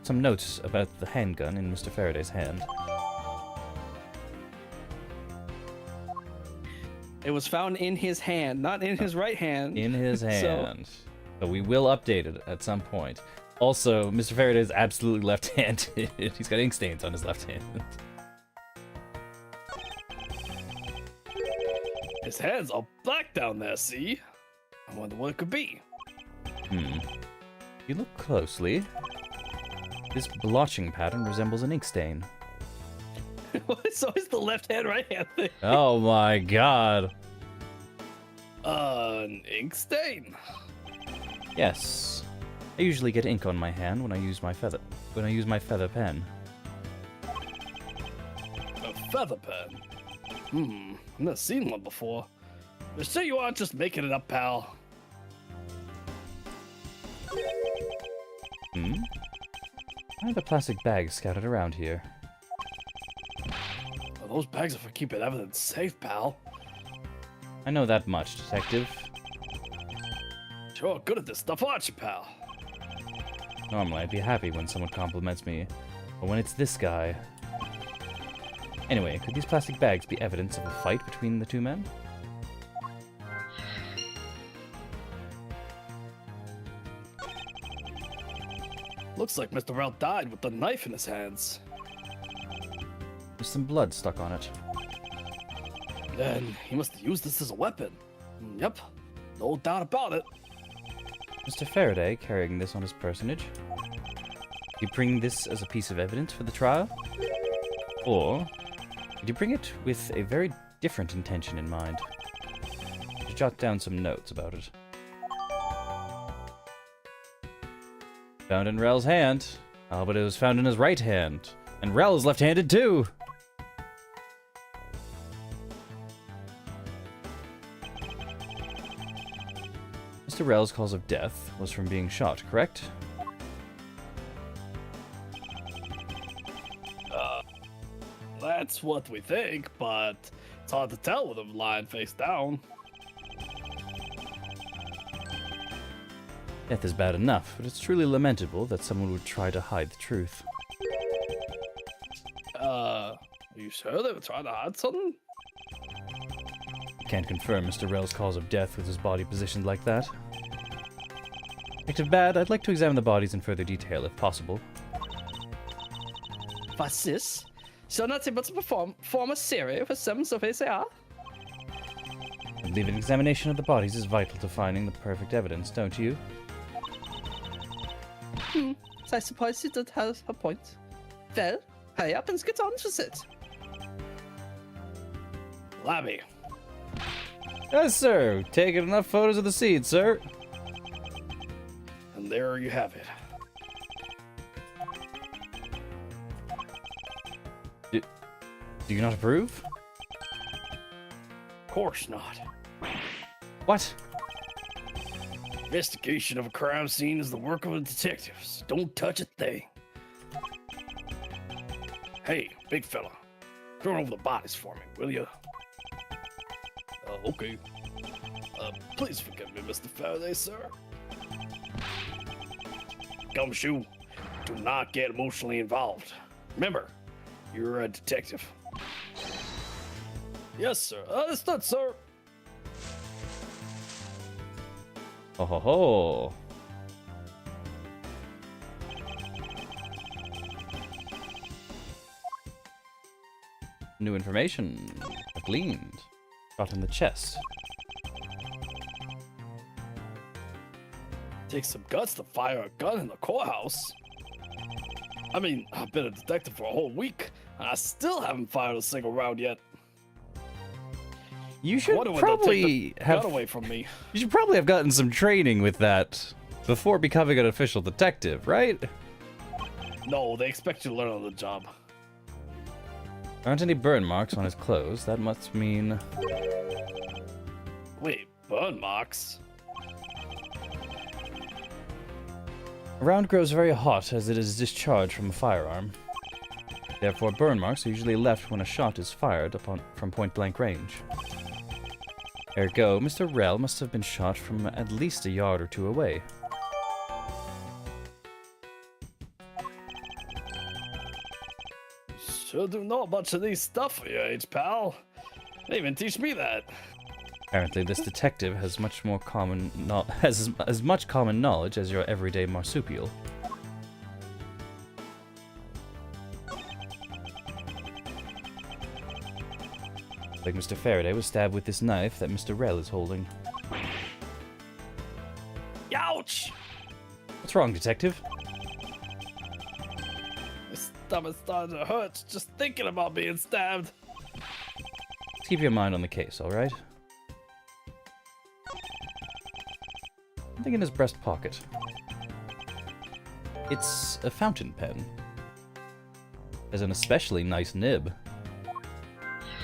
some notes about the handgun in Mr. Faraday's hand. It was found in his hand, not in his right hand. In his hand. So we will update it at some point. Also, Mr. Faraday is absolutely left-handed. He's got ink stains on his left hand. His hand's all black down there, see? I wonder what it could be. If you look closely, this blotching pattern resembles an ink stain. So is the left hand, right hand thing. Oh my god. An ink stain? Yes. I usually get ink on my hand when I use my feather pen. A feather pen? I've never seen one before. You're sure you aren't just making it up, pal? Why are the plastic bags scattered around here? Well, those bags are for keeping evidence safe, pal. I know that much, detective. Sure good at this stuff, aren't you, pal? Normally, I'd be happy when someone compliments me, but when it's this guy... Anyway, could these plastic bags be evidence of a fight between the two men? Looks like Mr. Rel died with the knife in his hands. There's some blood stuck on it. Then he must have used this as a weapon. Yep, no doubt about it. Mr. Faraday carrying this on his personage. Did you bring this as a piece of evidence for the trial? Or did you bring it with a very different intention in mind? Did you jot down some notes about it? Found in Rel's hand. Oh, but it was found in his right hand. And Rel is left-handed too! Mr. Rel's cause of death was from being shot, correct? That's what we think, but it's hard to tell with him lying face down. Death is bad enough, but it's truly lamentable that someone would try to hide the truth. Are you sure they were trying to hide something? Can't confirm Mr. Rel's cause of death with his body positioned like that. Detective Bad, I'd like to examine the bodies in further detail if possible. What's this? You're not able to form a series with some surface are? I believe an examination of the bodies is vital to finding the perfect evidence, don't you? I suppose you did have a point. Well, hurry up and get on with it. Labby. Yes, sir. Taking enough photos of the scene, sir. And there you have it. Do you not approve? Of course not. What? Investigation of a crime scene is the work of the detectives. Don't touch a thing. Hey, big fella. Turn over the bodies for me, will you? Okay. Please forgive me, Mr. Faraday, sir. Gumshoe, do not get emotionally involved. Remember, you're a detective. Yes, sir. Understood, sir. Oh ho ho. New information. Gleaned. Got in the chest. Takes some guts to fire a gun in the courthouse. I mean, I've been a detective for a whole week, and I still haven't fired a single round yet. You should Wonder when they'll probably take the have gun away from me. You should probably have gotten some training with that before becoming an official detective, right? No, they expect you to learn on the job. There aren't any burn marks on his clothes. That must mean... Wait, burn marks? A round grows very hot as it is discharged from a firearm. Therefore, burn marks are usually left when a shot is fired from point-blank range. Ergo, Mr. Rel must have been shot from at least a yard or two away. Sure do know a bunch of these stuff for your age, pal. They even teach me that. Apparently, this detective has much more has as much common knowledge as your everyday marsupial. Like Mr. Faraday was stabbed with this knife that Mr. Rel is holding. Ouch! What's wrong, detective? My stomach's starting to hurt just thinking about being stabbed. Let's keep your mind on the case, alright? Something in his breast pocket. It's a fountain pen. Has an especially nice nib.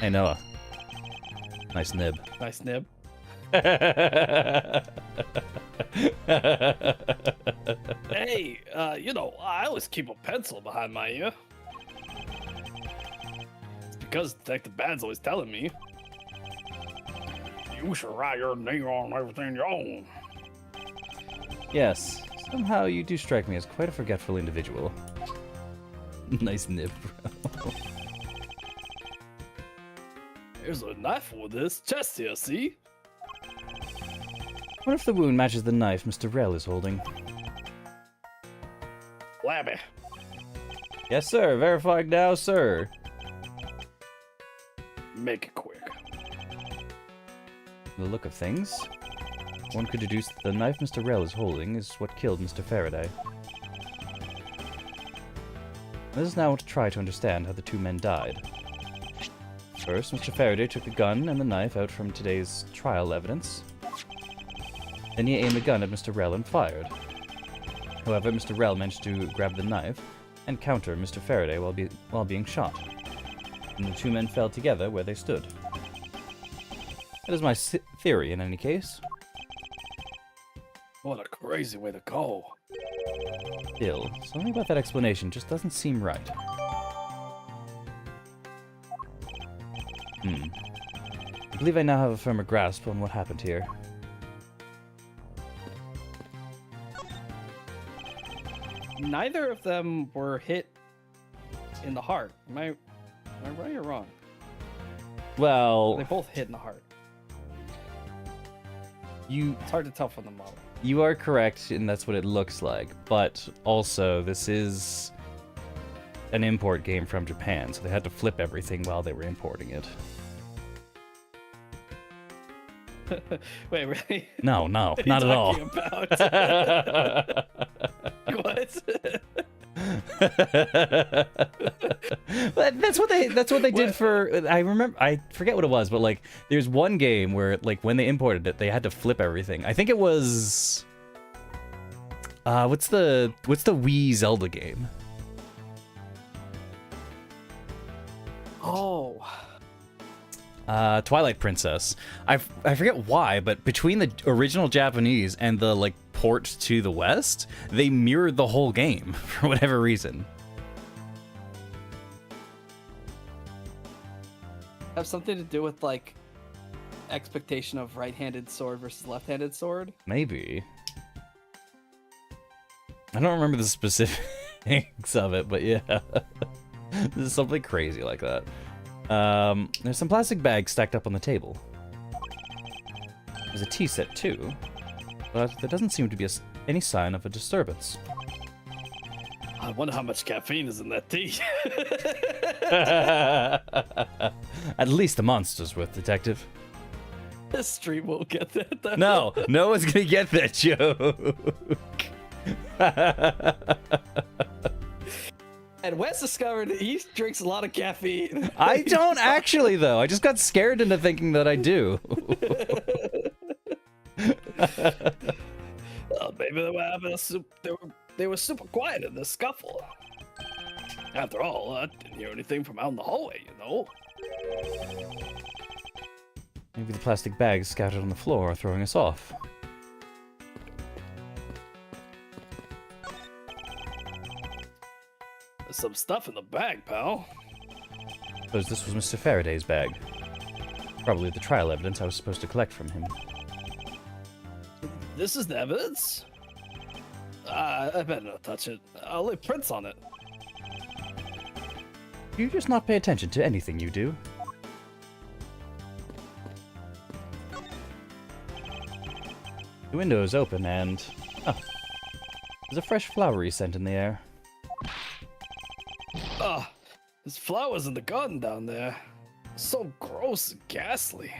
Hey, Noah. Nice nib. Nice nib. Hey, you know, I always keep a pencil behind my ear. It's because Detective Bad's always telling me. You should write your name on everything you own. Yes, somehow you do strike me as quite a forgetful individual. Nice nib, bro. Here's a knife with this chest here, see? What if the wound matches the knife Mr. Rel is holding? Flabby. Yes, sir. Verifying now, sir. Make it quick. The look of things, one could deduce that the knife Mr. Rell is holding is what killed Mr. Faraday. Let us now try to understand how the two men died. First, Mr. Faraday took the gun and the knife out from today's trial evidence. Then he aimed the gun at Mr. Rell and fired. However, Mr. Rell managed to grab the knife and counter Mr. Faraday while being shot. And the two men fell together where they stood. That is my theory in any case. What a crazy way to go. Still, something about that explanation just doesn't seem right. I believe I now have a firmer grasp on what happened here. Neither of them were hit in the heart. Am I right or wrong? Well, They both hit in the heart. you It's hard to tell from the model. you are correct, and that's what it looks like. But also, this is an import game from Japan, so they had to flip everything while they were importing it. Wait, really? No, not at all. About? What? But that's what they did for. I remember. I forget what it was, but like, there's one game where like when they imported it, they had to flip everything. I think it was. What's the Wii Zelda game? Oh. Twilight Princess. I forget why, but between the original Japanese and the like port to the West, they mirrored the whole game for whatever reason. Have something to do with like expectation of right-handed sword versus left-handed sword? Maybe. I don't remember the specifics of it, but yeah. This is something crazy like that. There's some plastic bags stacked up on the table. There's a tea set too, but there doesn't seem to be any sign of a disturbance. I wonder how much caffeine is in that tea. At least a monster's worth, detective. This stream won't get that though. No one's gonna get that joke. And Wes discovered he drinks a lot of caffeine. I don't actually, though. I just got scared into thinking that I do. Well, maybe they were having they were super quiet in this scuffle. After all, I didn't hear anything from out in the hallway, you know. Maybe the plastic bags scattered on the floor are throwing us off. There's some stuff in the bag, pal. Suppose this was Mr. Faraday's bag. Probably the trial evidence I was supposed to collect from him. This is the evidence? I better not touch it. I'll leave prints on it. You just not pay attention to anything you do. The window is open and... oh, there's a fresh flowery scent in the air. Ah, there's flowers in the garden down there. So gross and ghastly.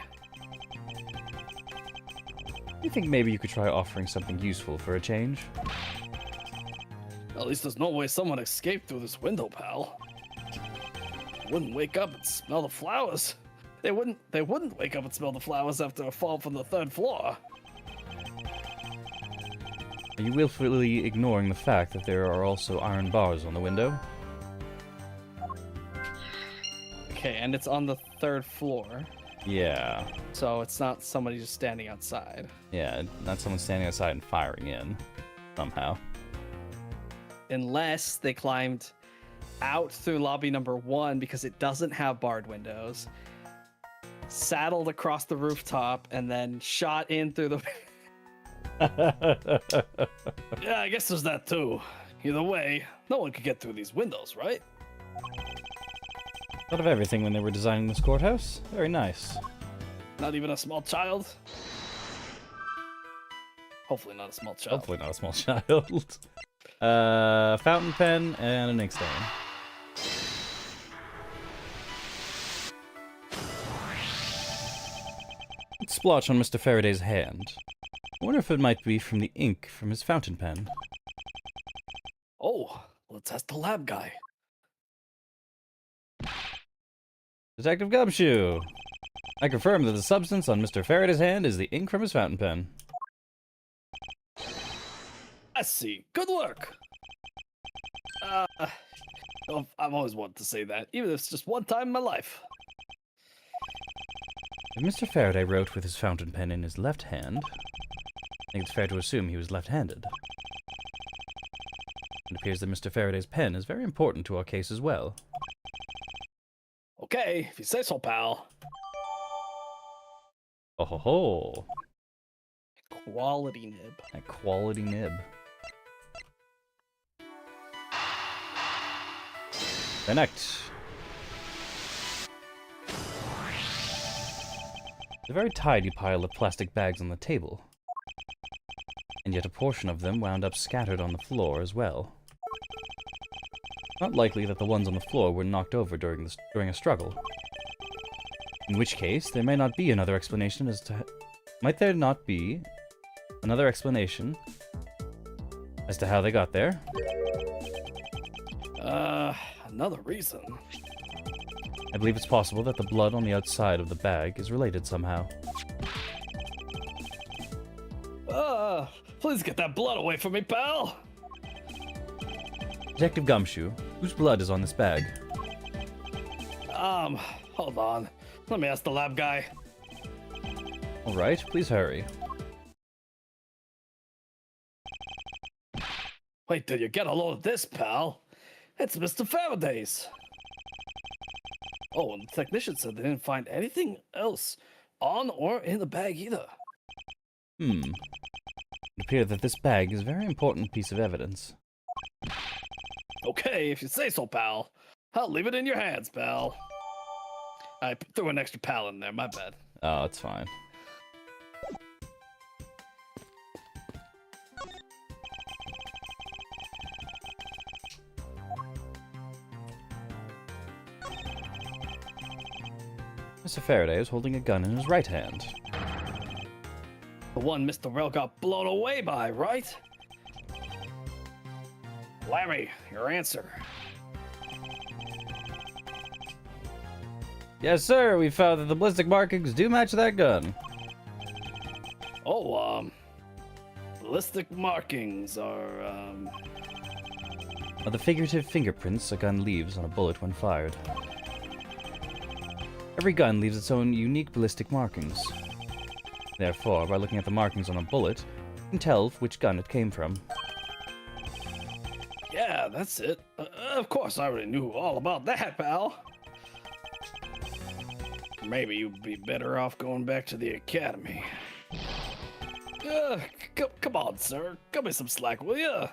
You think maybe you could try offering something useful for a change? At least there's no way someone escaped through this window, pal. Wouldn't wake up and smell the flowers. They wouldn't wake up and smell the flowers after a fall from the 3rd floor. Are you willfully ignoring the fact that there are also iron bars on the window? Okay, and it's on the 3rd floor. Yeah. So it's not somebody just standing outside. Yeah, not someone standing outside and firing in. Somehow. Unless they climbed out through lobby number 1 because it doesn't have barred windows, saddled across the rooftop, and then shot in through the... Yeah, I guess there's that too. Either way, no one could get through these windows, right? Thought of everything when they were designing this courthouse. Very nice. Not even a small child? Hopefully not a small child. Hopefully not a small child. Fountain pen and an ink stain. Splotch on Mr. Faraday's hand. I wonder if it might be from the ink from his fountain pen. Oh, let's ask the lab guy. Detective Gumshoe! I confirm that the substance on Mr. Faraday's hand is the ink from his fountain pen. I see. Good work. I've always wanted to say that, even if it's just one time in my life. If Mr. Faraday wrote with his fountain pen in his left hand, I think it's fair to assume he was left-handed. It appears that Mr. Faraday's pen is very important to our case as well. Okay, if you say so, pal. Oh ho ho! Quality nib. A quality nib. Connect. A very tidy pile of plastic bags on the table. And yet a portion of them wound up scattered on the floor as well. Not likely that the ones on the floor were knocked over during a struggle. In which case, there may not be another explanation as to... Might there not be another explanation as to how they got there? Another reason. I believe it's possible that the blood on the outside of the bag is related somehow. Please get that blood away from me, pal! Detective Gumshoe, whose blood is on this bag? Hold on. Let me ask the lab guy. Alright, please hurry. Wait till you get a load of this, pal. It's Mr. Faraday's. Oh, and the technician said they didn't find anything else on or in the bag either. It appears that this bag is a very important piece of evidence. Okay, if you say so, pal. I'll leave it in your hands, pal. I threw an extra pal in there, my bad. Oh, it's fine. Mr. Faraday is holding a gun in his right hand. The one Mr. Rell got blown away by, right? Larry, your answer. Yes, sir, we found that the ballistic markings do match that gun. Oh, ballistic markings are The figurative fingerprints a gun leaves on a bullet when fired. Every gun leaves its own unique ballistic markings. Therefore, by looking at the markings on a bullet, you can tell which gun it came from. Yeah, that's it. Of course, I already knew all about that, pal. Maybe you'd be better off going back to the academy. Come on, sir. Cut me some slack, will ya?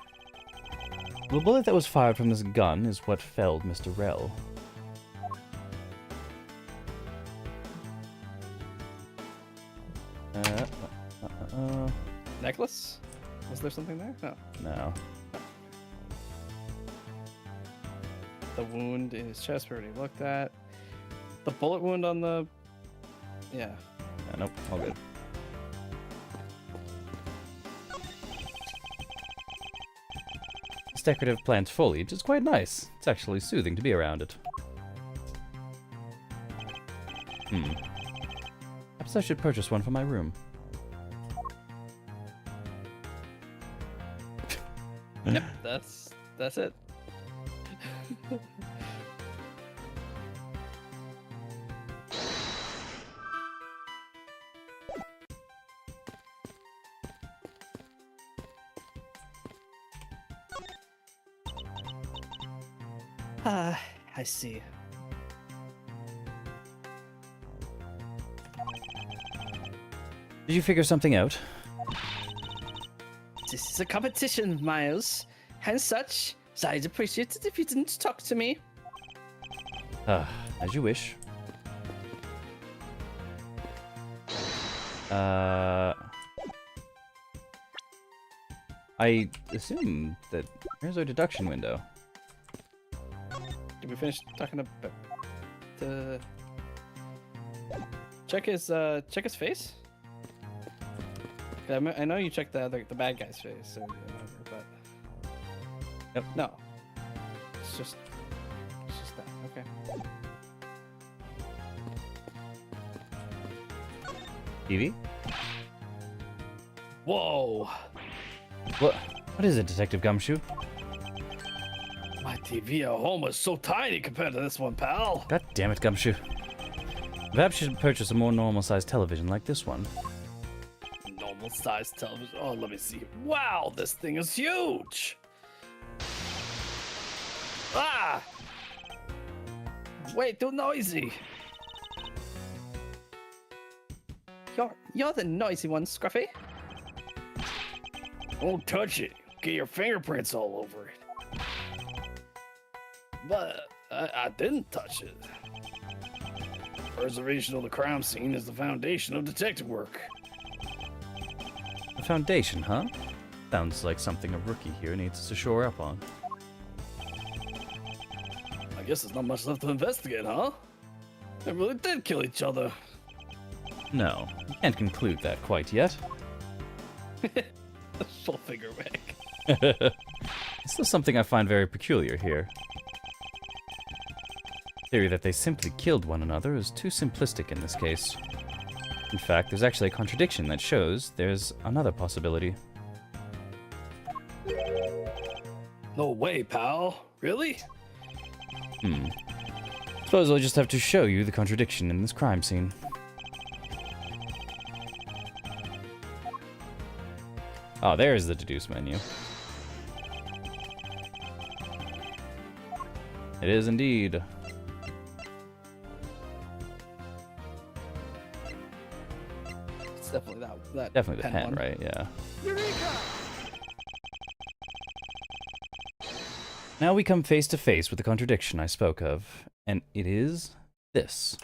The bullet that was fired from this gun is what felled Mr. Rell. Necklace? Was there something there? No. No. The wound in his chest we already looked at. The bullet wound on the... Yeah. Nope, all good. This decorative plant foliage is quite nice. It's actually soothing to be around it. Perhaps I should purchase one for my room. Yep, that's it. I see. Did you figure something out? This is a competition, Miles. And such, so I'd appreciate it if you didn't talk to me. As you wish. I assume that here's our deduction window. Did we finish talking about the? Check his face. I know you checked the bad guy's face, so, but yep. No, it's just that. Okay. TV? Whoa! What is it, Detective Gumshoe? My TV at home is so tiny compared to this one, pal. God damn it, Gumshoe. Perhaps you should purchase a more normal-sized television like this one. Normal-sized television? Oh, let me see. Wow, this thing is huge! Ah! Wait, too noisy. You're the noisy one, Scruffy. Don't touch it. Get your fingerprints all over it. But I didn't touch it. Preservation of the crime scene is the foundation of detective work. The foundation, huh? Sounds like something a rookie here needs to shore up on. I guess there's not much left to investigate, huh? They really did kill each other. No, you can't conclude that quite yet. Full finger wag. This is something I find very peculiar here. The theory that they simply killed one another is too simplistic in this case. In fact, there's actually a contradiction that shows there's another possibility. No way, pal. Really? Suppose I'll just have to show you the contradiction in this crime scene. Oh, there's the deduce menu. It is indeed. It's definitely that Definitely the pen, one. right? Yeah. Now we come face to face with the contradiction I spoke of, and it is this.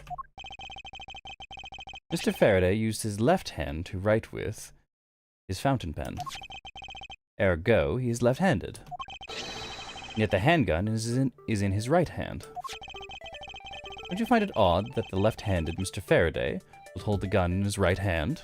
Mr. Faraday used his left hand to write with his fountain pen. Ergo, he is left-handed. Yet the handgun is in his right hand. Don't you find it odd that the left-handed Mr. Faraday will hold the gun in his right hand?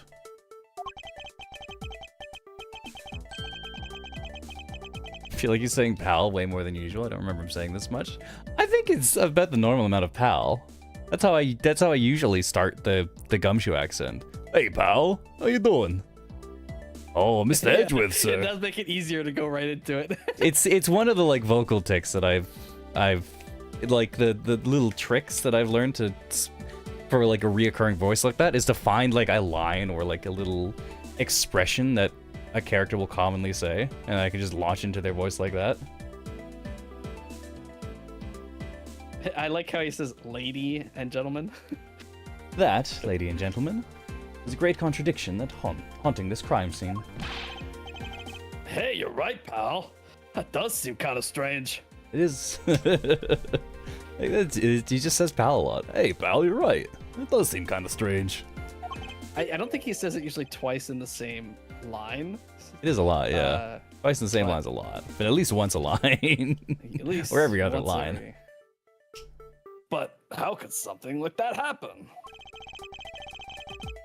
I feel like he's saying pal way more than usual. I don't remember him saying this much. I think it's about the normal amount of pal. That's how I usually start the Gumshoe accent. Hey pal, how you doing? Oh, Mr. Edgeworth, sir. It does make it easier to go right into it. It's one of the like vocal tics that I've like the little tricks that I've learned for like a reoccurring voice like that is to find like a line or like a little expression that a character will commonly say, and I can just launch into their voice like that. I like how he says lady and gentleman. That, lady and gentlemen, is a great contradiction that haunting this crime scene. Hey, you're right, pal. That does seem kind of strange. It is. He just says pal a lot. Hey, pal, you're right. It does seem kind of strange. I don't think he says it usually twice in the same line. It is a lot, yeah. Twice in the same line's a lot. But at least once a line. At least or every other line. But how could something like that happen?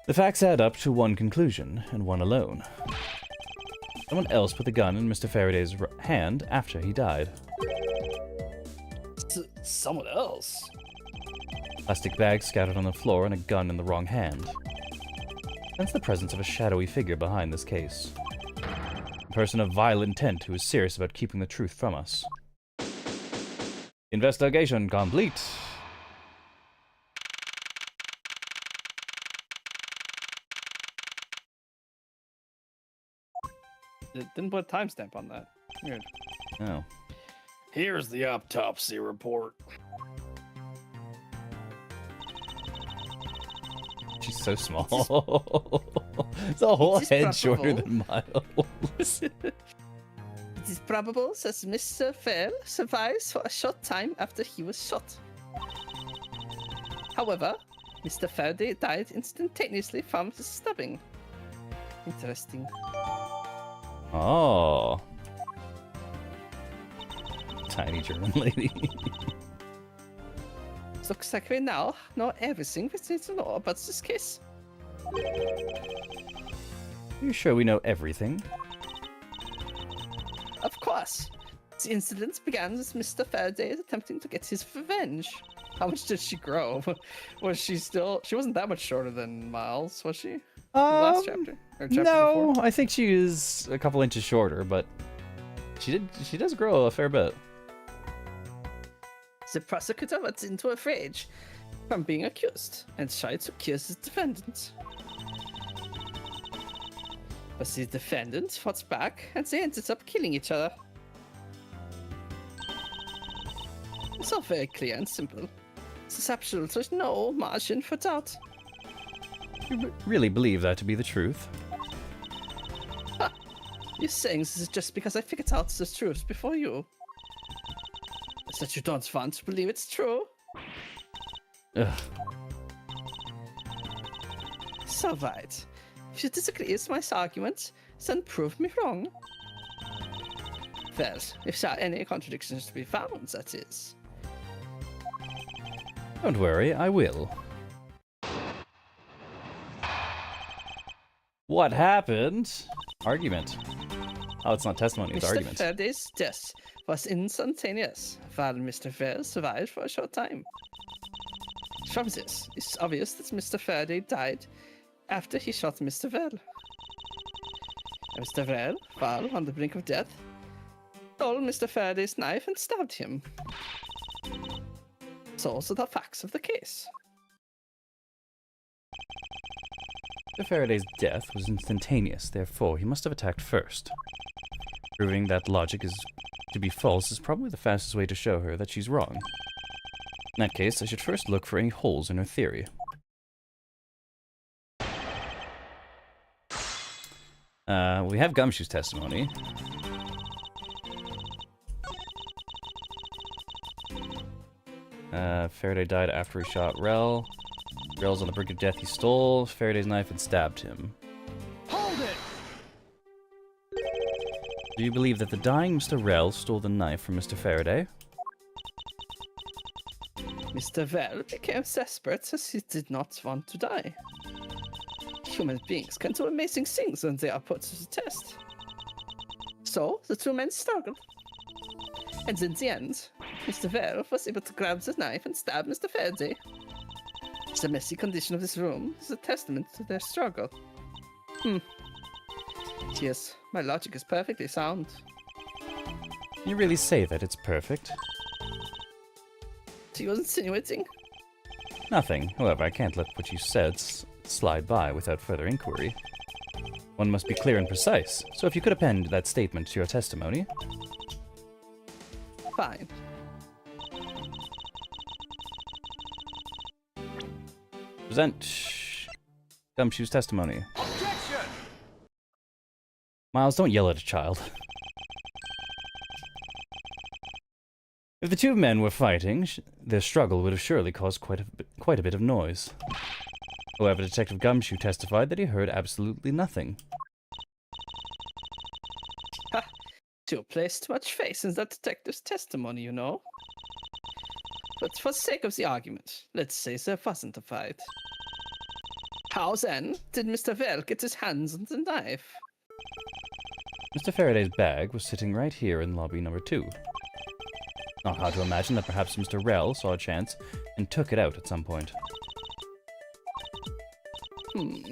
The facts add up to one conclusion, and one alone. Someone else put the gun in Mr. Faraday's hand after he died. Someone else? Plastic bags scattered on the floor and a gun in the wrong hand. Sense the presence of a shadowy figure behind this case. A person of vile intent who is serious about keeping the truth from us. Investigation complete. It didn't put a timestamp on that. Weird. Oh. Here's the autopsy report. She's so small. It's a whole head shorter than Miles. It is probable that Mr. Fair survives for a short time after he was shot. However, Mr. Faraday died instantaneously from the stabbing. Interesting. Oh. tiny German lady. Looks like we now know everything we need to know about this case. You sure we know everything? Of course. The incident began with Mr. Faraday attempting to get his revenge. How much did she grow? Was she still... She wasn't that much shorter than Miles, was she? Last chapter? Or chapter No, before? I think she is a couple inches shorter, but she does grow a fair bit. The prosecutor went into a rage from being accused and tried to accuse the defendant. But the defendant fought back and they ended up killing each other. It's all very clear and simple. There's absolutely no margin for doubt. You really believe that to be the truth? Ha! You're saying this is just because I figured out the truth before you. It's that you don't want to believe it's true. Ugh. So right. If you disagree with my argument, then prove me wrong. Well, if there are any contradictions to be found, that is. Don't worry, I will. What happened? Argument. Oh, it's not testimony, it's Mr. argument. Faraday's death was instantaneous, while Mr. Fair survived for a short time. From this, it's obvious that Mr. Faraday died after he shot Mr. Vell. Mr. Vell, while on the brink of death, stole Mr. Faraday's knife and stabbed him. Those are the facts of the case. Mr. Faraday's death was instantaneous, therefore he must have attacked first. Proving that logic is to be false is probably the fastest way to show her that she's wrong. In that case, I should first look for any holes in her theory. We have Gumshoe's testimony. Faraday died after he shot Rel. Rel's on the brink of death. He stole Faraday's knife and stabbed him. Hold it! Do you believe that the dying Mr. Rel stole the knife from Mr. Faraday? Mr. Vell became desperate as he did not want to die. Human beings can do amazing things when they are put to the test. So, the two men struggled. And in the end, Mr. Vell was able to grab the knife and stab Mr. Faraday. The messy condition of this room is a testament to their struggle. Yes, my logic is perfectly sound. Can you really say that it's perfect? So you're insinuating? Nothing. However, I can't let what you said slide by without further inquiry. One must be clear and precise, so if you could append that statement to your testimony. Fine. Present Gumshoe's testimony. Objection! Miles, don't yell at a child. If the two men were fighting, their struggle would have surely caused quite a bit of noise. However, Detective Gumshoe testified that he heard absolutely nothing. Ha! You placed too much faith in that detective's testimony, you know. But for the sake of the argument, let's say there wasn't a fight. How then did Mr. Vell get his hands on the knife? Mr. Faraday's bag was sitting right here in lobby number 2. Not hard to imagine that perhaps Mr. Rel saw a chance and took it out at some point.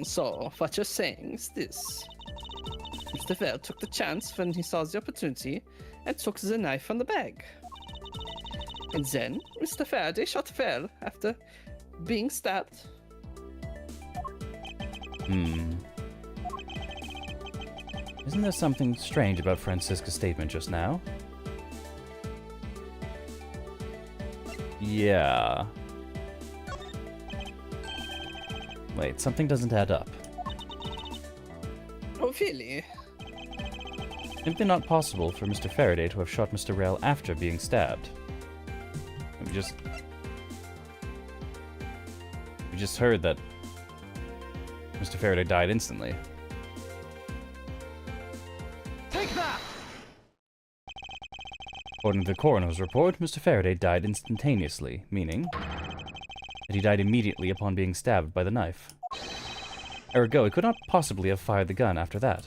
So what you're saying is this. Mr. Vell took the chance when he saw the opportunity and took the knife from the bag. And then Mr. Faraday shot Vell after being stabbed. Isn't there something strange about Francisca's statement just now? Yeah. Wait, something doesn't add up. Oh, really? Simply not possible for Mr. Faraday to have shot Mr. Rel after being stabbed. We just heard that Mr. Faraday died instantly. Take that! According to the coroner's report, Mr. Faraday died instantaneously, meaning that he died immediately upon being stabbed by the knife. Ergo, he could not possibly have fired the gun after that.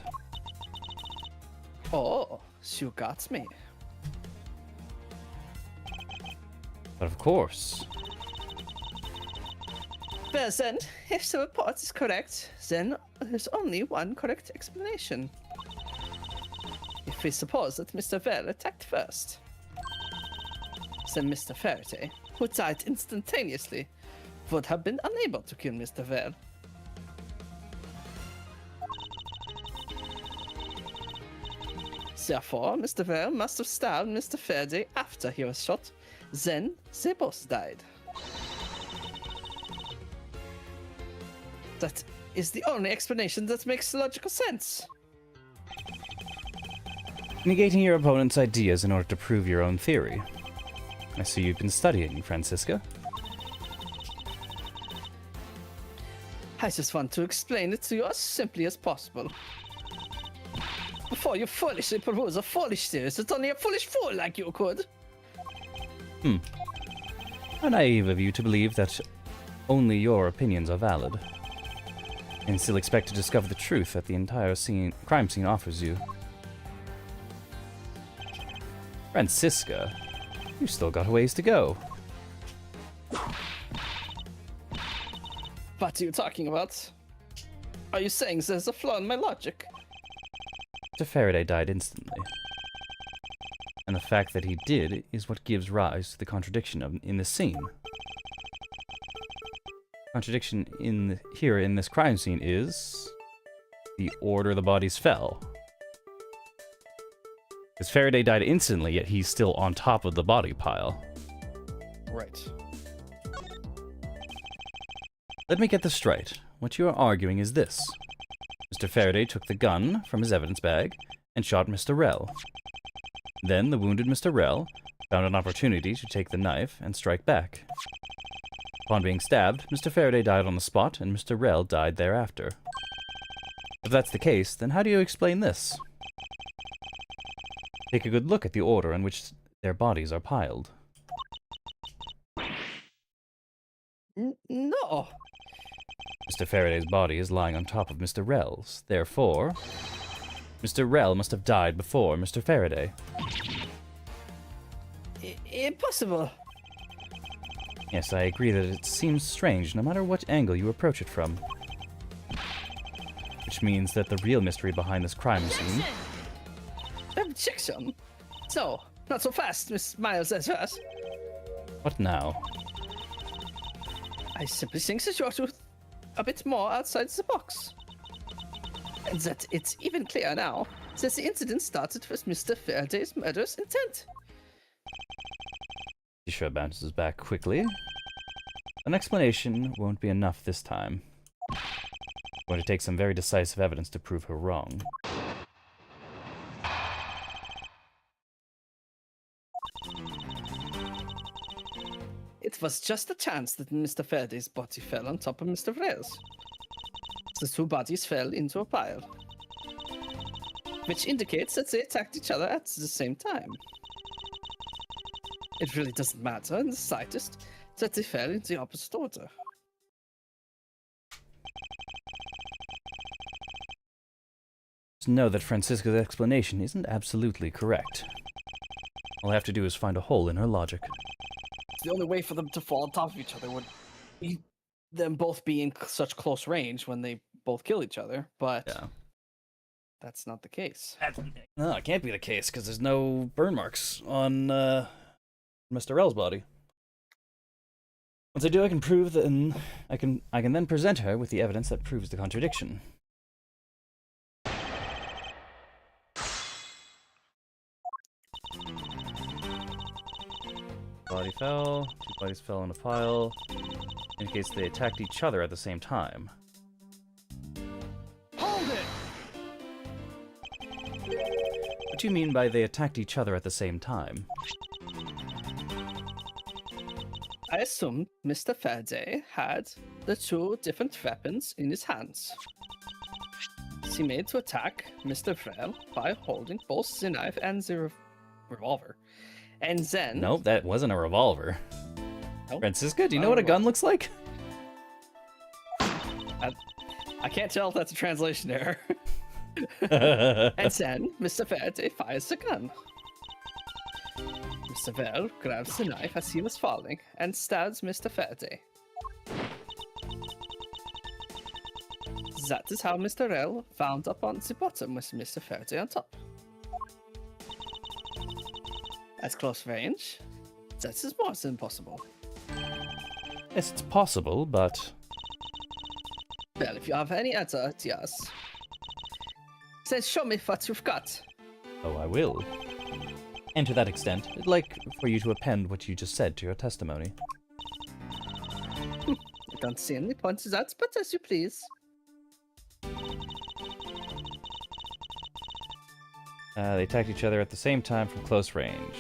Oh, you got me. But of course. Well then, if the report is correct, then there's only one correct explanation. If we suppose that Mr. Vell attacked first, then Mr. Faraday, who died instantaneously, would have been unable to kill Mr. Vell. Therefore, Mr. Vell must have stabbed Mr. Faraday after he was shot, then they both died. That is the only explanation that makes logical sense. Negating your opponent's ideas in order to prove your own theory. I see you've been studying, Francisca. I just want to explain it to you as simply as possible. Before you foolishly propose a foolish theory that only a foolish fool like you could. How naive of you to believe that only your opinions are valid, and still expect to discover the truth that the entire crime scene offers you. Francisca, you still got a ways to go. What are you talking about? Are you saying there's a flaw in my logic? Mr. Faraday died instantly. And the fact that he did is what gives rise to the contradiction in this scene. Contradiction here in this crime scene is the order the bodies fell. Because Faraday died instantly, yet he's still on top of the body pile. Right. Let me get this straight. What you are arguing is this. Mr. Faraday took the gun from his evidence bag and shot Mr. Rell. Then the wounded Mr. Rell found an opportunity to take the knife and strike back. Upon being stabbed, Mr. Faraday died on the spot and Mr. Rell died thereafter. If that's the case, then how do you explain this? Take a good look at the order in which their bodies are piled. No. Mr. Faraday's body is lying on top of Mr. Rell's. Therefore, Mr. Rell must have died before Mr. Faraday. Impossible. Yes, I agree that it seems strange no matter what angle you approach it from. Which means that the real mystery behind this crime scene... Objection. No, not so fast, Miss Miles Ezra. What now? I simply think that you're a bit more outside the box. And that it's even clearer now that the incident started with Mr. Faraday's murderous intent. Isha bounces back quickly. An explanation won't be enough this time. I'm going to take some very decisive evidence to prove her wrong. It was just a chance that Mr. Faraday's body fell on top of Mr. Rell's. The two bodies fell into a pile, which indicates that they attacked each other at the same time. It really doesn't matter in the slightest that they fell in the opposite order. Just know that Francisca's explanation isn't absolutely correct. All I have to do is find a hole in her logic. The only way for them to fall on top of each other would be them both be in such close range when they both kill each other, but Yeah. that's not the case. No, it can't be the case because there's no burn marks on Mr. Rell's body. Once I do, I can prove that, and I can then present her with the evidence that proves the contradiction. Body fell. Two bodies fell in a pile. Indicates they attacked each other at the same time. Hold it! What do you mean by they attacked each other at the same time? I assume Mr. Faraday had the two different weapons in his hands. He made to attack Mr. Vrel by holding both the knife and the revolver And then... Nope, that wasn't a revolver. Nope. Francisca, do you know what a gun looks like? I can't tell if that's a translation error. And then Mr. Verde fires the gun. Mr. Verde grabs the knife as he was falling and stabs Mr. Verde. That is how Mr. Rel wound up on the bottom with Mr. Verde on top. At close range, that is more than possible. Yes, it's possible, but... Well, if you have any other ideas, then show me what you've got. Oh, I will. And to that extent, I'd like for you to append what you just said to your testimony. I don't see any point to that, but as you please. They attacked each other at the same time from close range.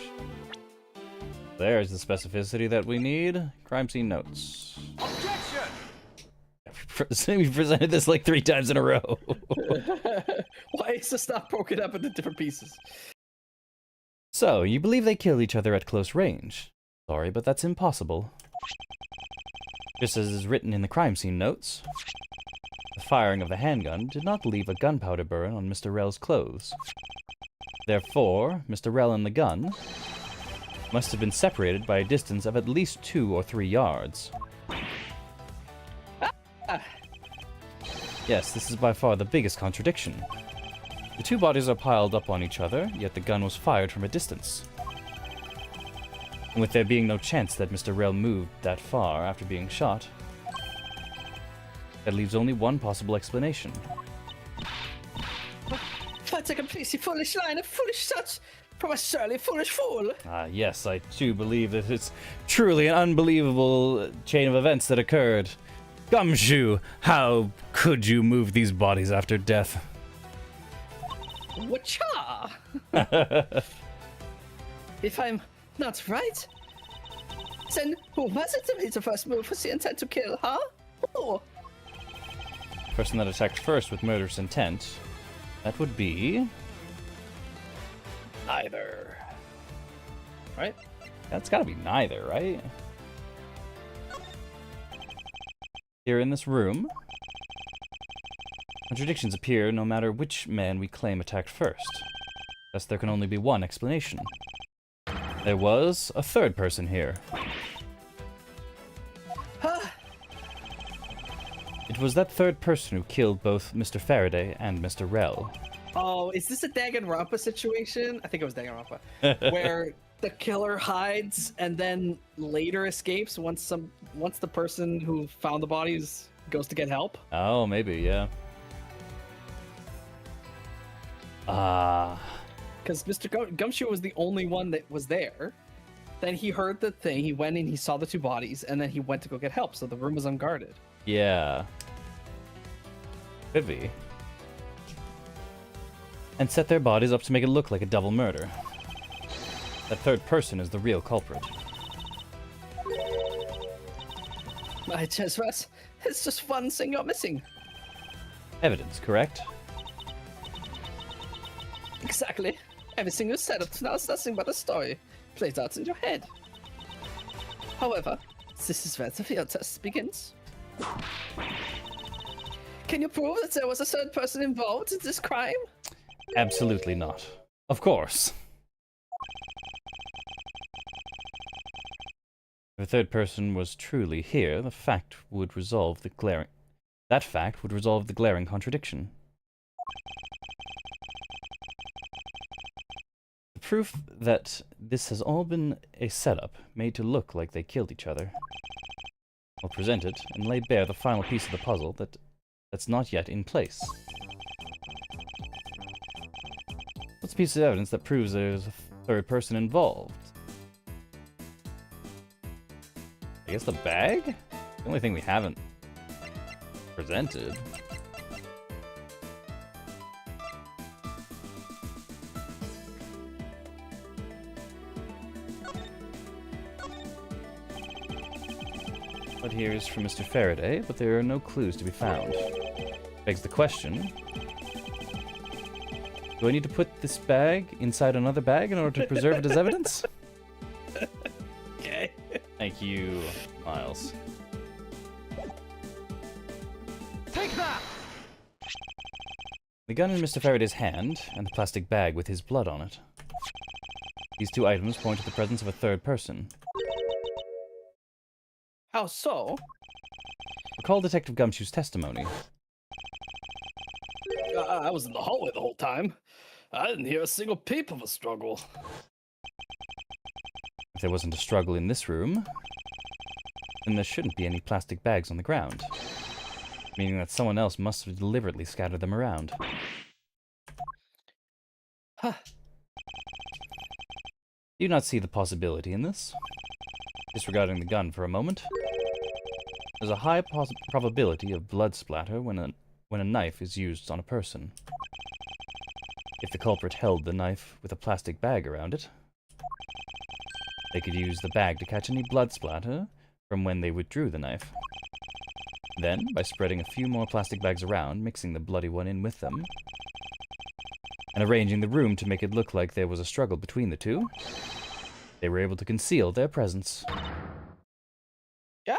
There's the specificity that we need. Crime scene notes. Objection! We've presented this like 3 times in a row. Why is this not broken up into different pieces? So, you believe they killed each other at close range. Sorry, but that's impossible. Just as is written in the crime scene notes, the firing of the handgun did not leave a gunpowder burn on Mr. Rel's clothes. Therefore, Mr. Rel and the gun must have been separated by a distance of at least 2 or 3 yards. Yes, this is by far the biggest contradiction. The 2 bodies are piled up on each other, yet the gun was fired from a distance. And with there being no chance that Mr. Rel moved that far after being shot, that leaves only one possible explanation. That's a completely foolish line of foolish thoughts from a surly foolish fool. Ah, yes, I too believe that it's truly an unbelievable chain of events that occurred. Gumshoe, how could you move these bodies after death? Wacha! If I'm not right, then who was it that made the first move with the intent to kill, huh? Who? The person that attacked first with murderous intent, that would be... neither. Right? That's gotta be neither, right? Here in this room, contradictions appear no matter which man we claim attacked first. Thus there can only be one explanation. There was a third person here. It was that third person who killed both Mr. Faraday and Mr. Rel. Oh, is this a Danganronpa situation? I think it was Danganronpa. Where the killer hides and then later escapes once the person who found the bodies goes to get help? Oh, maybe, yeah. Because Mr. Gumshoe was the only one that was there. Then he heard the thing, he went in, he saw the 2 bodies, and then he went to go get help, so the room was unguarded. Yeah. Could be. And set their bodies up to make it look like a double murder. That third person is the real culprit. My Jesus, it's just one thing you're missing. Evidence, correct? Exactly. Everything you said up to now is nothing but a story, played out in your head. However, this is where the field test begins. Can you prove that there was a third person involved in this crime? Absolutely not. Of course. If a third person was truly here, that fact would resolve the glaring contradiction. The proof that this has all been a setup made to look like they killed each other. I'll present it and lay bare the final piece of the puzzle that's not yet in place. What's a piece of evidence that proves there's a third person involved? I guess the bag? The only thing we haven't presented. What here is from Mr. Faraday, but there are no clues to be found. Begs the question, do I need to put this bag inside another bag in order to preserve it as evidence? Thank you, Miles. Take that! The gun in Mr. Faraday's hand, and the plastic bag with his blood on it. These two items point to the presence of a third person. How so? Recall Detective Gumshoe's testimony. I was in the hallway the whole time. I didn't hear a single peep of a struggle. If there wasn't a struggle in this room, then there shouldn't be any plastic bags on the ground. Meaning that someone else must have deliberately scattered them around. Huh. Do you not see the possibility in this? Disregarding the gun for a moment, there's a high probability of blood splatter when a knife is used on a person. If the culprit held the knife with a plastic bag around it, they could use the bag to catch any blood splatter from when they withdrew the knife. Then, by spreading a few more plastic bags around, mixing the bloody one in with them, and arranging the room to make it look like there was a struggle between the two, they were able to conceal their presence. Yeah.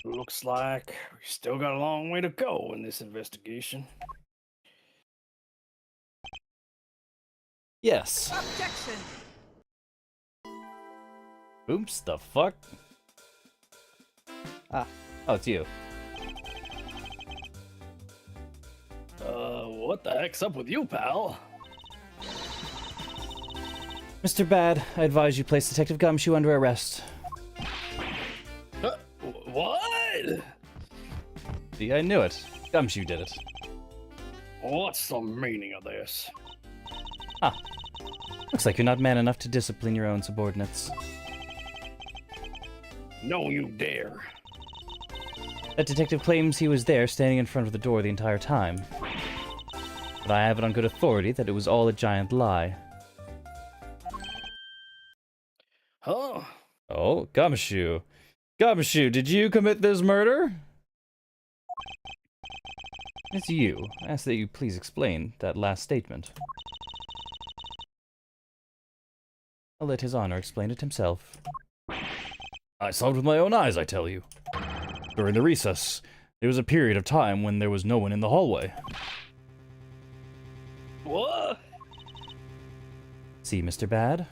Looks like we still got a long way to go in this investigation. Yes. Objection! Oops, the fuck? Ah. Oh, it's you. What the heck's up with you, pal? Mr. Bad, I advise you place Detective Gumshoe under arrest. What? See, I knew it. Gumshoe did it. What's the meaning of this? Huh. Looks like you're not man enough to discipline your own subordinates. No, you dare. That detective claims he was there standing in front of the door the entire time. But I have it on good authority that it was all a giant lie. Huh? Oh, Gumshoe. Gumshoe, did you commit this murder? It's you. I ask that you please explain that last statement. I'll let His Honor explain it himself. I saw it with my own eyes, I tell you. During the recess, there was a period of time when there was no one in the hallway. What? See, Mr. Bad?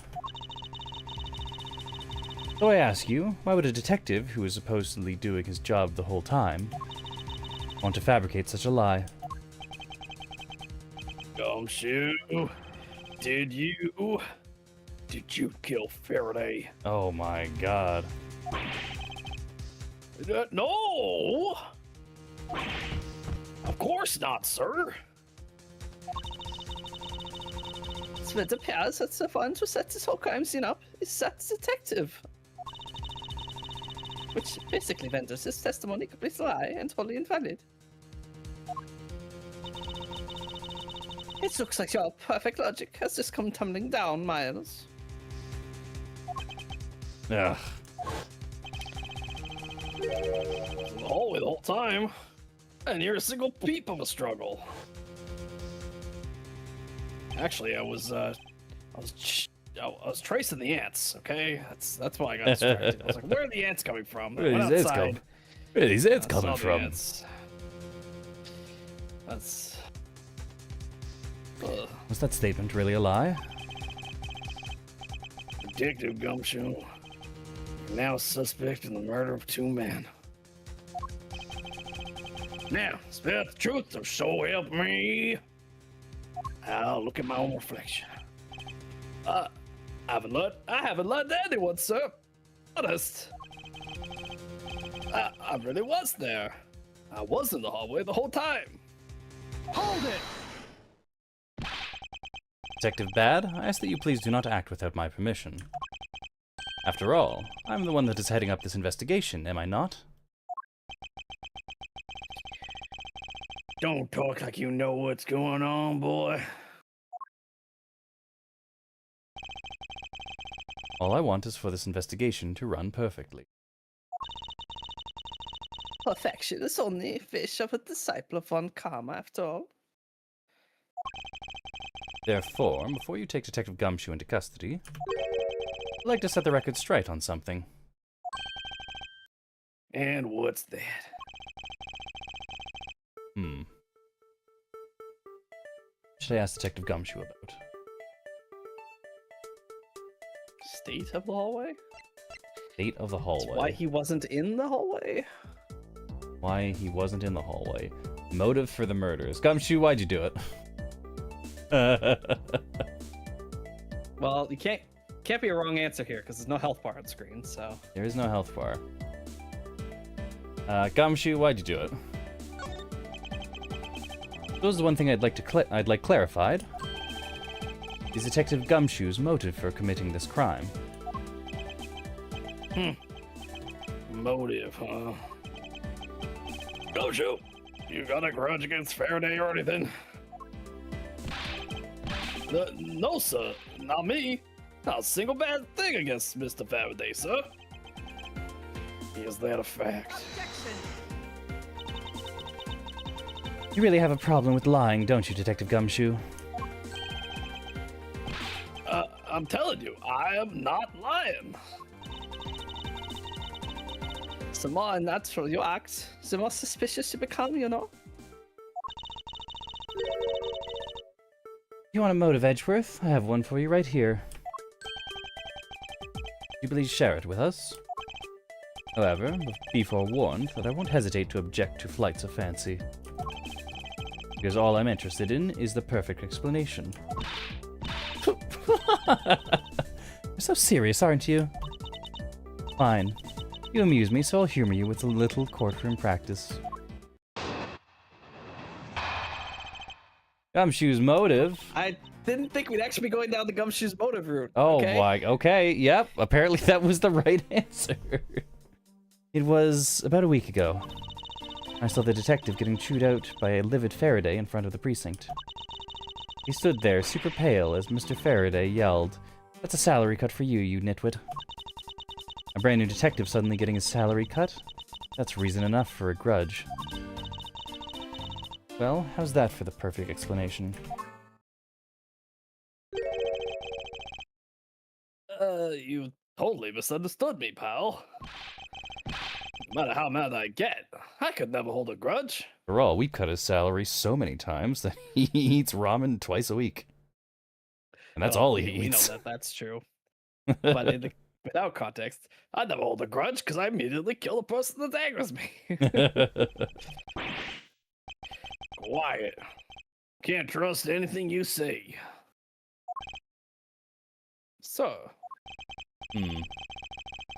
So I ask you, why would a detective, who is supposedly doing his job the whole time, want to fabricate such a lie? Gumshoe, did you kill Faraday? Oh my god. No! Of course not, sir. It appears that the one who set this whole crime scene up is that detective. Which basically renders his testimony a complete lie and wholly invalid. It looks like your perfect logic has just come tumbling down, Miles. Ugh. In the hallway the whole time. And hear a single peep of a struggle. Actually, I was tracing the ants. Okay, that's why I got distracted. I was like, "Where are the ants coming from?" Where are Went these ants outside. coming? Where are these ants I saw coming the from? ants. That's. Was that statement really a lie? Detective Gumshoe, you're now suspect in the murder of 2 men. Now, spell the truth or so help me. I'll look at my own reflection. I haven't lied to anyone, sir. Honest. I really was there. I was in the hallway the whole time. Hold it! Detective Bad, I ask that you please do not act without my permission. After all, I'm the one that is heading up this investigation, am I not? Don't talk like you know what's going on, boy. All I want is for this investigation to run perfectly. Perfection is only a fish of a disciple of von Karma, after all. Therefore, before you take Detective Gumshoe into custody, I'd like to set the record straight on something. And what's that? Should I ask Detective Gumshoe about? State of the hallway? State of the hallway. Why he wasn't in the hallway? Why he wasn't in the hallway. Motive for the murders. Gumshoe, why'd you do it? Well, you can't be a wrong answer here because there's no health bar on screen. So there is no health bar. Gumshoe, why'd you do it? This is the one thing I'd like clarified. Is Detective Gumshoe's motive for committing this crime? Motive, huh? Gumshoe, you got a grudge against Faraday or anything? No, sir. Not me. Not a single bad thing against Mr. Faraday, sir. Is that a fact? You really have a problem with lying, don't you, Detective Gumshoe? I'm telling you, I am not lying. The more unnatural you act, the more suspicious you become, you know? You want a motive, Edgeworth? I have one for you right here. You please share it with us? However, be forewarned that I won't hesitate to object to flights of fancy. Because all I'm interested in is the perfect explanation. You're so serious, aren't you? Fine. You amuse me, so I'll humor you with a little courtroom practice. Gumshoe's motive? I didn't think we'd actually be going down the Gumshoe's motive route. Oh, okay? why? Okay, yep. Apparently that was the right answer. It was about a week ago. I saw the detective getting chewed out by a livid Faraday in front of the precinct. He stood there, super pale, as Mr. Faraday yelled, "That's a salary cut for you, you nitwit." A brand new detective suddenly getting his salary cut? That's reason enough for a grudge. Well, how's that for the perfect explanation? You totally misunderstood me, pal. No matter how mad I get, I could never hold a grudge. For all, we've cut his salary so many times that he eats ramen twice a week. And that's all he eats. We know that that's true. But without context, I never hold a grudge because I immediately kill the person that angers me. Quiet. Can't trust anything you say. So.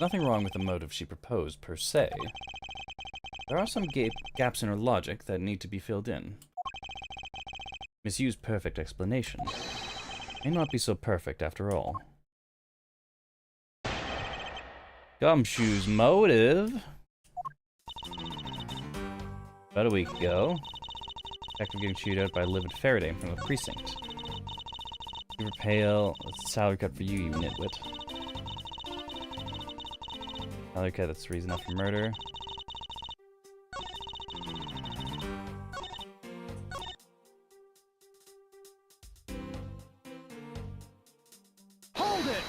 Nothing wrong with the motive she proposed, per se. There are some gaps in her logic that need to be filled in. Misused perfect explanation may not be so perfect after all. Gumshoe's motive? About a week ago, detective getting chewed out by a livid Faraday in front of a precinct. You were pale. That's a salary cut for you, you nitwit. Salary cut, that's reason enough for murder. Hold it!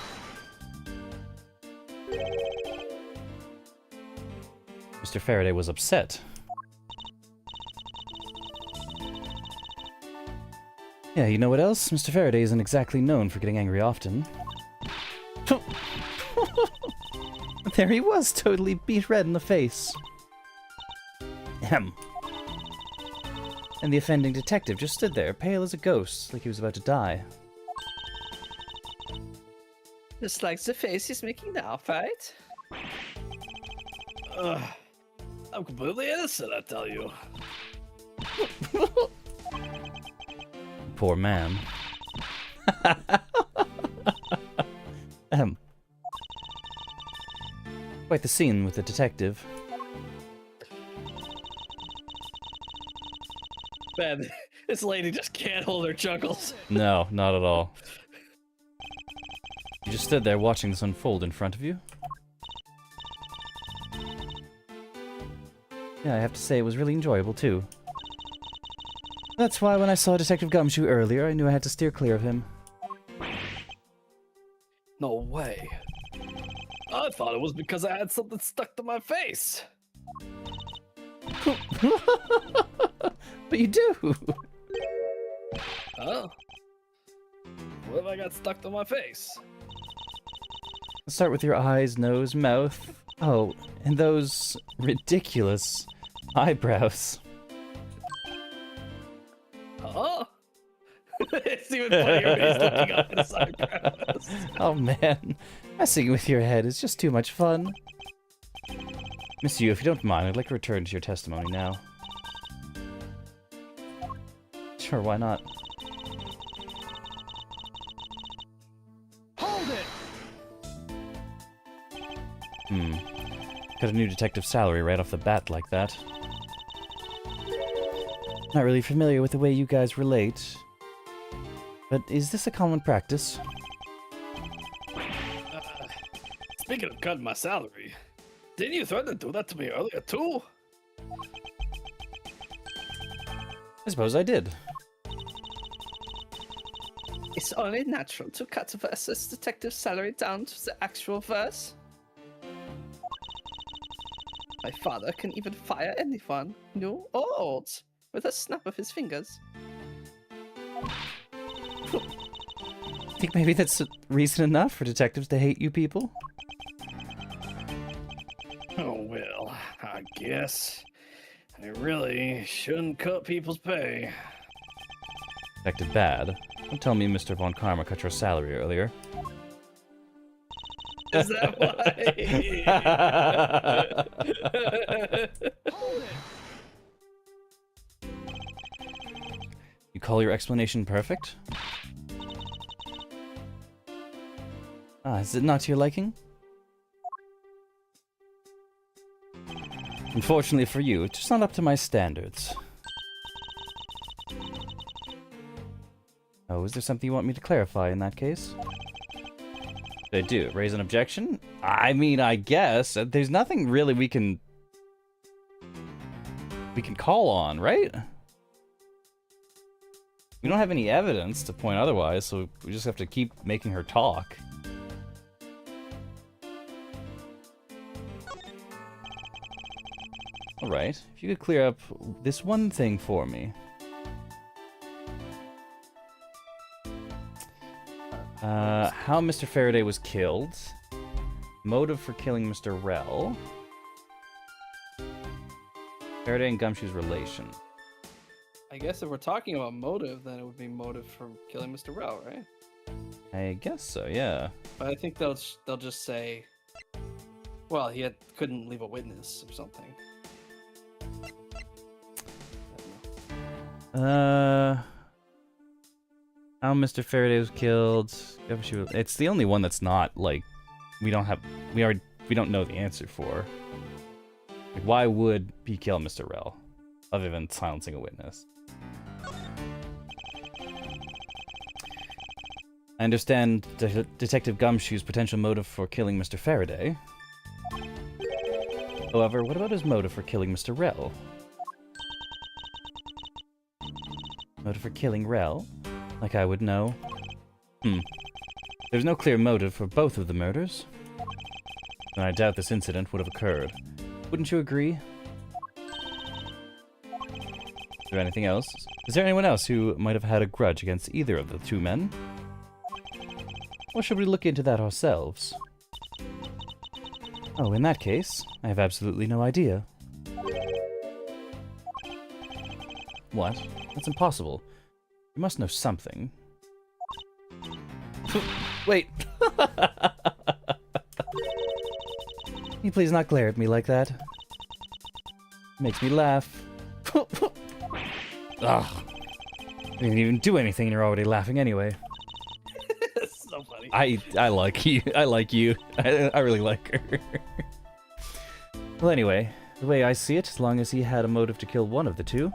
Mr. Faraday was upset. Yeah, you know what else? Mr. Faraday isn't exactly known for getting angry often. There he was, totally beat red in the face. Ahem. And the offending detective just stood there, pale as a ghost, like he was about to die. Just like the face he's making now, right? I'm completely innocent, I tell you. Poor man. Quite the scene with the detective. Man, this lady just can't hold her chuckles. No, not at all. You just stood there watching this unfold in front of you? Yeah, I have to say it was really enjoyable too. That's why when I saw Detective Gumshoe earlier, I knew I had to steer clear of him. No way. I thought it was because I had something stuck to my face. But you do! Oh. What have I got stuck to my face? Let's start with your eyes, nose, mouth. Oh, and those ridiculous eyebrows. Oh. It's even funnier when he's looking up at his eyebrows. Oh man, messing with your head is just too much fun. Miss Yu, if you don't mind, I'd like to return to your testimony now. Sure, why not? Hold it! Got a new detective salary right off the bat like that. Not really familiar with the way you guys relate. But is this a common practice? Speaking of cutting my salary, didn't you threaten to do that to me earlier too? I suppose I did. It's only natural to cut a versus detective salary down to the actual verse. My father can even fire anyone, new or old, with a snap of his fingers. Think maybe that's reason enough for detectives to hate you people? Oh well, I guess. I really shouldn't cut people's pay. Detective Bad. Don't tell me Mr. Von Karma cut your salary earlier. Is that why? You call your explanation perfect? Is it not to your liking? Unfortunately for you, it's just not up to my standards. Oh, is there something you want me to clarify in that case? Did I do? Raise an objection? I mean, I guess. There's nothing really we can call on, right? We don't have any evidence to point otherwise, so we just have to keep making her talk. Alright, if you could clear up this one thing for me. How Mr. Faraday was killed. Motive for killing Mr. Rell. Faraday and Gumshoe's relation. I guess if we're talking about motive, then it would be motive for killing Mr. Rell, right? I guess so, yeah. But I think they'll just say, well, he couldn't leave a witness or something. How Mr. Faraday was killed. It's the only one that's not like we don't know the answer for. Like, why would he kill Mr. Rell, other than silencing a witness? I understand Detective Gumshoe's potential motive for killing Mr. Faraday. However, what about his motive for killing Mr. Rell? Motive for killing Rell? Like I would know. There's no clear motive for both of the murders. And I doubt this incident would have occurred. Wouldn't you agree? Is there anything else? Is there anyone else who might have had a grudge against either of the two men? Or should we look into that ourselves? Oh, in that case, I have absolutely no idea. What? That's impossible. You must know something. Wait! Can you please not glare at me like that? Makes me laugh. Ugh. I didn't even do anything and you're already laughing anyway. That's so funny. I like you. I like you. I really like her. Well, anyway, the way I see it, as long as he had a motive to kill one of the two,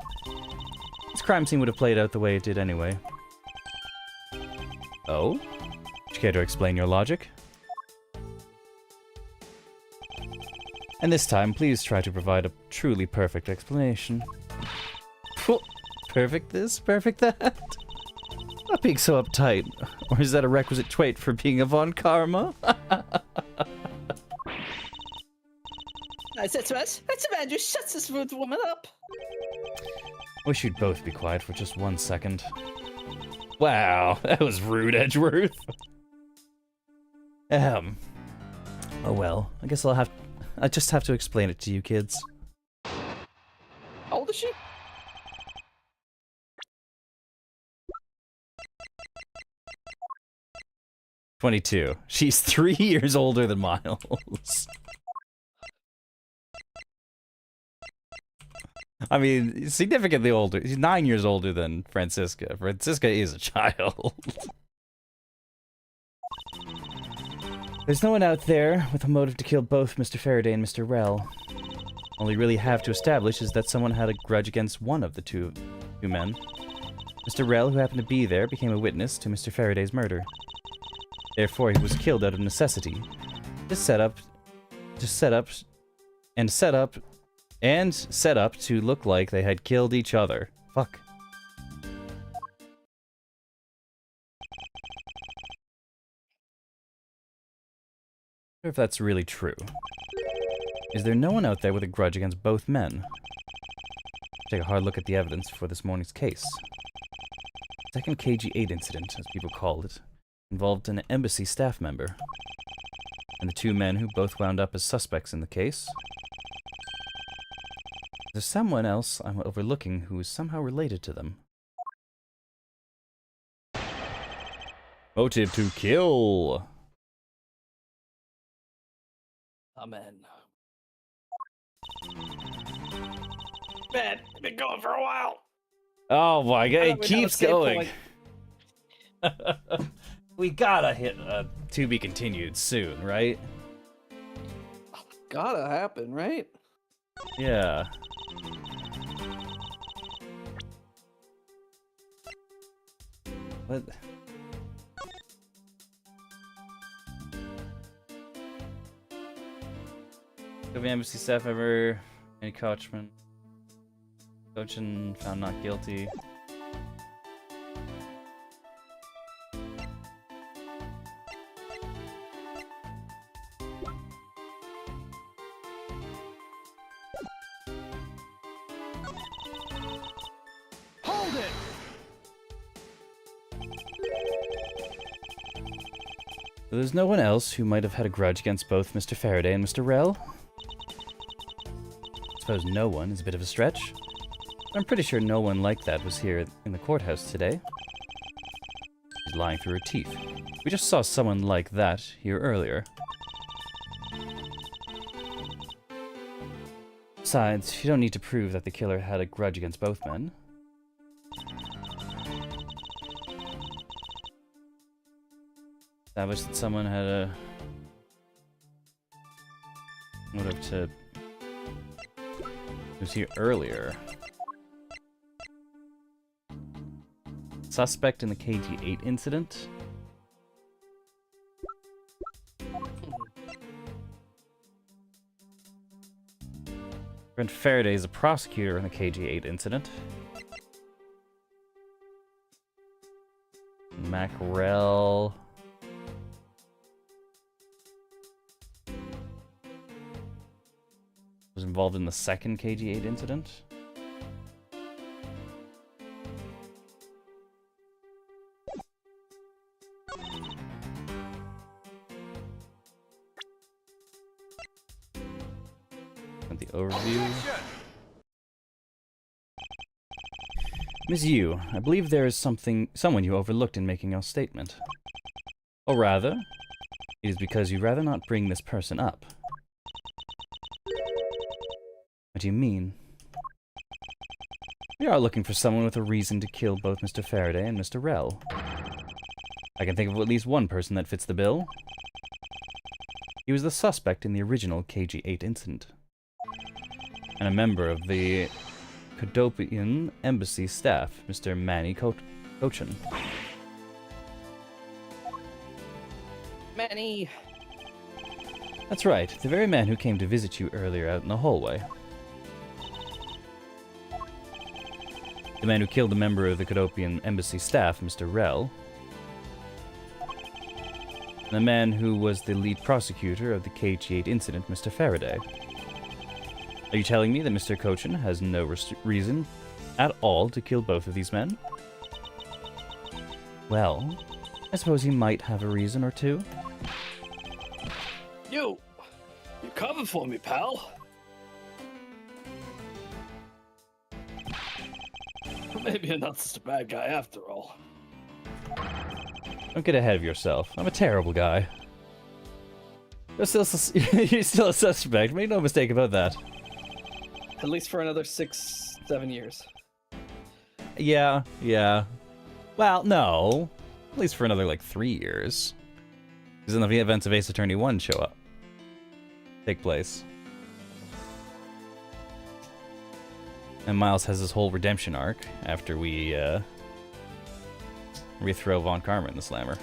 this crime scene would have played out the way it did anyway. Oh? Would you care to explain your logic? And this time, please try to provide a truly perfect explanation. perfect this, perfect that. Not being so uptight. Or is that a requisite trait for being a Von Karma? I said to us, that's a man who shuts this rude woman up. Wish you'd both be quiet for just 1 second. Wow, that was rude, Edgeworth. Oh well, I guess I just have to explain it to you kids. How old is she? "22. She's 3 years older than Miles." I mean, significantly older. He's 9 years older than Francisca. Francisca is a child. There's no one out there with a motive to kill both Mr. Faraday and Mr. Rell. All we really have to establish is that someone had a grudge against one of the two men. Mr. Rell, who happened to be there, became a witness to Mr. Faraday's murder. Therefore, he was killed out of necessity. Set up to look like they had killed each other. Fuck. If that's really true. Is there no one out there with a grudge against both men? Take a hard look at the evidence for this morning's case. Second KG-8 incident, as people call it, involved an embassy staff member. And the two men who both wound up as suspects in the case. There's someone else I'm overlooking who is somehow related to them. Motive to kill! Amen. Man, been going for a while. Oh my god, it keeps going. We gotta hit a to be continued soon, right? Gotta happen, right? Yeah. What? Covey embassy staff member, any Kochman. Cochin found not guilty. Hold it! There's no one else who might have had a grudge against both Mr. Faraday and Mr. Rell? I suppose no one is a bit of a stretch. I'm pretty sure no one like that was here in the courthouse today. She's lying through her teeth. We just saw someone like that here earlier. Besides, you don't need to prove that the killer had a grudge against both men. Established that someone had a motive to... He was here earlier. Suspect in the KG-8 incident. Brent Faraday is a prosecutor in the KG-8 incident. Macrell was involved in the second KG-8 incident. And the overview. Ms. Yu, I believe there is someone you overlooked in making your statement. Or rather, it is because you'd rather not bring this person up. What do you mean? We are looking for someone with a reason to kill both Mr. Faraday and Mr. Rell. I can think of at least one person that fits the bill. He was the suspect in the original KG-8 incident. And a member of the Cadopian embassy staff, Mr. Manny Cochin. Manny. That's right, the very man who came to visit you earlier out in the hallway. the man who killed a member of the Cadopian embassy staff, Mr. Rell, and the man who was the lead prosecutor of the KG8 incident, Mr. Faraday. Are you telling me that Mr. Cochin has no reason at all to kill both of these men? Well, I suppose he might have a reason or two. You coming for me, pal? Maybe you're not such a bad guy after all. Don't get ahead of yourself. I'm a terrible guy. You're still a suspect. Make no mistake about that. At least for another 6-7 years. Yeah. Well, no. At least for another, like, 3 years. Because then the events of Ace Attorney 1 take place. And Miles has this whole redemption arc after we throw Von Karma in the slammer.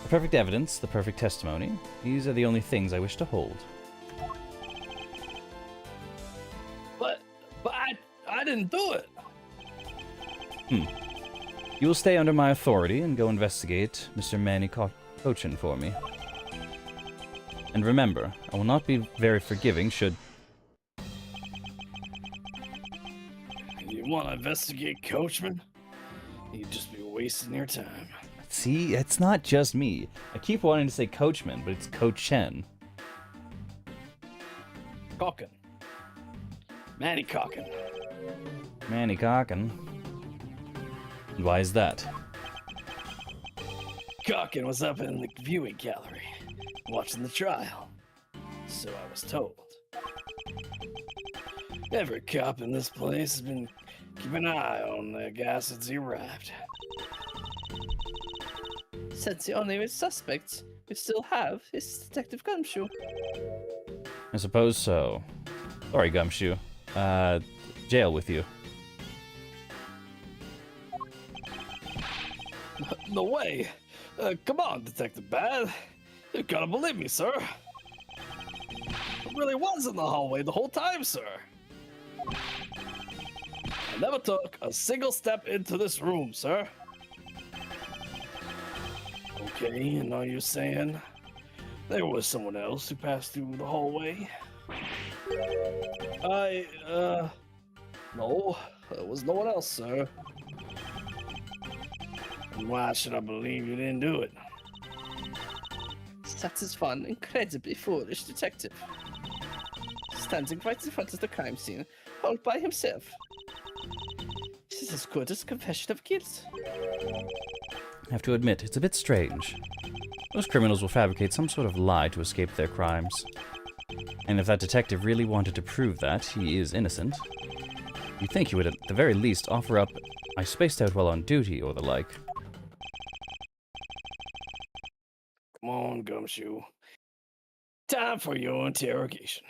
The perfect evidence, the perfect testimony. These are the only things I wish to hold. But I didn't do it. You will stay under my authority and go investigate Mr. Manny Cochin for me. And remember, I will not be very forgiving should... You want to investigate Coachman? You'd just be wasting your time. See, it's not just me. I keep wanting to say Coachman, but it's Cochin. Cochin. Manny Cochin. Manny Cochin. And why is that? Cochin was up in the viewing gallery, watching the trial. So I was told. Every cop in this place has been keeping an eye on the guy since he arrived. Since the only suspects we still have is Detective Gumshoe. I suppose so. Sorry, Gumshoe. Jail with you. No way. Come on, Detective Bad. You gotta believe me, sir. I really was in the hallway the whole time, sir. I never took a single step into this room, sir. Okay, and are you saying there was someone else who passed through the hallway? No, there was no one else, sir. And why should I believe you didn't do it? That is one incredibly foolish detective. Standing right in front of the crime scene, all by himself. This is as good as a confession of guilt. I have to admit, it's a bit strange. Most criminals will fabricate some sort of lie to escape their crimes. And if that detective really wanted to prove that he is innocent, you'd think he would at the very least offer up, "I spaced out while on duty," or the like. Come on, Gumshoe. Time for your interrogation.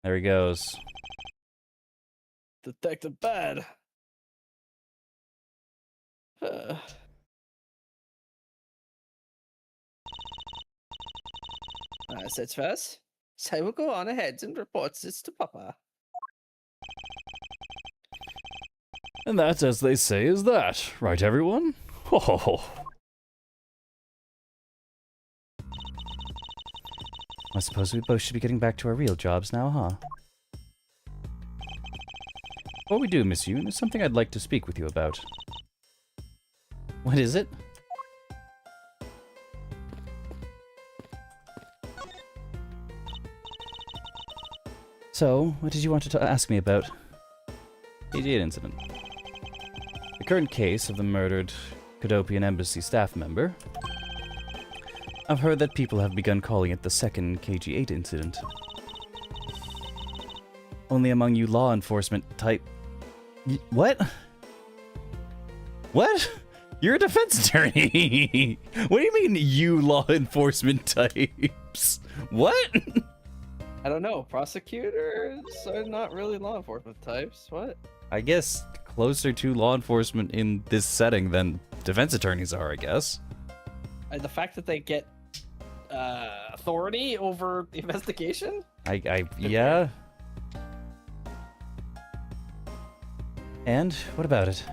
There he goes. Detective Bad. I said first, so I will go on ahead and report this to Papa. And that, as they say, is that. Right, everyone? Oh. I suppose we both should be getting back to our real jobs now, huh? Before we do, Miss Yoon, there's something I'd like to speak with you about. What is it? So, what did you want to ask me about? KG8 incident. The current case of the murdered Cadopian embassy staff member. I've heard that people have begun calling it the second KG8 incident. Only among you law enforcement type... What? What? You're a defense attorney! What do you mean, you law enforcement types? What? I don't know. Prosecutors are not really law enforcement types. What? I guess closer to law enforcement in this setting than defense attorneys are, I guess. The fact that they get authority over the investigation? Yeah. And what about it?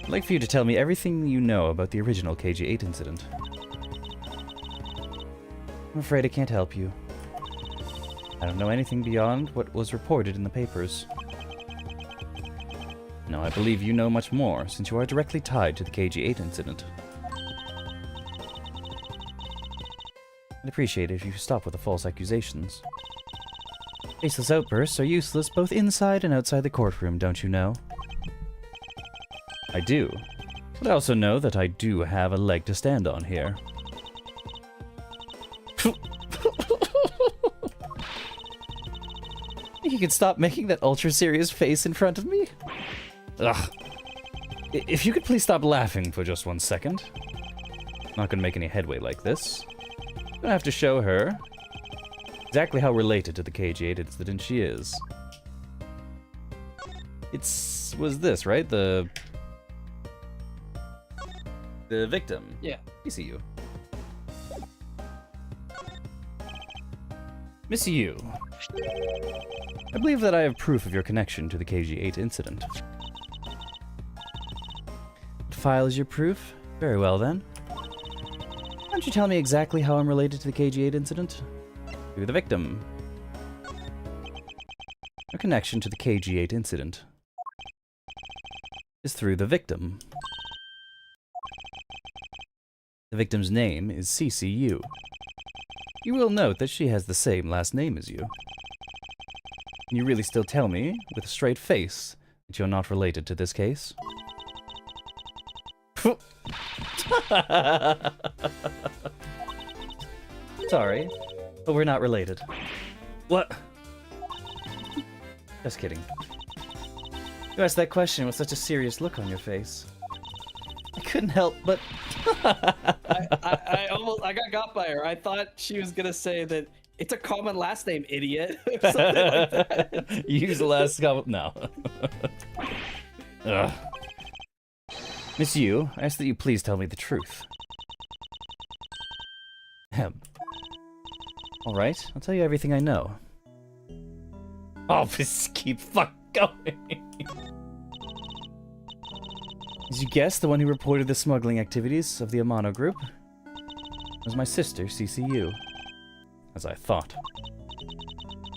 I'd like for you to tell me everything you know about the original KG-8 incident. I'm afraid I can't help you. I don't know anything beyond what was reported in the papers. No, I believe you know much more, since you are directly tied to the KG-8 incident. I'd appreciate it if you stop with the false accusations. Faceless outbursts are useless both inside and outside the courtroom, don't you know? I do. But I also know that I do have a leg to stand on here. You can stop making that ultra-serious face in front of me? Ugh. If you could please stop laughing for just 1 second. I'm not gonna make any headway like this. I'm gonna have to show her exactly how related to the KG-8 incident she is. Was this, right? The victim. Yeah. I see you. Miss Yu. I believe that I have proof of your connection to the KG-8 incident. What file is your proof? Very well then. Why don't you tell me exactly how I'm related to the KG-8 incident? Through the victim. Your connection to the KG-8 incident is through the victim. The victim's name is CCU. You will note that she has the same last name as you. Can you really still tell me, with a straight face, that you're not related to this case? Sorry, but we're not related. What? Just kidding. You asked that question with such a serious look on your face. I couldn't help but... I got by her. I thought she was gonna say that it's a common last name, idiot. Or something like that. Use the last common... No. Ugh. Miss Yu, I ask that you please tell me the truth. Alright, I'll tell you everything I know. Oh, just keep going. As you guessed, the one who reported the smuggling activities of the Amano group was my sister, CCU. As I thought.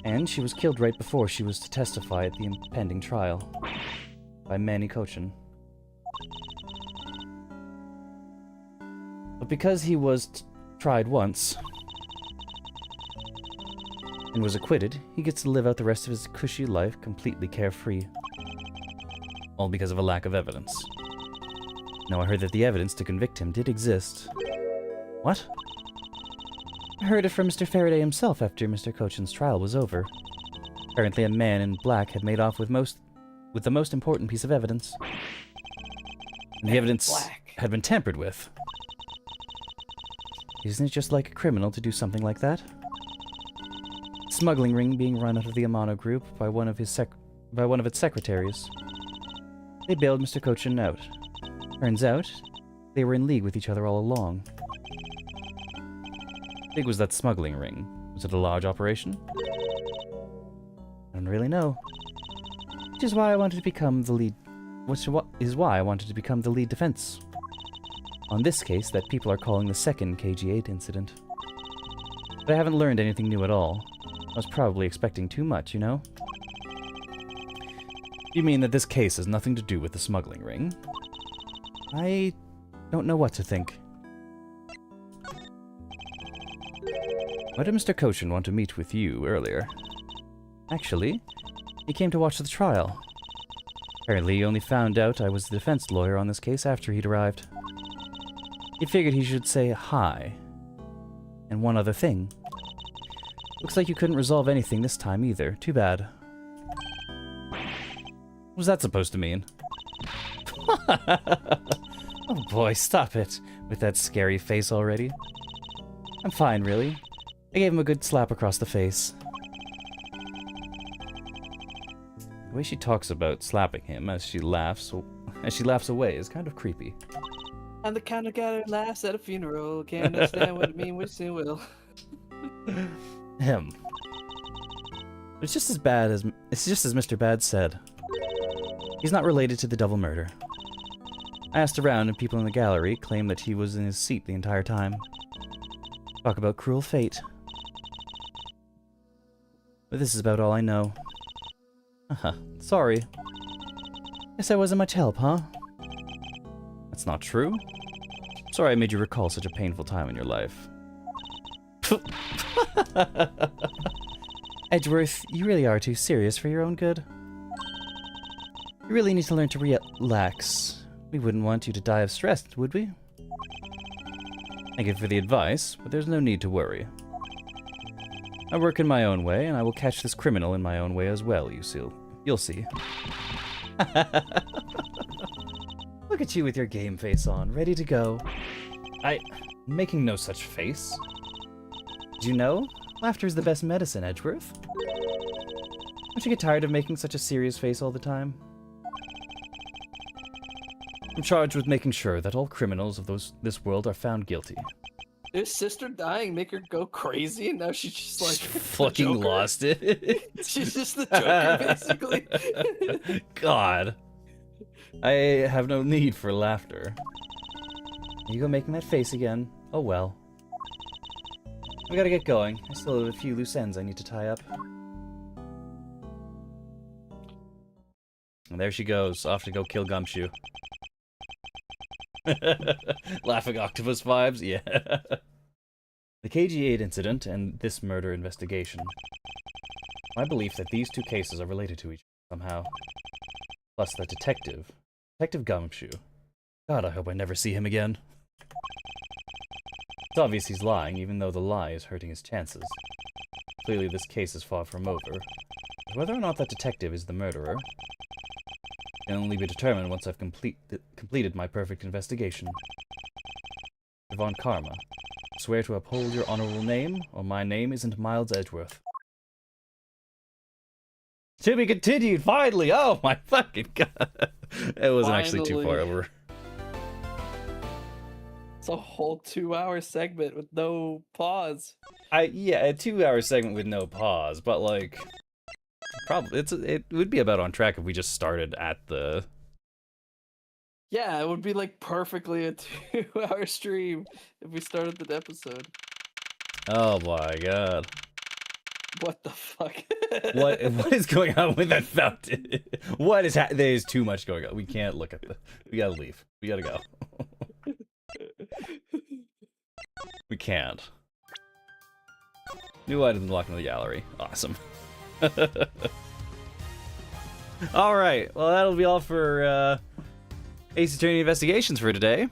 And she was killed right before she was to testify at the impending trial. By Manny Kochin. But because he was tried once and was acquitted, he gets to live out the rest of his cushy life completely carefree. All because of a lack of evidence. Now I heard that the evidence to convict him did exist. What? I heard it from Mr. Faraday himself after Mr. Kochin's trial was over. Apparently a man in black had made off with the most important piece of evidence. And the evidence had been tampered with. Isn't it just like a criminal to do something like that? Smuggling ring being run out of the Amano group by one of its secretaries. They bailed Mr. Kochin out. Turns out, they were in league with each other all along. How big was that smuggling ring? Was it a large operation? I don't really know. Which is why I wanted to become the lead... why I wanted to become the lead defense. On this case that people are calling the second KG-8 incident. But I haven't learned anything new at all. I was probably expecting too much, you know? You mean that this case has nothing to do with the smuggling ring? I don't know what to think. Why did Mr. Kochin want to meet with you earlier? Actually, he came to watch the trial. Apparently he only found out I was the defense lawyer on this case after he'd arrived. He figured he should say hi. And one other thing. Looks like you couldn't resolve anything this time either. Too bad. What was that supposed to mean? Oh boy, stop it. With that scary face already. I'm fine, really. I gave him a good slap across the face. The way she talks about slapping him as she laughs away is kind of creepy. I'm the kind of guy who laughs at a funeral. Can't understand what it means, we soon will. Him. It's just as Mr. Bad said. He's not related to the double murder. I asked around and people in the gallery claim that he was in his seat the entire time. Talk about cruel fate. But this is about all I know. Sorry. Guess I wasn't much help, huh? That's not true. Sorry I made you recall such a painful time in your life. Edgeworth, you really are too serious for your own good. You really need to learn to relax. We wouldn't want you to die of stress, would we? Thank you for the advice, but there's no need to worry. I work in my own way, and I will catch this criminal in my own way as well, you'll see. Look at you with your game face on, ready to go. I'm making no such face. Did you know? Laughter is the best medicine, Edgeworth. Don't you get tired of making such a serious face all the time? I'm charged with making sure that all criminals of this world are found guilty. His sister dying make her go crazy, and now she's just like fucking lost it. She's just the Joker, basically. God. I have no need for laughter. You go making that face again. Oh well. I gotta get going. I still have a few loose ends I need to tie up. And there she goes, off to go kill Gumshoe. Laughing octopus vibes? Yeah. The KG8 incident and this murder investigation. My belief that these two cases are related to each other somehow. Plus the Detective Gumshoe. God, I hope I never see him again. It's obvious he's lying, even though the lie is hurting his chances. Clearly this case is far from over. But whether or not that detective is the murderer can only be determined once I've completed my perfect investigation. Yvonne Karma, swear to uphold your honorable name, or my name isn't Miles Edgeworth. To be continued, finally! Oh my fucking god! It wasn't actually too far over. It's a whole 2-hour segment with no pause. Yeah, a 2-hour segment with no pause, but like... Probably it would be about on track if we just started at the. Yeah, it would be like perfectly a 2-hour stream if we started the episode. Oh my god! What the fuck? what is going on with that fountain? What is there's too much going on. We can't look at the. We gotta leave. We gotta go. We can't. New item unlocked in the gallery. Awesome. Alright, well that'll be all for Ace Attorney Investigations for today.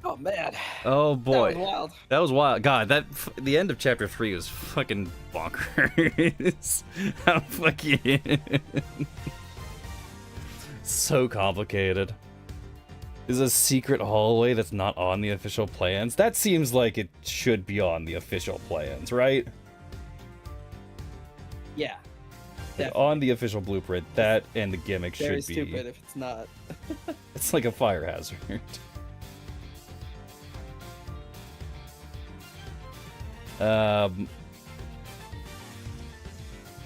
Oh man. Oh boy. That was wild. That was wild. God, the end of chapter 3 was fucking bonkers. How fucking so complicated. There's a secret hallway that's not on the official plans. That seems like it should be on the official plans, right? Yeah. Like on the official blueprint, that and the gimmick Very should be. stupid if it's not. It's like a fire hazard.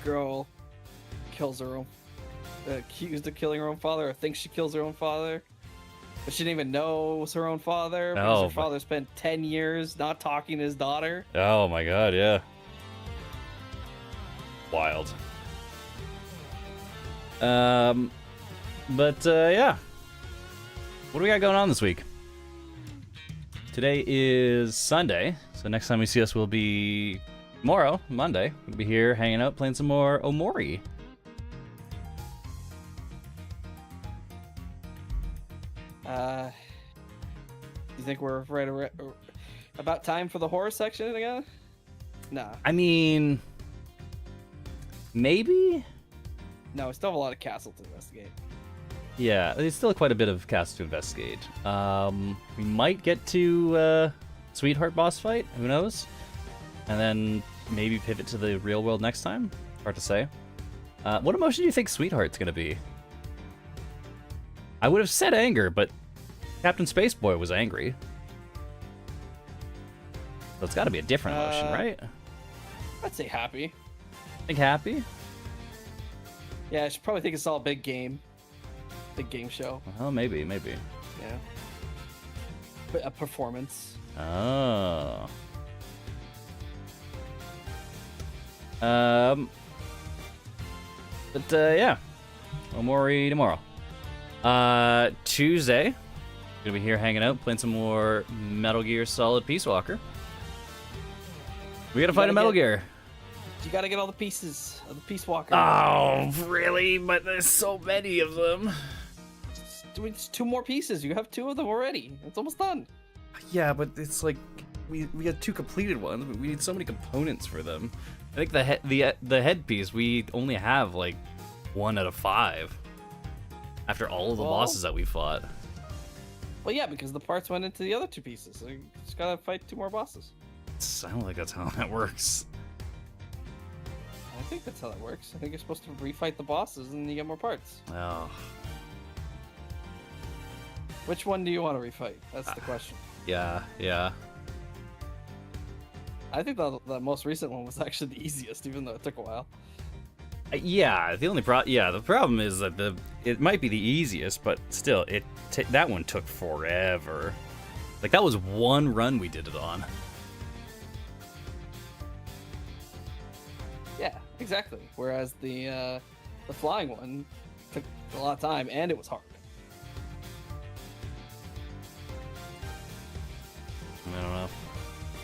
Girl kills her own. Accused of killing her own father, or thinks she kills her own father. But she didn't even know it was her own father because her father spent 10 years not talking to his daughter. Oh my god, yeah. Wild. Yeah. What do we got going on this week? Today is Sunday, so next time we see us will be tomorrow, Monday. We'll be here hanging out, playing some more Omori. You think we're right about time for the horror section again? Nah. I mean, maybe? No, we still have a lot of castle to investigate. Yeah, there's still quite a bit of castle to investigate. We might get to Sweetheart boss fight, who knows? And then maybe pivot to the real world next time? Hard to say. What emotion do you think Sweetheart's gonna be? I would have said anger, but Captain Spaceboy was angry. So it's got to be a different emotion, right? I'd say happy. Think happy? Yeah, I should probably think it's all big game show. Oh, maybe. Yeah. But a performance. Oh. Yeah. Omori tomorrow. Tuesday, gonna be here hanging out, playing some more Metal Gear Solid Peace Walker. We gotta find a Metal Gear. You gotta get all the pieces of the Peace Walker. Oh, really? But there's so many of them. It's 2 more pieces. You have 2 of them already. It's almost done. Yeah, but it's like we got 2 completed ones, but we need so many components for them. I think the headpiece we only have like 1 out of 5 after all of the bosses that we fought. Well, yeah, because the parts went into the other 2 pieces. So you just gotta fight 2 more bosses. I don't think that's how that works. I think that's how that works. I think you're supposed to refight the bosses and you get more parts. Oh. Which one do you want to refight? That's the question. Yeah. I think the most recent one was actually the easiest, even though it took a while. Yeah, the problem is that it might be the easiest, but still, that one took forever. Like, that was one run we did it on. Yeah, exactly. Whereas the flying one took a lot of time and it was hard. I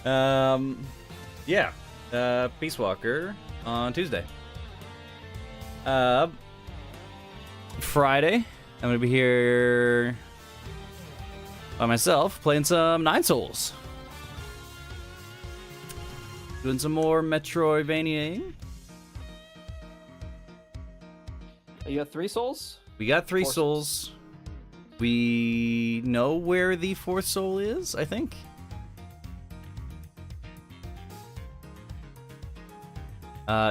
don't know. Yeah. Peace Walker on Tuesday. Friday, I'm gonna be here by myself playing some Nine Souls. Doing some more Metroidvania. You got 3 souls? We got 3 4 souls. We know where the 4th soul is, I think.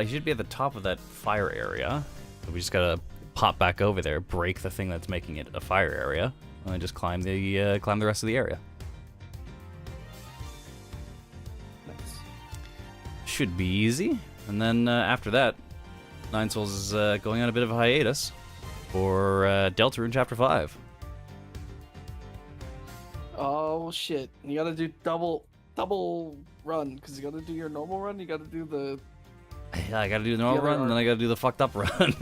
He should be at the top of that fire area. So we just gotta pop back over there, break the thing that's making it a fire area, and then just climb the rest of the area. Nice. Should be easy. And then after that, Nine Souls is going on a bit of a hiatus for Deltarune Chapter 5. Oh shit! You gotta do double run because you gotta do your normal run. You gotta do the. Yeah, I gotta do the normal run, and then I gotta do the fucked up run.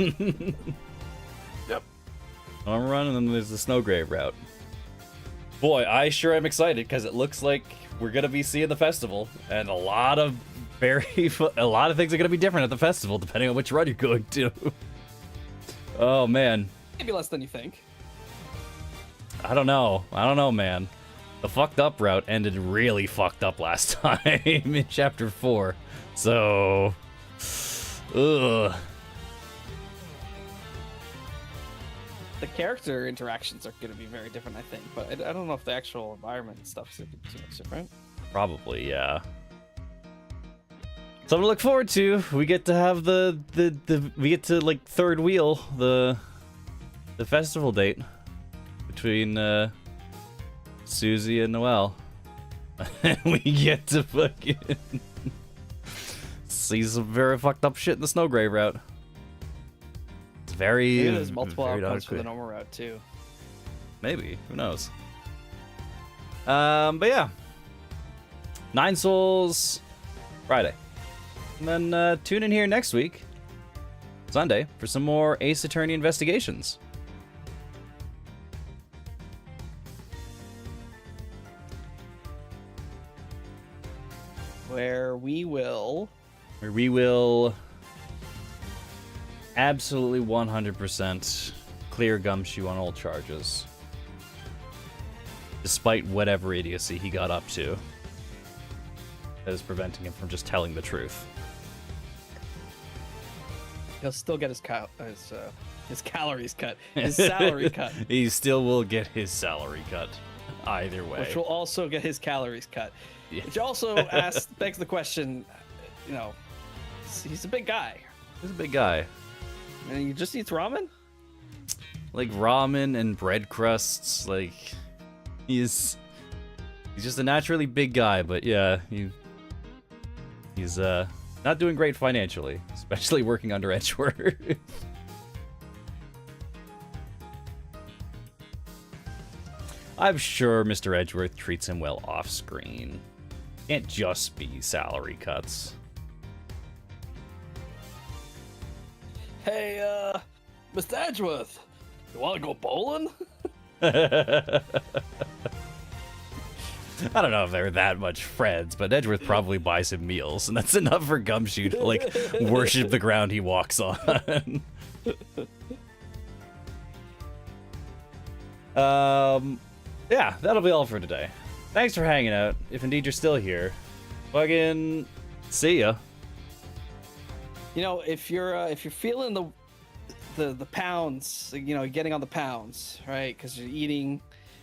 Yep. Normal run, and then there's the Snowgrave route. Boy, I sure am excited because it looks like we're gonna be seeing the festival, and a lot of things are gonna be different at the festival depending on which run you're going to. Oh man. Maybe less than you think. I don't know, man. The fucked up route ended really fucked up last time in Chapter 4, so. Ugh. The character interactions are going to be very different, I think, but I don't know if the actual environment and stuff is going to be too much different. Probably, yeah. Something to look forward to. We get to have we get to like third wheel the festival date between Susie and Noelle. And we get to fucking see some very fucked up shit in the Snowgrave route. It's very. Maybe there's multiple very outcomes for quick. the normal route too. Maybe, who knows? But yeah, Nine Souls Friday, and then tune in here next week, Sunday, for some more Ace Attorney investigations. Where we will absolutely 100% clear Gumshoe on all charges, despite whatever idiocy he got up to that is preventing him from just telling the truth. he'll still get his calories cut, his salary cut, He still will get his salary cut, either way. which will also get his calories cut. Yeah. Which also begs the question, you know, he's a big guy, He's a big guy. and he just eats ramen. Like ramen and bread crusts, like He's just a naturally big guy, but yeah, he's not doing great financially, especially working under Edgeworth. I'm sure Mr. Edgeworth treats him well off screen. Can't just be salary cuts. Hey, Mr. Edgeworth, you want to go bowling? I don't know if they're that much friends, but Edgeworth probably buys him meals, and that's enough for Gumshoe to, like, worship the ground he walks on. Yeah, that'll be all for today. Thanks for hanging out, if indeed you're still here. Fucking see ya. You know, if you're feeling the pounds, you know, getting on the pounds, right? Because you're eating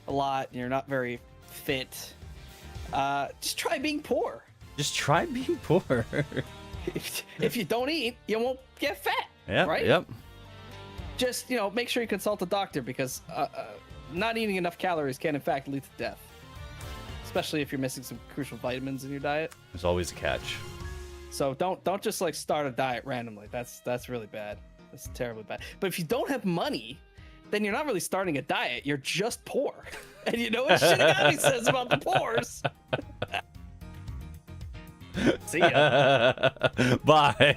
a lot and you're not very fit. Just try being poor. Just try being poor. If you don't eat, you won't get fat. Yep, right? Yep. Just, you know, make sure you consult a doctor because not eating enough calories can in fact lead to death. Especially if you're missing some crucial vitamins in your diet. There's always a catch. So don't just like start a diet randomly. That's really bad. That's terribly bad. But if you don't have money, then you're not really starting a diet. You're just poor. And you know what Shinigami says about the poors? See ya. Bye.